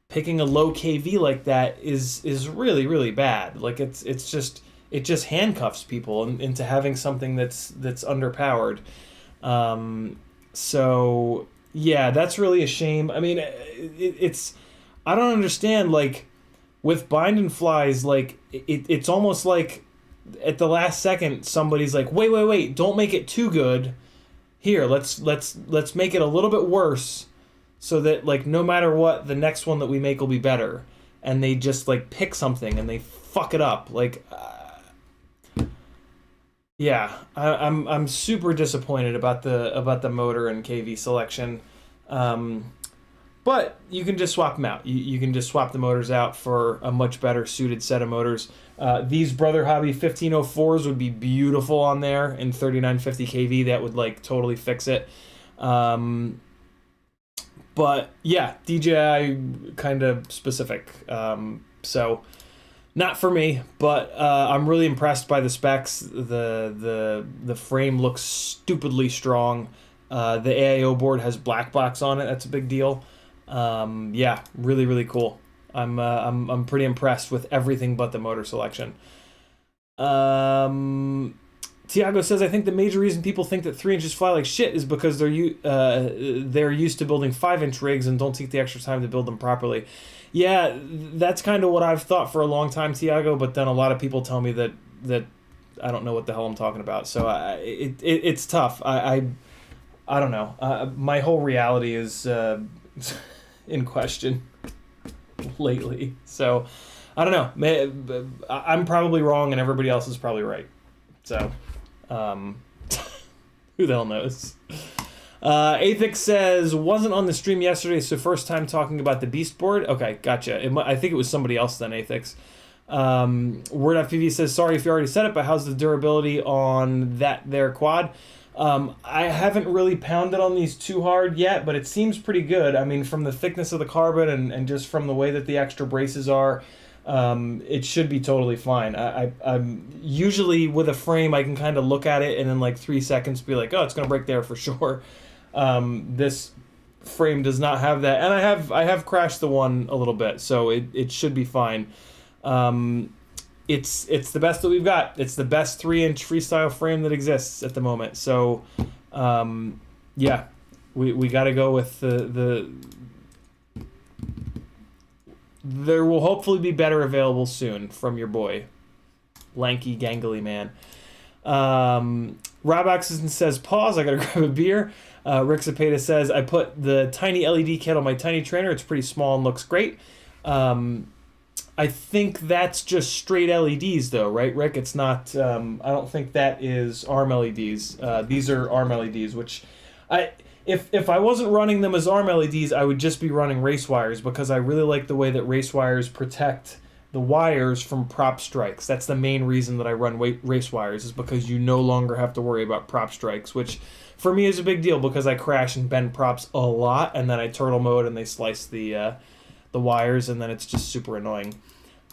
Picking a low KV like that is really, really bad. Like it just handcuffs people into having something that's underpowered. So yeah, that's really a shame. I mean, it's I don't understand, like with bind and flies, like it's almost like at the last second somebody's like, wait, don't make it too good. Here, let's make it a little bit worse, so that like no matter what, the next one that we make will be better. And they just like pick something and they fuck it up. Like, yeah, I'm super disappointed about the motor and KV selection. But you can just swap them out. You can just swap the motors out for a much better suited set of motors. These Brother Hobby 1504s would be beautiful on there in 3950 kV. That would like totally fix it. But yeah, DJI kind of specific. So not for me, but I'm really impressed by the specs. The frame looks stupidly strong. The AIO board has black box on it. That's a big deal. Yeah, really cool. I'm pretty impressed with everything but the motor selection. Tiago says, I think the major reason people think that 3 inches fly like shit is because they're used to building 5-inch rigs and don't take the extra time to build them properly. Yeah, that's kind of what I've thought for a long time, Tiago, but then a lot of people tell me that I don't know what the hell I'm talking about. So it's tough. I don't know. My whole reality is in question lately. So I don't know. I'm probably wrong and everybody else is probably right. So who the hell knows? Athix says, wasn't on the stream yesterday, so first time talking about the Beast board. Okay, gotcha. I think it was somebody else then, Athix. Word.pv says, sorry if you already said it, but how's the durability on that there quad? I haven't really pounded on these too hard yet, but it seems pretty good. I mean, from the thickness of the carbon and just from the way that the extra braces are, it should be totally fine. I'm usually with a frame, I can kind of look at it and in like 3 seconds be like, oh, it's going to break there for sure. This frame does not have that. And I have crashed the one a little bit, so it should be fine. It's the best that we've got. It's the best 3-inch freestyle frame that exists at the moment. So, yeah, we got to go with the. There will hopefully be better available soon from your boy, lanky, gangly man. Rob Oxen says, pause, I gotta grab a beer. Rick Zapata says, I put the tiny LED kit on my tiny trainer. It's pretty small and looks great. I think that's just straight LEDs though, right, Rick? It's not, I don't think that is ARM LEDs. These are ARM LEDs, which if I wasn't running them as ARM LEDs, I would just be running race wires because I really like the way that race wires protect the wires from prop strikes. That's the main reason that I run race wires, is because you no longer have to worry about prop strikes, which for me is a big deal because I crash and bend props a lot, and then I turtle mode and they slice the wires, and then it's just super annoying.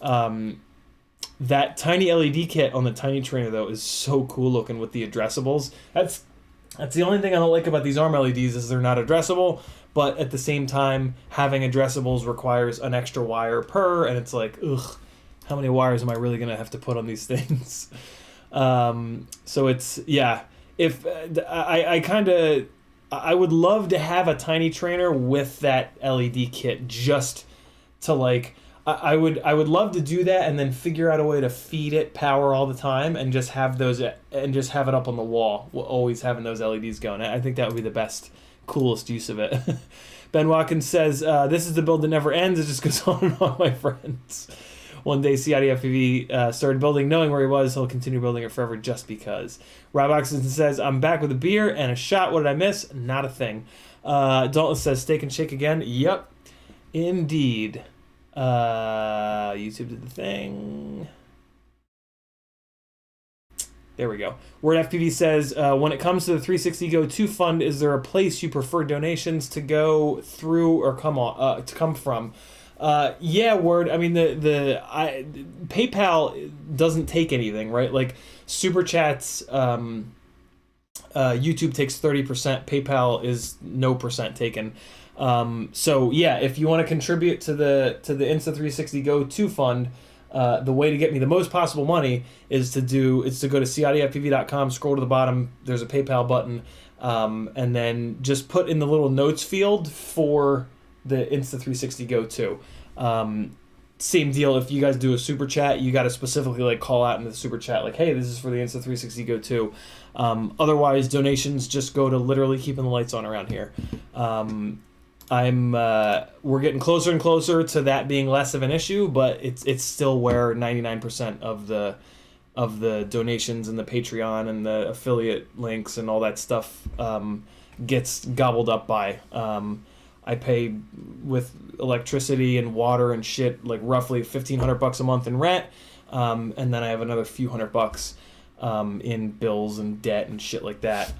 That tiny LED kit on the tiny trainer though is so cool looking with the addressables. That's the only thing I don't like about these ARM LEDs is they're not addressable, but at the same time, having addressables requires an extra wire per, and it's like, ugh, how many wires am I really going to have to put on these things? So it's, yeah, if I would love to have a tiny trainer with that LED kit just to like, I would love to do that and then figure out a way to feed it power all the time and just have those and just have it up on the wall, always having those LEDs going. I think that would be the best, coolest use of it. Ben Watkins says, this is the build that never ends. It just goes on and on, my friends. One day CiottiFPV started building, knowing where he was. He'll continue building it forever just because. Rob Oxen says, I'm back with a beer and a shot. What did I miss? Not a thing. Dalton says, steak and shake again. Yep, indeed. YouTube did the thing. There we go. Word FPV says, when it comes to the 360 Go 2 fund, is there a place you prefer donations to go through or come from? Yeah, Word. I mean, PayPal doesn't take anything, right? Like Super Chats, YouTube takes 30%. PayPal is no percent taken. So yeah, if you want to contribute to the Insta360 Go 2 fund, the way to get me the most possible money is to go to CiottiFPV.com, scroll to the bottom, there's a PayPal button, and then just put in the little notes field for the Insta360 Go 2. same deal. If you guys do a super chat, you got to specifically like call out in the super chat, like, hey, this is for the Insta360 Go 2. Otherwise, donations just go to literally keeping the lights on around here. We're getting closer and closer to that being less of an issue, but it's still where 99% of the donations and the Patreon and the affiliate links and all that stuff gets gobbled up by. I pay with electricity and water and shit like roughly $1,500 a month in rent, and then I have another few $100 in bills and debt and shit like that.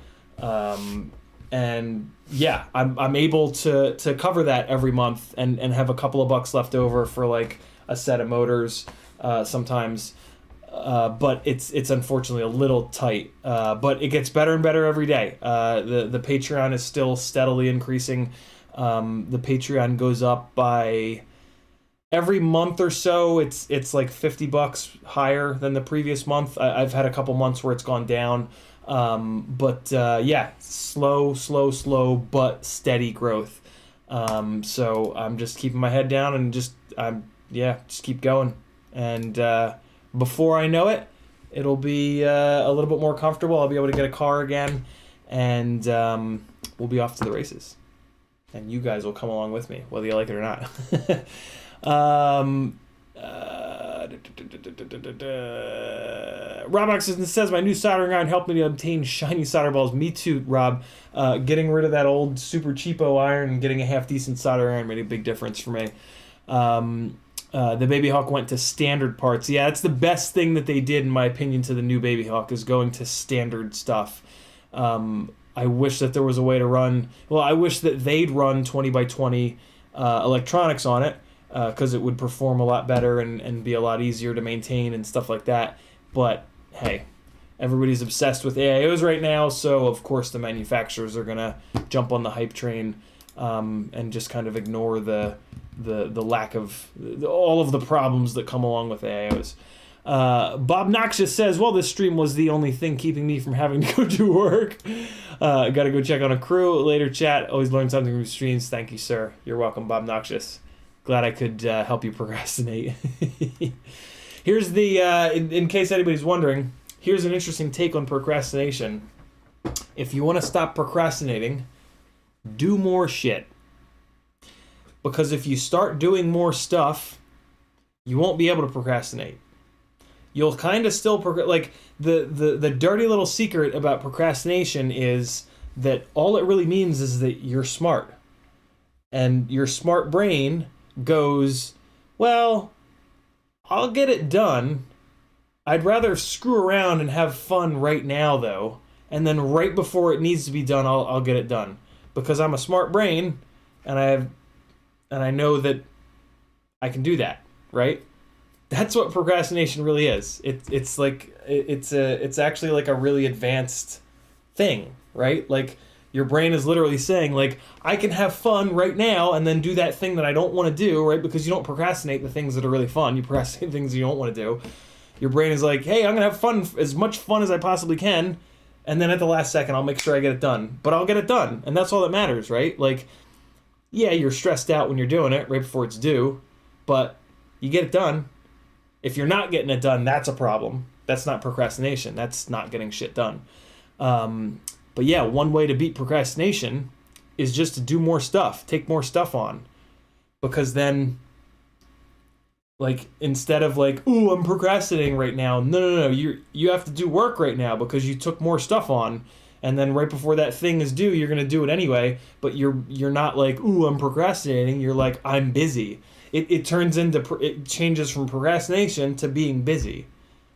And yeah, I'm able to cover that every month and have a couple of bucks left over for like a set of motors sometimes. But it's unfortunately a little tight. But it gets better and better every day. The Patreon is still steadily increasing. The Patreon goes up by every month or so. It's like $50 higher than the previous month. I've had a couple months where it's gone down. But yeah, slow, but steady growth. So I'm just keeping my head down and just keep going. And before I know it, it'll be a little bit more comfortable. I'll be able to get a car again, and we'll be off to the races. And you guys will come along with me, whether you like it or not. Rob says, my new soldering iron helped me to obtain shiny solder balls. Me too, Rob. Getting rid of that old super cheapo iron and getting a half-decent soldering iron made a big difference for me. The Baby Hawk went to standard parts. Yeah, that's the best thing that they did, in my opinion, to the new Baby Hawk, is going to standard stuff. I wish that there was a way to run... Well, I wish that they'd run 20x20 electronics on it, because it would perform a lot better and be a lot easier to maintain and stuff like that. But, hey, everybody's obsessed with AIOs right now, so of course the manufacturers are going to jump on the hype train and just kind of ignore the lack of... all of the problems that come along with AIOs. Bob Noxious says, well, this stream was the only thing keeping me from having to go to work. Gotta go check on a crew. Later chat. Always learn something from streams. Thank you, sir. You're welcome, Bob Noxious. Glad I could help you procrastinate. Here's the, in case anybody's wondering, here's an interesting take on procrastination. If you want to stop procrastinating, do more shit. Because if you start doing more stuff, you won't be able to procrastinate. You'll kind of still like the dirty little secret about procrastination is that all it really means is that you're smart. And your smart brain goes, well, I'll get it done. I'd rather screw around and have fun right now, though. And then right before it needs to be done, I'll get it done. Because I'm a smart brain, and I know that I can do that, right? That's what procrastination really is. It's actually like a really advanced thing, right? Like your brain is literally saying, like, I can have fun right now and then do that thing that I don't want to do, right? Because you don't procrastinate the things that are really fun. You procrastinate things you don't want to do. Your brain is like, hey, I'm going to have fun, as much fun as I possibly can, and then at the last second, I'll make sure I get it done. But I'll get it done, and that's all that matters, right? Like, yeah, you're stressed out when you're doing it right before it's due, but you get it done. If you're not getting it done, that's a problem. That's not procrastination. That's not getting shit done. But yeah, one way to beat procrastination is just to do more stuff. Take more stuff on. Because then, like, instead of like, ooh, I'm procrastinating right now. No. You have to do work right now because you took more stuff on. And then right before that thing is due, you're going to do it anyway. But you're not like, ooh, I'm procrastinating. You're like, I'm busy. It changes from procrastination to being busy,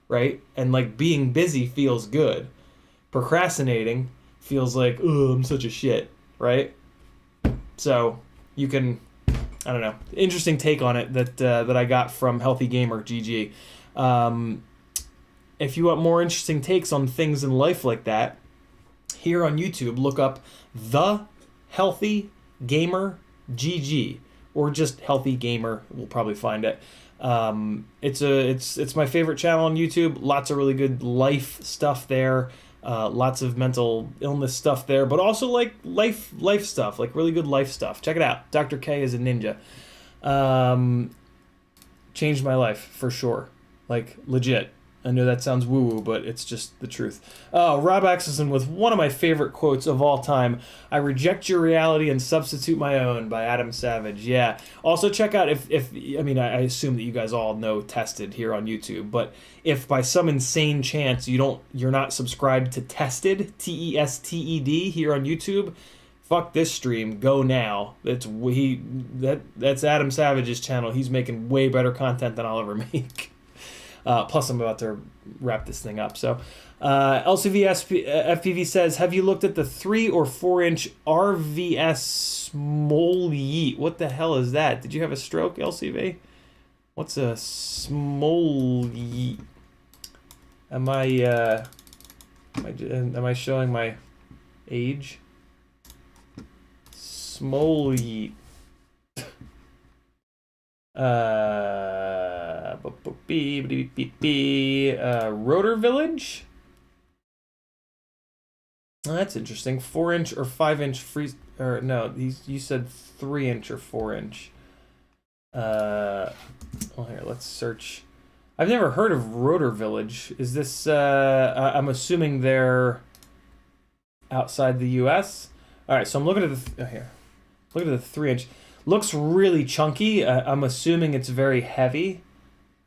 right? And like being busy feels good. Procrastinating feels like, oh, I'm such a shit, right? So you can, I don't know, interesting take on it that I got from Healthy Gamer GG. If you want more interesting takes on things in life like that, here on YouTube, look up The Healthy Gamer GG. Or just Healthy Gamer, we'll probably find it. It's my favorite channel on YouTube. Lots of really good life stuff there. Lots of mental illness stuff there, but also like life stuff, like really good life stuff. Check it out. Dr. K is a ninja. changed my life for sure. Like, legit. I know that sounds woo-woo, but it's just the truth. Oh, Rob Axelson with one of my favorite quotes of all time. I reject your reality and substitute my own, by Adam Savage. Yeah. Also check out I assume that you guys all know Tested here on YouTube, but if by some insane chance you're not subscribed to Tested, Tested here on YouTube, fuck this stream, go now. That's Adam Savage's channel. He's making way better content than I'll ever make. Plus, I'm about to wrap this thing up. So, FPV says, have you looked at the 3 or 4 inch RVS Small Yeet? What the hell is that? Did you have a stroke, LCV? What's a Small Yeet? Am I showing my age? Small Yeet. Rotor Village. Oh, that's interesting. 4 inch or 5 inch freeze, or no? You said 3 inch or 4 inch. Well, here, let's search. I've never heard of Rotor Village. Is this? I'm assuming they're outside the U.S. All right, so I'm looking at the here. Look at the 3 inch. Looks really chunky. I'm assuming it's very heavy.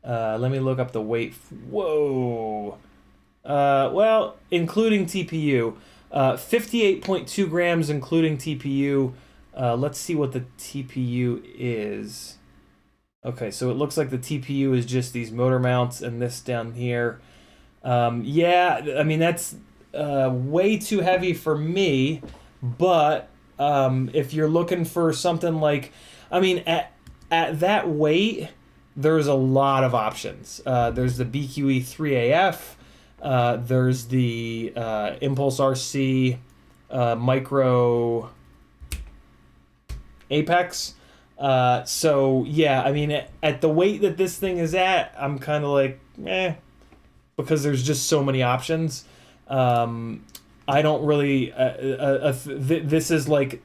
Let me look up the weight. Whoa. Well, including TPU. 58.2 grams including TPU. Let's see what the TPU is. Okay, so it looks like the TPU is just these motor mounts and this down here. Yeah, I mean, that's way too heavy for me, but if you're looking for something like, I mean, at that weight, there's a lot of options. There's the BQE 3AF. There's the Impulse RC Micro Apex. So, yeah, I mean, at the weight that this thing is at, I'm kind of like, because there's just so many options. I don't really, this is like,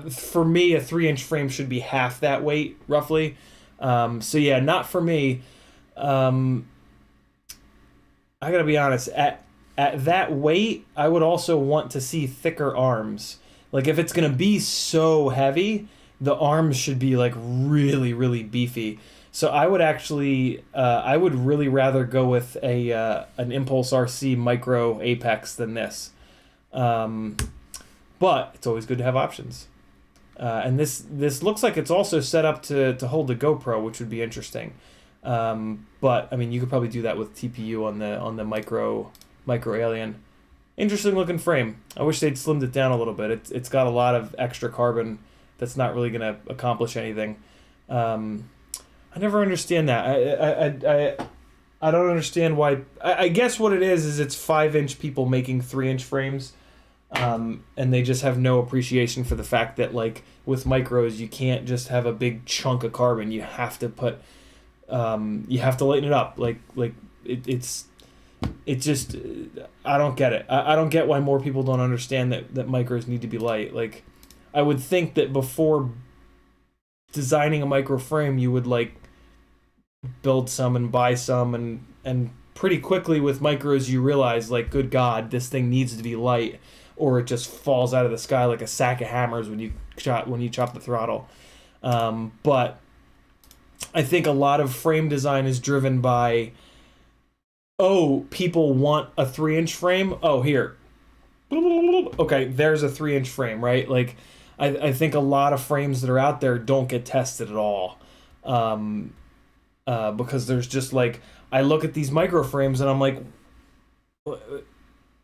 for me, a 3 inch frame should be half that weight, roughly. So yeah, not for me. I gotta be honest, at that weight, I would also want to see thicker arms. Like, if it's gonna be so heavy, the arms should be like really, really beefy. So I would actually, I would really rather go with an Impulse RC Micro Apex than this. But it's always good to have options. And this looks like it's also set up to hold the GoPro, which would be interesting. But I mean, you could probably do that with TPU on the micro Alien. Interesting looking frame. I wish they'd slimmed it down a little bit. It's got a lot of extra carbon that's not really going to accomplish anything. I never understand that. I don't understand why. I guess what it is it's 5 inch people making 3 inch frames. And they just have no appreciation for the fact that, like, with micros, you can't just have a big chunk of carbon. You have to put, you have to lighten it up. It's just, I don't get it. I don't get why more people don't understand that micros need to be light. Like, I would think that before designing a micro frame, you would, like, build some and buy some, and pretty quickly with micros, you realize, like, good God, this thing needs to be light, or it just falls out of the sky like a sack of hammers when you chop the throttle. But I think a lot of frame design is driven by, oh, people want a 3 inch frame. Oh, here. Okay, there's a 3 inch frame, right? Like, I think a lot of frames that are out there don't get tested at all. Because there's just, like, I look at these micro frames and I'm like,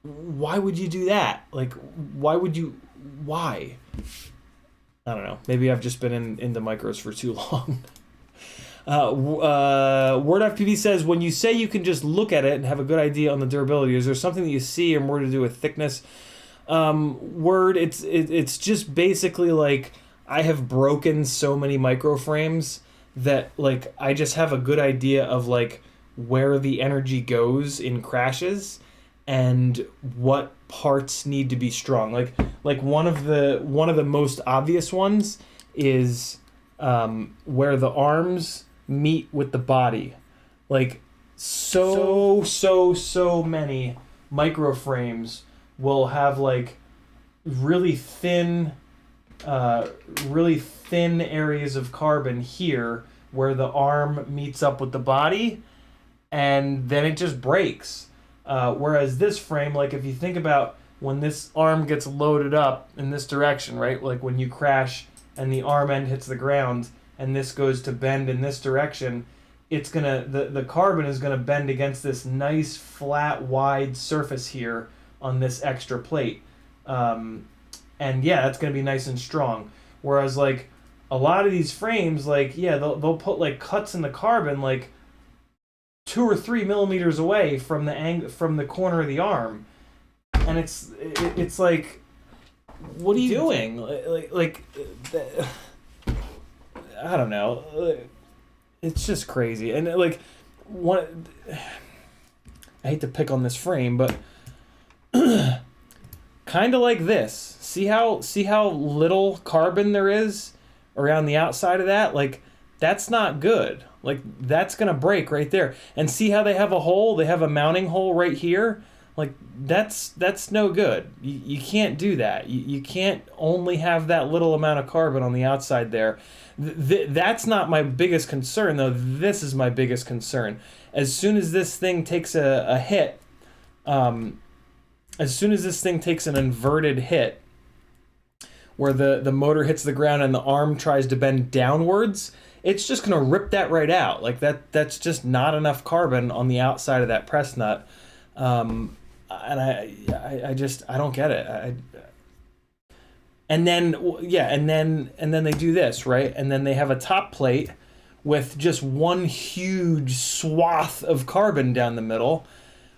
why would you do that? Like, why? I don't know. Maybe I've just been into micros for too long. WordFPV says, when you say you can just look at it and have a good idea on the durability, is there something that you see or more to do with thickness? Word, it's just basically like, I have broken so many micro frames that, like, I just have a good idea of, like, where the energy goes in crashes and what parts need to be strong. Like one of the most obvious ones is where the arms meet with the body. Like so many microframes will have like really thin areas of carbon here where the arm meets up with the body, and then it just breaks. Whereas this frame, like if you think about when this arm gets loaded up in this direction, right? Like when you crash and the arm end hits the ground and this goes to bend in this direction, it's gonna the carbon is gonna bend against this nice flat wide surface here on this extra plate. And yeah, that's gonna be nice and strong. Whereas like a lot of these frames, like yeah, they'll put like cuts in the carbon like 2 or 3 millimeters away from the corner of the arm, and it's like, what are you doing? Like I don't know. It's just crazy, and like one. I hate to pick on this frame, but kind of like this. See how little carbon there is around the outside of that? Like that's not good. Like that's gonna break right there. And see how they have a hole? They have a mounting hole right here. Like that's no good. You can't do that. You can't only have that little amount of carbon on the outside there. That's not my biggest concern though. This is my biggest concern. As soon as this thing takes a hit, as soon as this thing takes an inverted hit, where the motor hits the ground and the arm tries to bend downwards, it's just gonna rip that right out. Like that's just not enough carbon on the outside of that press nut. And I don't get it. And then they do this, right? And then they have a top plate with just one huge swath of carbon down the middle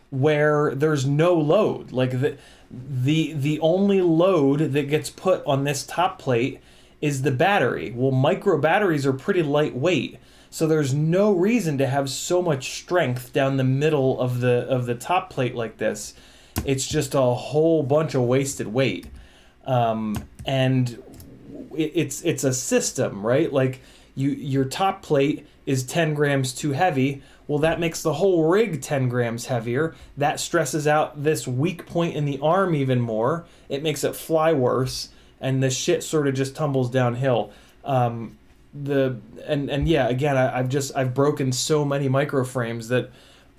where there's no load. Like the only load that gets put on this top plate is the battery. Well, micro batteries are pretty lightweight, so there's no reason to have so much strength down the middle of the top plate like this. It's just a whole bunch of wasted weight. And it's a system, right? Like your top plate is 10 grams too heavy. Well, that makes the whole rig 10 grams heavier. That stresses out this weak point in the arm even more. It makes it fly worse, and the shit sort of just tumbles downhill. Yeah, again, I've broken so many microframes that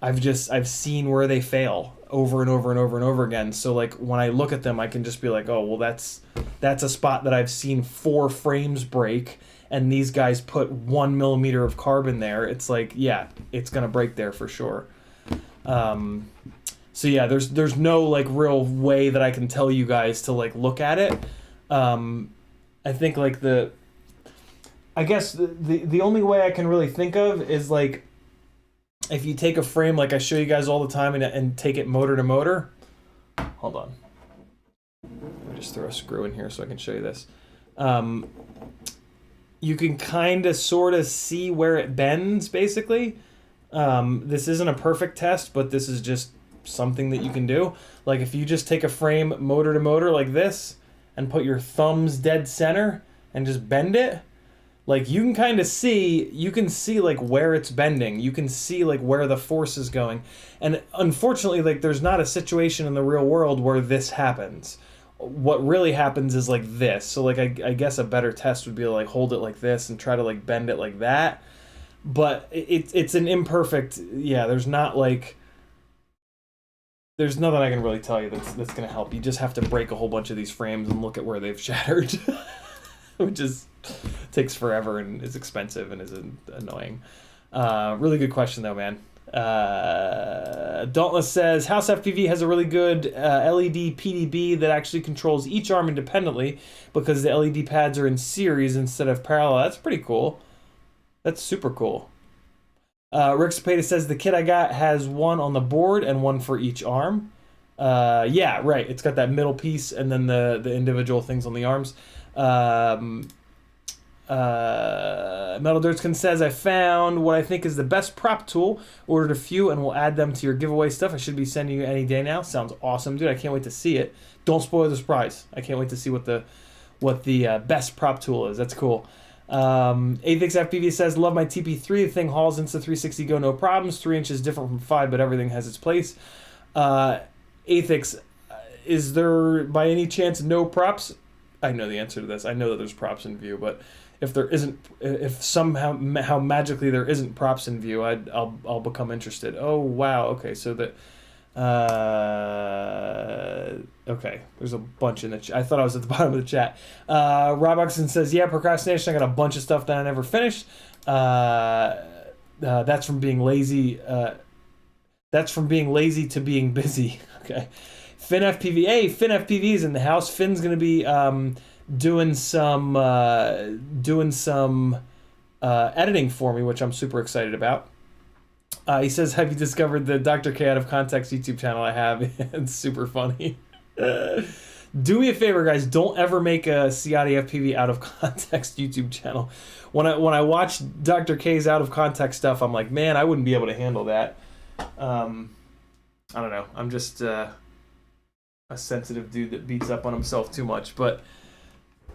I've seen where they fail over and over and over and over again. So like when I look at them, I can just be like, oh well, that's a spot that I've seen 4 frames break, and these guys put 1 millimeter of carbon there. It's like, yeah, it's gonna break there for sure. So yeah, there's no like real way that I can tell you guys to like look at it. I think like I guess the only way I can really think of is like if you take a frame like I show you guys all the time and take it motor to motor. Hold on. Let me just throw a screw in here so I can show you this. You can kind of sort of see where it bends basically. This isn't a perfect test, but this is just something that you can do. Like if you just take a frame motor to motor like this and put your thumbs dead center and just bend it, like you can kind of see, like where it's bending. You can see like where the force is going. And unfortunately, like there's not a situation in the real world where this happens. What really happens is like this. So like I guess a better test would be to like hold it like this and try to like bend it like that. But it's an imperfect, yeah, there's nothing I can really tell you that's going to help. You just have to break a whole bunch of these frames and look at where they've shattered, which takes forever and is expensive and is annoying. Really good question though, man. Dauntless says, House FPV has a really good LED PDB that actually controls each arm independently because the LED pads are in series instead of parallel. That's pretty cool. That's super cool. Rick Cepeda says, the kit I got has one on the board and one for each arm. Yeah, right. It's got that middle piece and then the individual things on the arms. Metal Dirtskin says, I found what I think is the best prop tool. Ordered a few and we'll add them to your giveaway stuff. I should be sending you any day now. Sounds awesome, dude. I can't wait to see it. Don't spoil the surprise. I can't wait to see what the best prop tool is. That's cool. Athix FPV says, love my TP3. The thing hauls into 360 go no problems. 3 inches different from 5, but everything has its place. Athix, is there by any chance no props? I know the answer to this. I know that there's props in view, but if there isn't, if somehow magically there isn't props in view, I'll become interested. Oh wow, okay, so that okay, there's a bunch in the chat. I thought I was at the bottom of the chat. Rob Oxen says, yeah, procrastination. I got a bunch of stuff that I never finished. That's from being lazy. That's from being lazy to being busy. Okay. FinFPV. Hey, FinFPV is in the house. Finn's gonna be doing some editing for me, which I'm super excited about. He says, have you discovered the Dr. K Out of Context YouTube channel I have? It's super funny. Do me a favor, guys. Don't ever make a CiottiFPV Out of Context YouTube channel. When I watch Dr. K's Out of Context stuff, I'm like, man, I wouldn't be able to handle that. I don't know. I'm just a sensitive dude that beats up on himself too much, but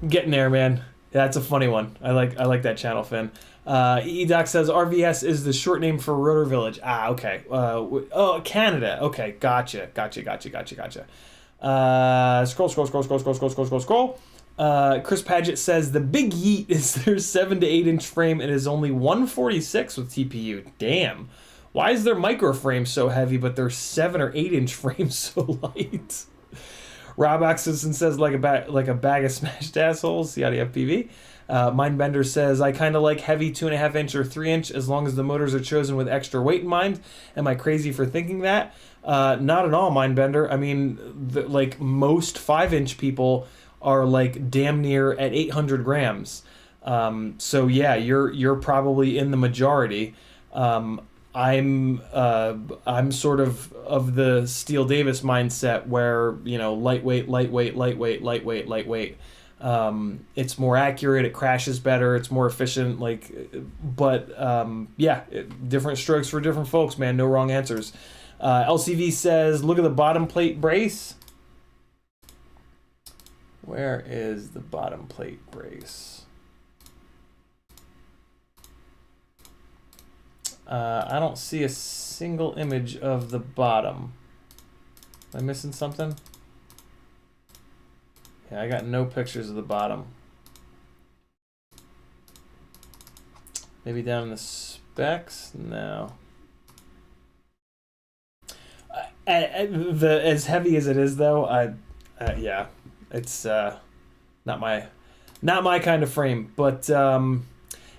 I'm getting there, man. That's a funny one. I like that channel, Finn. Edoc says RVS is the short name for Rotor Village. Ah, okay. Oh, Canada. Okay, gotcha. Scroll. Chris Paget says the Big Yeet is their 7 to 8 inch frame and is only 146 with TPU. Damn. Why is their micro frame so heavy, but their 7 or 8 inch frame so light? Rob Axelson says like a bag of smashed assholes. CiottiFPV. Mindbender says I kind of like heavy 2.5 inch or 3 inch as long as the motors are chosen with extra weight in mind. Am I crazy for thinking that? Not at all, Mindbender. I mean, like most 5 inch people are like damn near at 800 grams. So yeah, you're probably in the majority. I'm sort of the Steele Davis mindset where, you know, lightweight. It's more accurate, it crashes better, it's more efficient, yeah, different strokes for different folks, man. No wrong answers. LCV says, look at the bottom plate brace. Where is the bottom plate brace? I don't see a single image of the bottom. Am I missing something? Yeah, I got no pictures of the bottom. Maybe down in the specs? No. As heavy as it is, though, yeah, it's not my kind of frame. But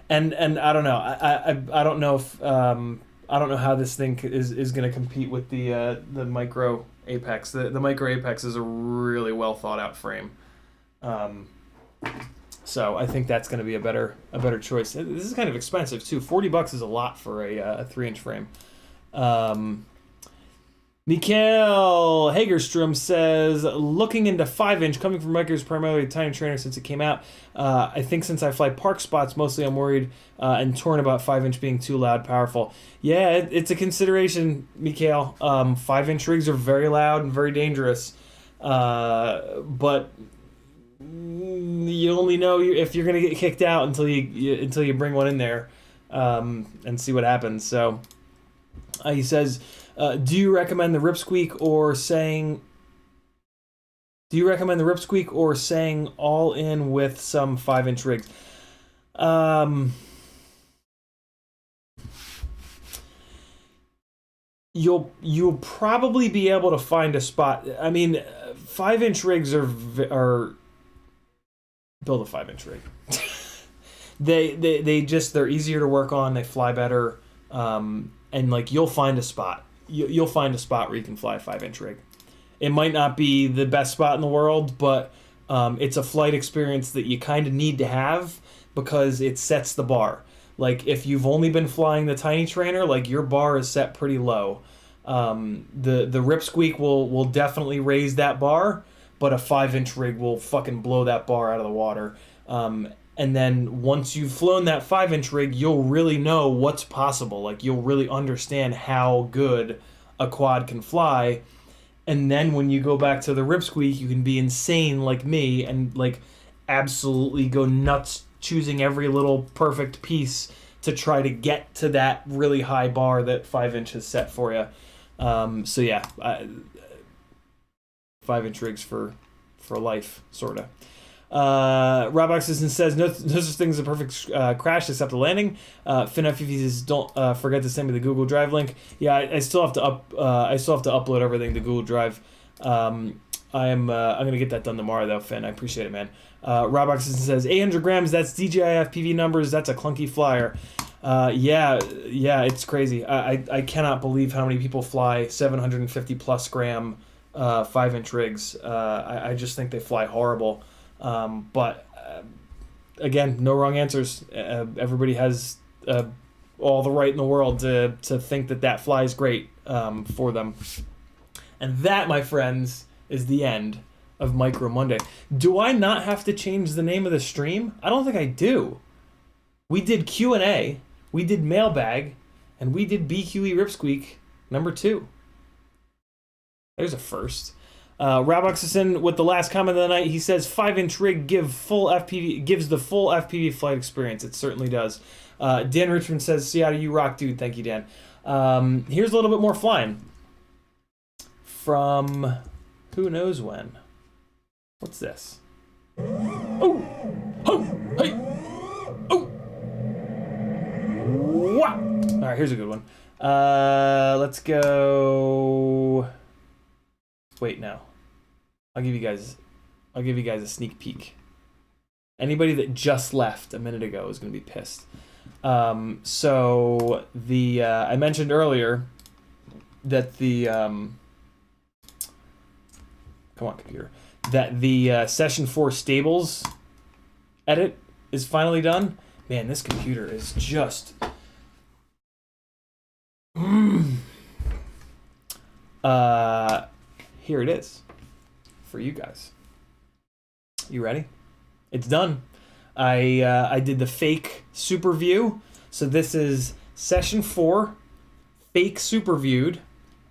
and I don't know. I don't know if I don't know how this thing is going to compete with the Micro Apex. The Micro Apex is a really well thought out frame. So I think that's going to be a better choice. This is kind of expensive too. $40 is a lot for a 3 inch frame. Mikael Hagerstrom says, looking into 5 inch, coming from Rikers, primarily a tiny trainer since it came out. I think since I fly park spots, mostly I'm worried and torn about 5 inch being too loud, powerful. Yeah, it's a consideration, Mikael. 5 inch rigs are very loud and very dangerous. But you only know if you're going to get kicked out until you bring one in there and see what happens. So he says, do you recommend the Rip Squeak or saying all in with some 5 inch rigs? You'll probably be able to find a spot. I mean, 5 inch rigs are build a 5 inch rig. They're easier to work on. They fly better, and like you'll find a spot. You'll find a spot where you can fly a 5 inch rig. It might not be the best spot in the world, but it's a flight experience that you kind of need to have because it sets the bar. Like if you've only been flying the tiny trainer, like your bar is set pretty low. The Rip Squeak will definitely raise that bar, but a 5 inch rig will fucking blow that bar out of the water. And then once you've flown that 5 inch rig, you'll really know what's possible. Like you'll really understand how good a quad can fly. And then when you go back to the Rip Squeak, you can be insane like me and like absolutely go nuts choosing every little perfect piece to try to get to that really high bar that 5-inch has set for you. So yeah, 5-inch rigs for life, sort of. Rob Oxison says, no such thing as a perfect crash except a landing. FinFPV says, don't forget to send me the Google Drive link. Yeah, I still have to upload everything to Google Drive. I'm gonna get that done tomorrow though, Finn. I appreciate it, man. Rob Oxison says 800 grams. That's DJI FPV numbers. That's a clunky flyer. Yeah, it's crazy. I cannot believe how many people fly 750 plus gram 5-inch rigs. I just think they fly horrible. But again, no wrong answers. Everybody has all the right in the world to think that flies great for them. And that, my friends, is the end of Micro Monday. Do I not have to change the name of the stream? I don't think I do. We did Q&A, we did mailbag, and we did BQE Rip Squeak number 2. There's a first. Rob Oxison with the last comment of the night. He says 5-inch rig gives the full FPV flight experience. It certainly does. Dan Richmond says, Ciotti, you rock, dude. Thank you, Dan. Here's a little bit more flying from who knows when. What's this? Oh! Oh! Hey! Oh! Wow! All right, here's a good one. Let's go. Wait, no. I'll give you guys a sneak peek. Anybody that just left a minute ago is going to be pissed. So the I mentioned earlier that the come on, computer, that the Session 4 Stables edit is finally done. Man, this computer is just here it is for you guys. You ready? It's done. I did the fake super view. So this is Session 4 fake super viewed.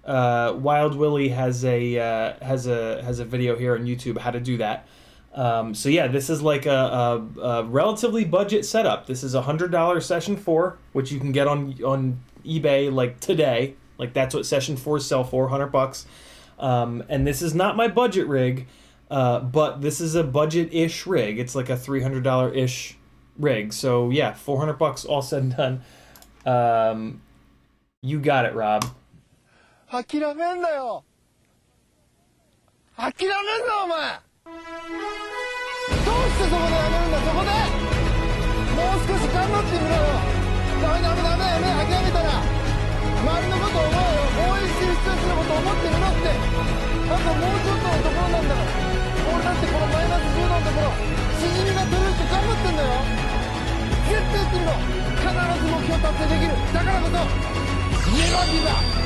Wild Willie has a video here on YouTube how to do that. So yeah, this is like a relatively budget setup. This is $100 Session 4, which you can get on eBay like today. Like that's what Session 4s sell for, $100. And this is not my budget rig, but this is a budget-ish rig. It's like a $300-ish rig. So yeah, $400 all said and done. You got it, Rob. 諦めんなよ。諦めんなお前。どうしてそこでやめるんだそこで。もう少し頑張ってみろよ。ダメやめ諦めたら。周りのことを思うよ。応援してる人たちのことを思ってみろって。あともうちょっとのところなんだから。俺だってこのマイナス10度のところ、しじみが取れるって頑張ってんだよ。絶対やってみろ。必ず目標達成できる。だからこそ、ネバギブアップ。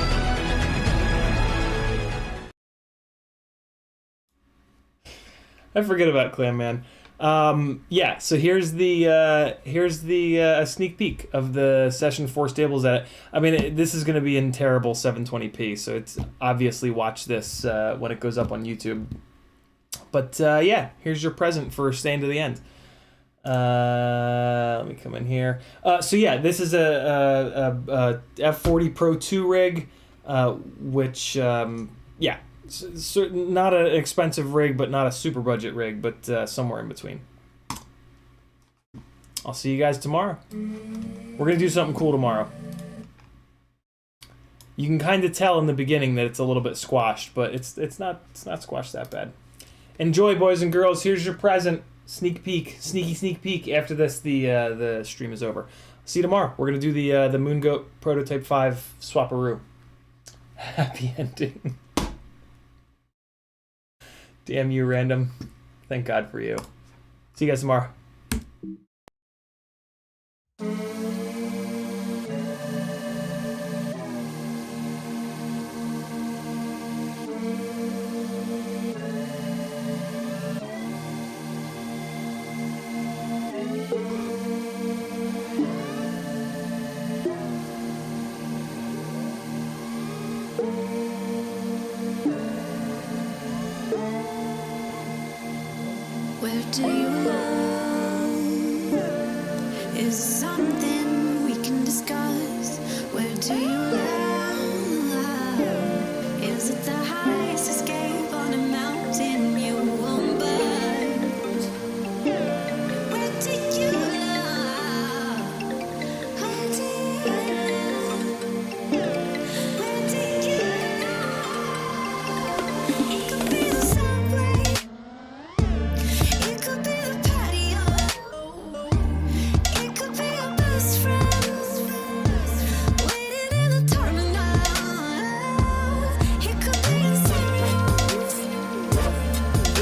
I forget about Clam Man. Yeah, so here's the sneak peek of the Session 4 Stables edit. I mean, this is going to be in terrible 720p, so it's obviously watch this when it goes up on YouTube. But yeah, here's your present for staying to the end. Let me come in here. So yeah, this is a F40 Pro 2 rig, which yeah. Not an expensive rig, but not a super budget rig, but somewhere in between. I'll see you guys tomorrow. We're gonna do something cool tomorrow. You can kind of tell in the beginning that it's a little bit squashed, but it's not squashed that bad. Enjoy, boys and girls. Here's your present. Sneak peek, sneak peek. After this, the stream is over. See you tomorrow. We're gonna do the Moon Goat Prototype 5 Swaparoo. Happy ending. Damn you, random. Thank God for you. See you guys tomorrow. Where do you go? Is something we can discuss? Where do you love? Is it the highest escape on a mountain you won't budge? Where do you love? Where do you love? Where do you love? It could be the subway. It could be the patio. It could be your best friend waiting in the terminal. It could be in cereals.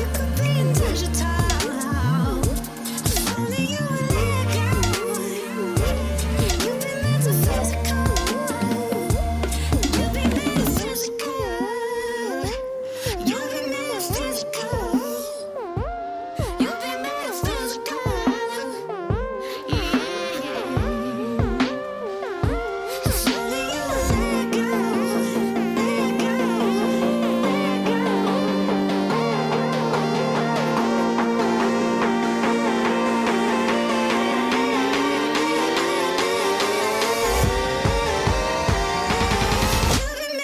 It could be in digital. If only you were there, girl. You'd be metaphysical. You'd be metaphysical. You'd be metaphysical. You've been metaphysical. Yeah. If only you were there, girl. There, You've been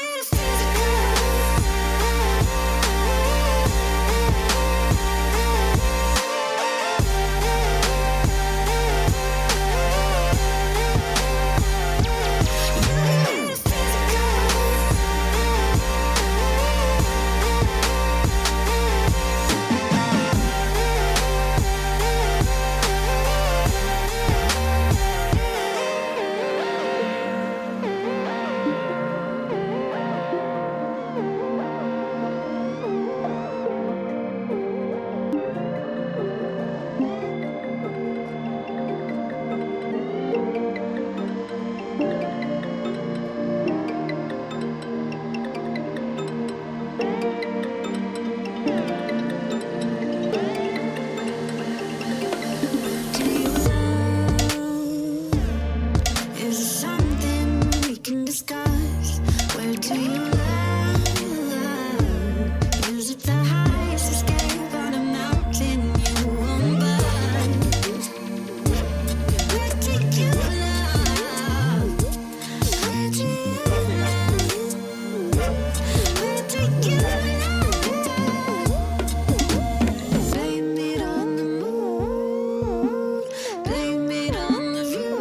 Is there something we can discuss? Where do you love? Is it the highest escape on a mountain you won't budge? Where do you love? Where do you love? Where do you love? Blame it on the moon. Blame it on the view.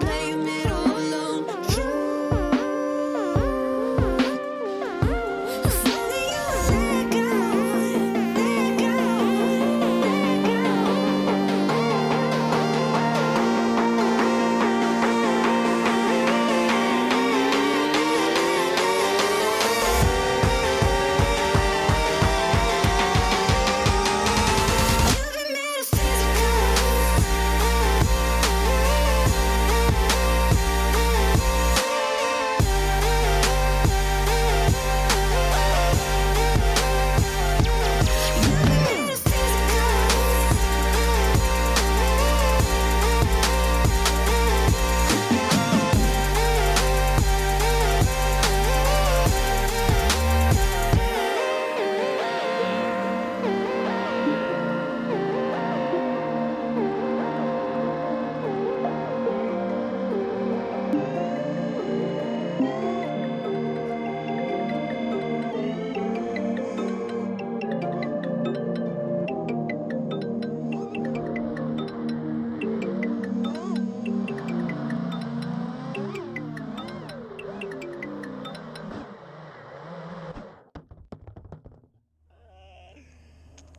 Blame it all on you. If only you were there, girl. There, girl. You've been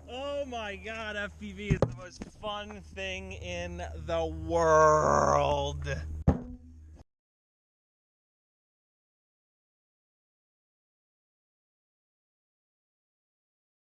Oh my god, FPV is the most fun thing in the world.